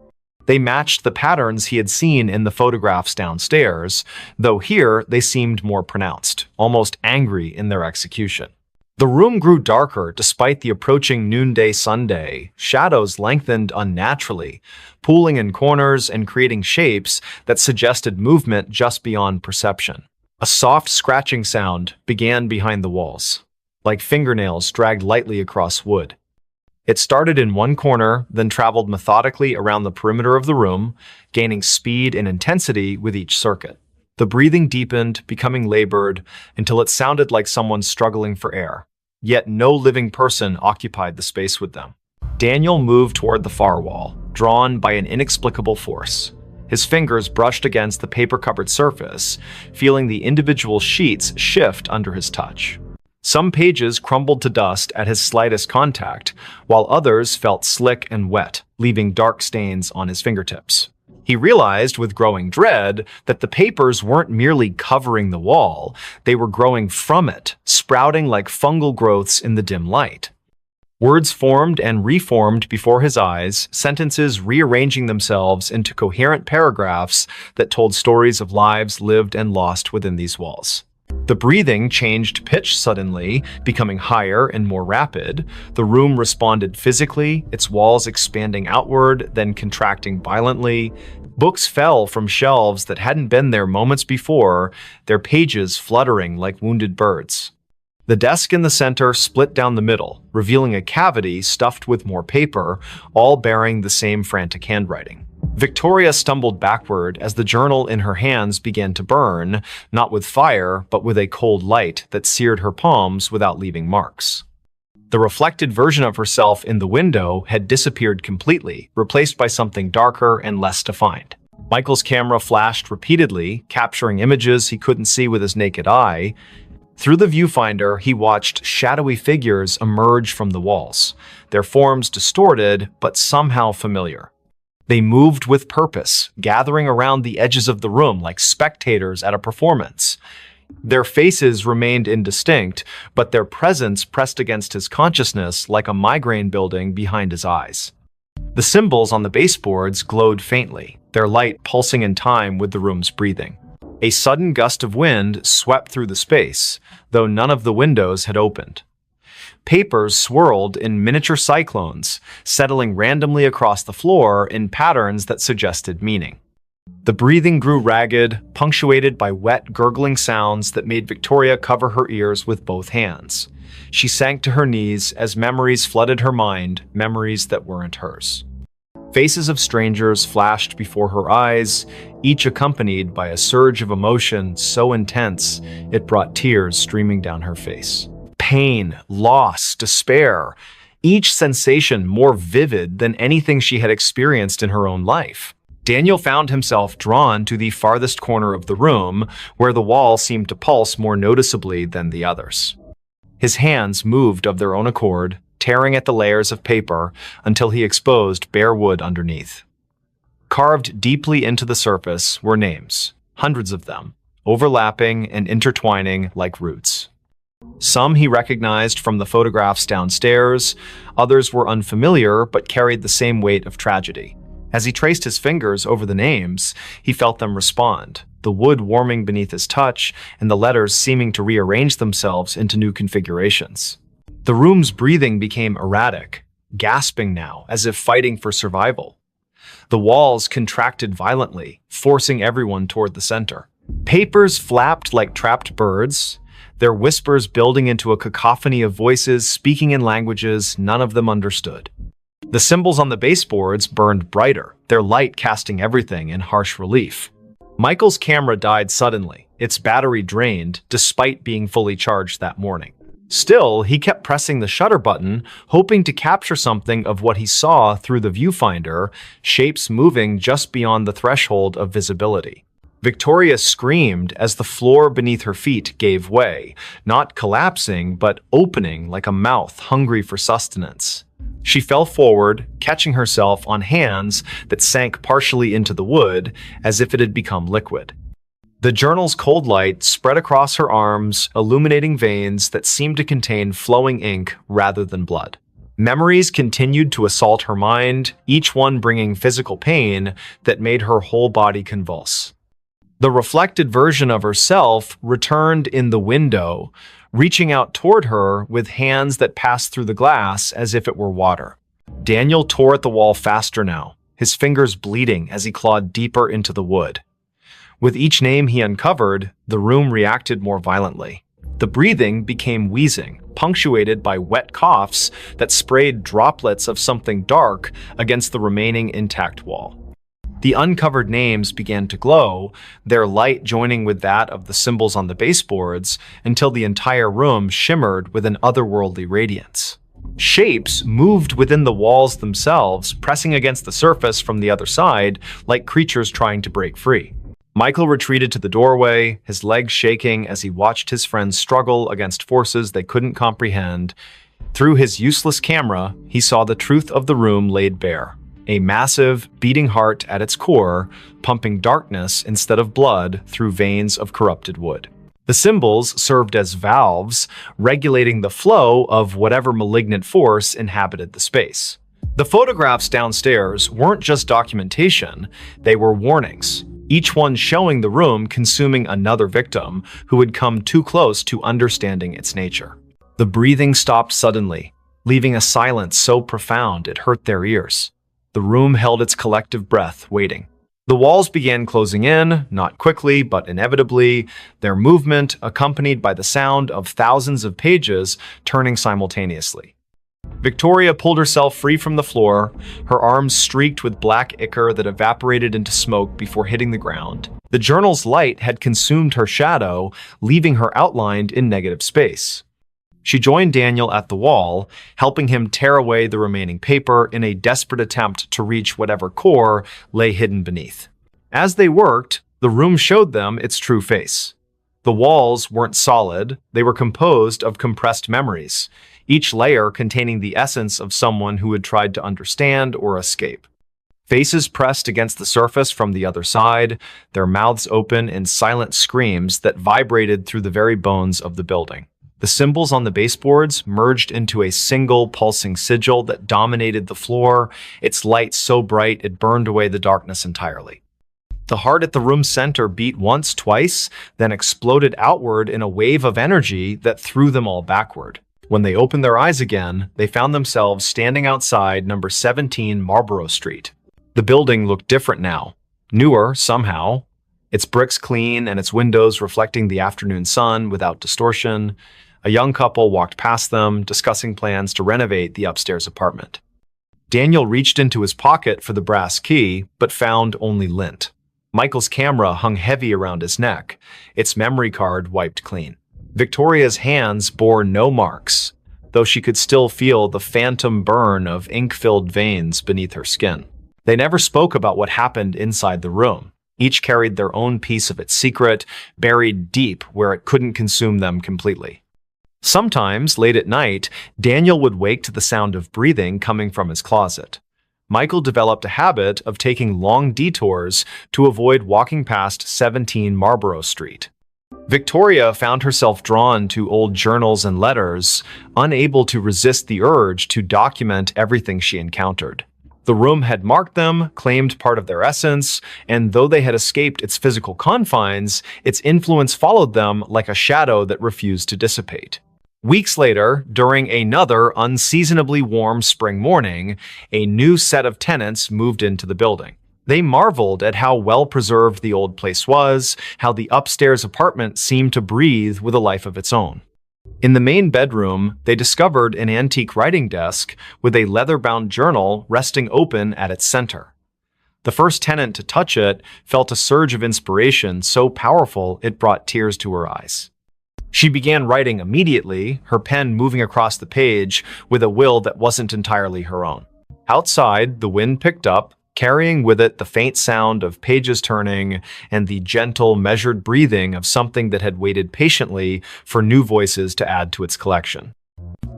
They matched the patterns he had seen in the photographs downstairs, though here they seemed more pronounced, almost angry in their execution. The room grew darker despite the approaching noonday sunday. Shadows lengthened unnaturally, pooling in corners and creating shapes that suggested movement just beyond perception. A soft scratching sound began behind the walls, like fingernails dragged lightly across wood. It started in one corner, then traveled methodically around the perimeter of the room, gaining speed and intensity with each circuit. The breathing deepened, becoming labored, until it sounded like someone struggling for air. Yet no living person occupied the space with them. Daniel moved toward the far wall, drawn by an inexplicable force. His fingers brushed against the paper-covered surface, feeling the individual sheets shift under his touch. Some pages crumbled to dust at his slightest contact, while others felt slick and wet, leaving dark stains on his fingertips. He realized with growing dread that the papers weren't merely covering the wall, they were growing from it, sprouting like fungal growths in the dim light. Words formed and reformed before his eyes, sentences rearranging themselves into coherent paragraphs that told stories of lives lived and lost within these walls. The breathing changed pitch suddenly, becoming higher and more rapid. The room responded physically, its walls expanding outward, then contracting violently. Books fell from shelves that hadn't been there moments before, their pages fluttering like wounded birds. The desk in the center split down the middle, revealing a cavity stuffed with more paper, all bearing the same frantic handwriting. Victoria stumbled backward as the journal in her hands began to burn, not with fire, but with a cold light that seared her palms without leaving marks. The reflected version of herself in the window had disappeared completely, replaced by something darker and less defined. Michael's camera flashed repeatedly, capturing images he couldn't see with his naked eye. Through the viewfinder, he watched shadowy figures emerge from the walls, their forms distorted but somehow familiar. They moved with purpose, gathering around the edges of the room like spectators at a performance. Their faces remained indistinct, but their presence pressed against his consciousness like a migraine building behind his eyes. The symbols on the baseboards glowed faintly, their light pulsing in time with the room's breathing. A sudden gust of wind swept through the space, though none of the windows had opened. Papers swirled in miniature cyclones, settling randomly across the floor in patterns that suggested meaning. The breathing grew ragged, punctuated by wet, gurgling sounds that made Victoria cover her ears with both hands. She sank to her knees as memories flooded her mind, memories that weren't hers. Faces of strangers flashed before her eyes, each accompanied by a surge of emotion so intense it brought tears streaming down her face. Pain, loss, despair, each sensation more vivid than anything she had experienced in her own life. Daniel found himself drawn to the farthest corner of the room, where the wall seemed to pulse more noticeably than the others. His hands moved of their own accord, tearing at the layers of paper until he exposed bare wood underneath. Carved deeply into the surface were names, hundreds of them, overlapping and intertwining like roots. Some he recognized from the photographs downstairs, others were unfamiliar but carried the same weight of tragedy. As he traced his fingers over the names, he felt them respond, the wood warming beneath his touch and the letters seeming to rearrange themselves into new configurations. The room's breathing became erratic, gasping now as if fighting for survival. The walls contracted violently, forcing everyone toward the center. Papers flapped like trapped birds, their whispers building into a cacophony of voices speaking in languages none of them understood. The symbols on the baseboards burned brighter, their light casting everything in harsh relief. Michael's camera died suddenly, its battery drained, despite being fully charged that morning. Still, he kept pressing the shutter button, hoping to capture something of what he saw through the viewfinder, shapes moving just beyond the threshold of visibility. Victoria screamed as the floor beneath her feet gave way, not collapsing, but opening like a mouth hungry for sustenance. She fell forward, catching herself on hands that sank partially into the wood as if it had become liquid. The journal's cold light spread across her arms, illuminating veins that seemed to contain flowing ink rather than blood. Memories continued to assault her mind, each one bringing physical pain that made her whole body convulse. The reflected version of herself returned in the window, reaching out toward her with hands that passed through the glass as if it were water. Daniel tore at the wall faster now, his fingers bleeding as he clawed deeper into the wood. With each name he uncovered, the room reacted more violently. The breathing became wheezing, punctuated by wet coughs that sprayed droplets of something dark against the remaining intact wall. The uncovered names began to glow, their light joining with that of the symbols on the baseboards until the entire room shimmered with an otherworldly radiance. Shapes moved within the walls themselves, pressing against the surface from the other side, like creatures trying to break free. Michael retreated to the doorway, his legs shaking as he watched his friends struggle against forces they couldn't comprehend. Through his useless camera, he saw the truth of the room laid bare. A massive, beating heart at its core, pumping darkness instead of blood through veins of corrupted wood. The symbols served as valves, regulating the flow of whatever malignant force inhabited the space. The photographs downstairs weren't just documentation, they were warnings, each one showing the room consuming another victim who had come too close to understanding its nature. The breathing stopped suddenly, leaving a silence so profound it hurt their ears. The room held its collective breath, waiting. The walls began closing in, not quickly, but inevitably, their movement accompanied by the sound of thousands of pages turning simultaneously. Victoria pulled herself free from the floor, her arms streaked with black ichor that evaporated into smoke before hitting the ground. The journal's light had consumed her shadow, leaving her outlined in negative space. She joined Daniel at the wall, helping him tear away the remaining paper in a desperate attempt to reach whatever core lay hidden beneath. As they worked, the room showed them its true face. The walls weren't solid, they were composed of compressed memories, each layer containing the essence of someone who had tried to understand or escape. Faces pressed against the surface from the other side, their mouths open in silent screams that vibrated through the very bones of the building. The symbols on the baseboards merged into a single pulsing sigil that dominated the floor, its light so bright it burned away the darkness entirely. The heart at the room's center beat once, twice, then exploded outward in a wave of energy that threw them all backward. When they opened their eyes again, they found themselves standing outside number 17 Marlborough Street. The building looked different now, newer somehow, its bricks clean and its windows reflecting the afternoon sun without distortion. A young couple walked past them, discussing plans to renovate the upstairs apartment. Daniel reached into his pocket for the brass key, but found only lint. Michael's camera hung heavy around his neck, its memory card wiped clean. Victoria's hands bore no marks, though she could still feel the phantom burn of ink-filled veins beneath her skin. They never spoke about what happened inside the room. Each carried their own piece of its secret, buried deep where it couldn't consume them completely. Sometimes, late at night, Daniel would wake to the sound of breathing coming from his closet. Michael developed a habit of taking long detours to avoid walking past 17 Marlborough Street. Victoria found herself drawn to old journals and letters, unable to resist the urge to document everything she encountered. The room had marked them, claimed part of their essence, and though they had escaped its physical confines, its influence followed them like a shadow that refused to dissipate. Weeks later, during another unseasonably warm spring morning, a new set of tenants moved into the building. They marveled at how well-preserved the old place was, how the upstairs apartment seemed to breathe with a life of its own. In the main bedroom, they discovered an antique writing desk with a leather-bound journal resting open at its center. The first tenant to touch it felt a surge of inspiration so powerful it brought tears to her eyes. She began writing immediately, her pen moving across the page with a will that wasn't entirely her own. Outside, the wind picked up, carrying with it the faint sound of pages turning and the gentle, measured breathing of something that had waited patiently for new voices to add to its collection.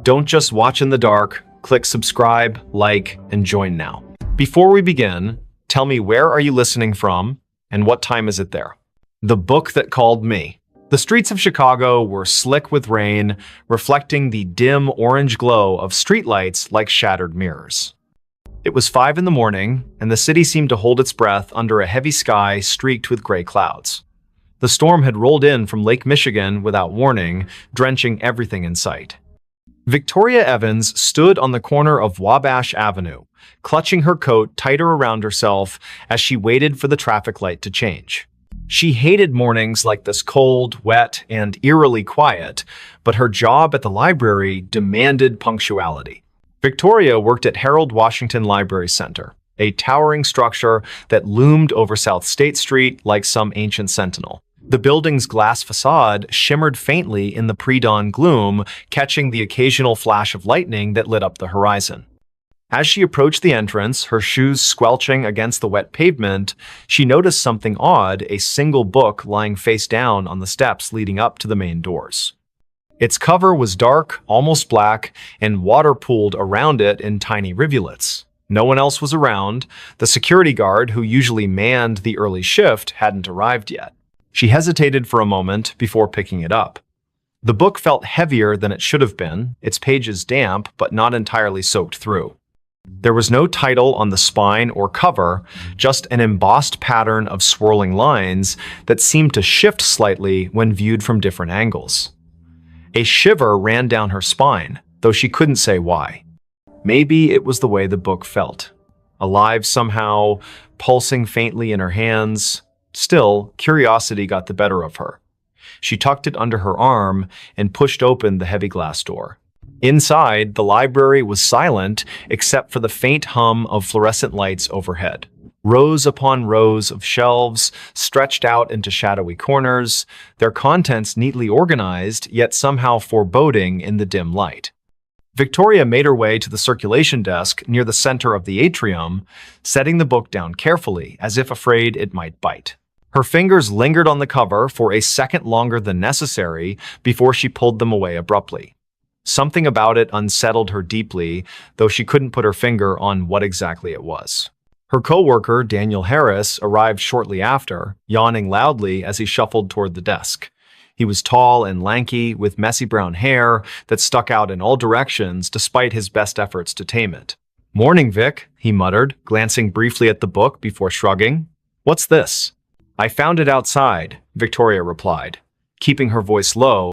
Don't just watch in the dark, click subscribe, like, and join now. Before we begin, tell me where are you listening from and what time is it there? The Book That Called Me. The streets of Chicago were slick with rain, reflecting the dim orange glow of streetlights like shattered mirrors. It was 5 in the morning, and the city seemed to hold its breath under a heavy sky streaked with gray clouds. The storm had rolled in from Lake Michigan without warning, drenching everything in sight. Victoria Evans stood on the corner of Wabash Avenue, clutching her coat tighter around herself as she waited for the traffic light to change. She hated mornings like this, cold, wet, and eerily quiet, but her job at the library demanded punctuality. Victoria worked at Harold Washington Library Center, a towering structure that loomed over South State Street like some ancient sentinel. The building's glass facade shimmered faintly in the pre-dawn gloom, catching the occasional flash of lightning that lit up the horizon. As she approached the entrance, her shoes squelching against the wet pavement, she noticed something odd, a single book lying face down on the steps leading up to the main doors. Its cover was dark, almost black, and water pooled around it in tiny rivulets. No one else was around. The security guard, who usually manned the early shift, hadn't arrived yet. She hesitated for a moment before picking it up. The book felt heavier than it should have been, its pages damp but not entirely soaked through. There was no title on the spine or cover, just an embossed pattern of swirling lines that seemed to shift slightly when viewed from different angles. A shiver ran down her spine, though she couldn't say why. Maybe it was the way the book felt. Alive somehow, pulsing faintly in her hands. Still, curiosity got the better of her. She tucked it under her arm and pushed open the heavy glass door. Inside, the library was silent except for the faint hum of fluorescent lights overhead. Rows upon rows of shelves stretched out into shadowy corners, their contents neatly organized, yet somehow foreboding in the dim light. Victoria made her way to the circulation desk near the center of the atrium, setting the book down carefully, as if afraid it might bite. Her fingers lingered on the cover for a second longer than necessary before she pulled them away abruptly. Something about it unsettled her deeply, though she couldn't put her finger on what exactly it was. Her coworker, Daniel Harris, arrived shortly after, yawning loudly as he shuffled toward the desk. He was tall and lanky, with messy brown hair that stuck out in all directions despite his best efforts to tame it. "Morning, Vic," he muttered, glancing briefly at the book before shrugging. "What's this?" "I found it outside," Victoria replied, keeping her voice low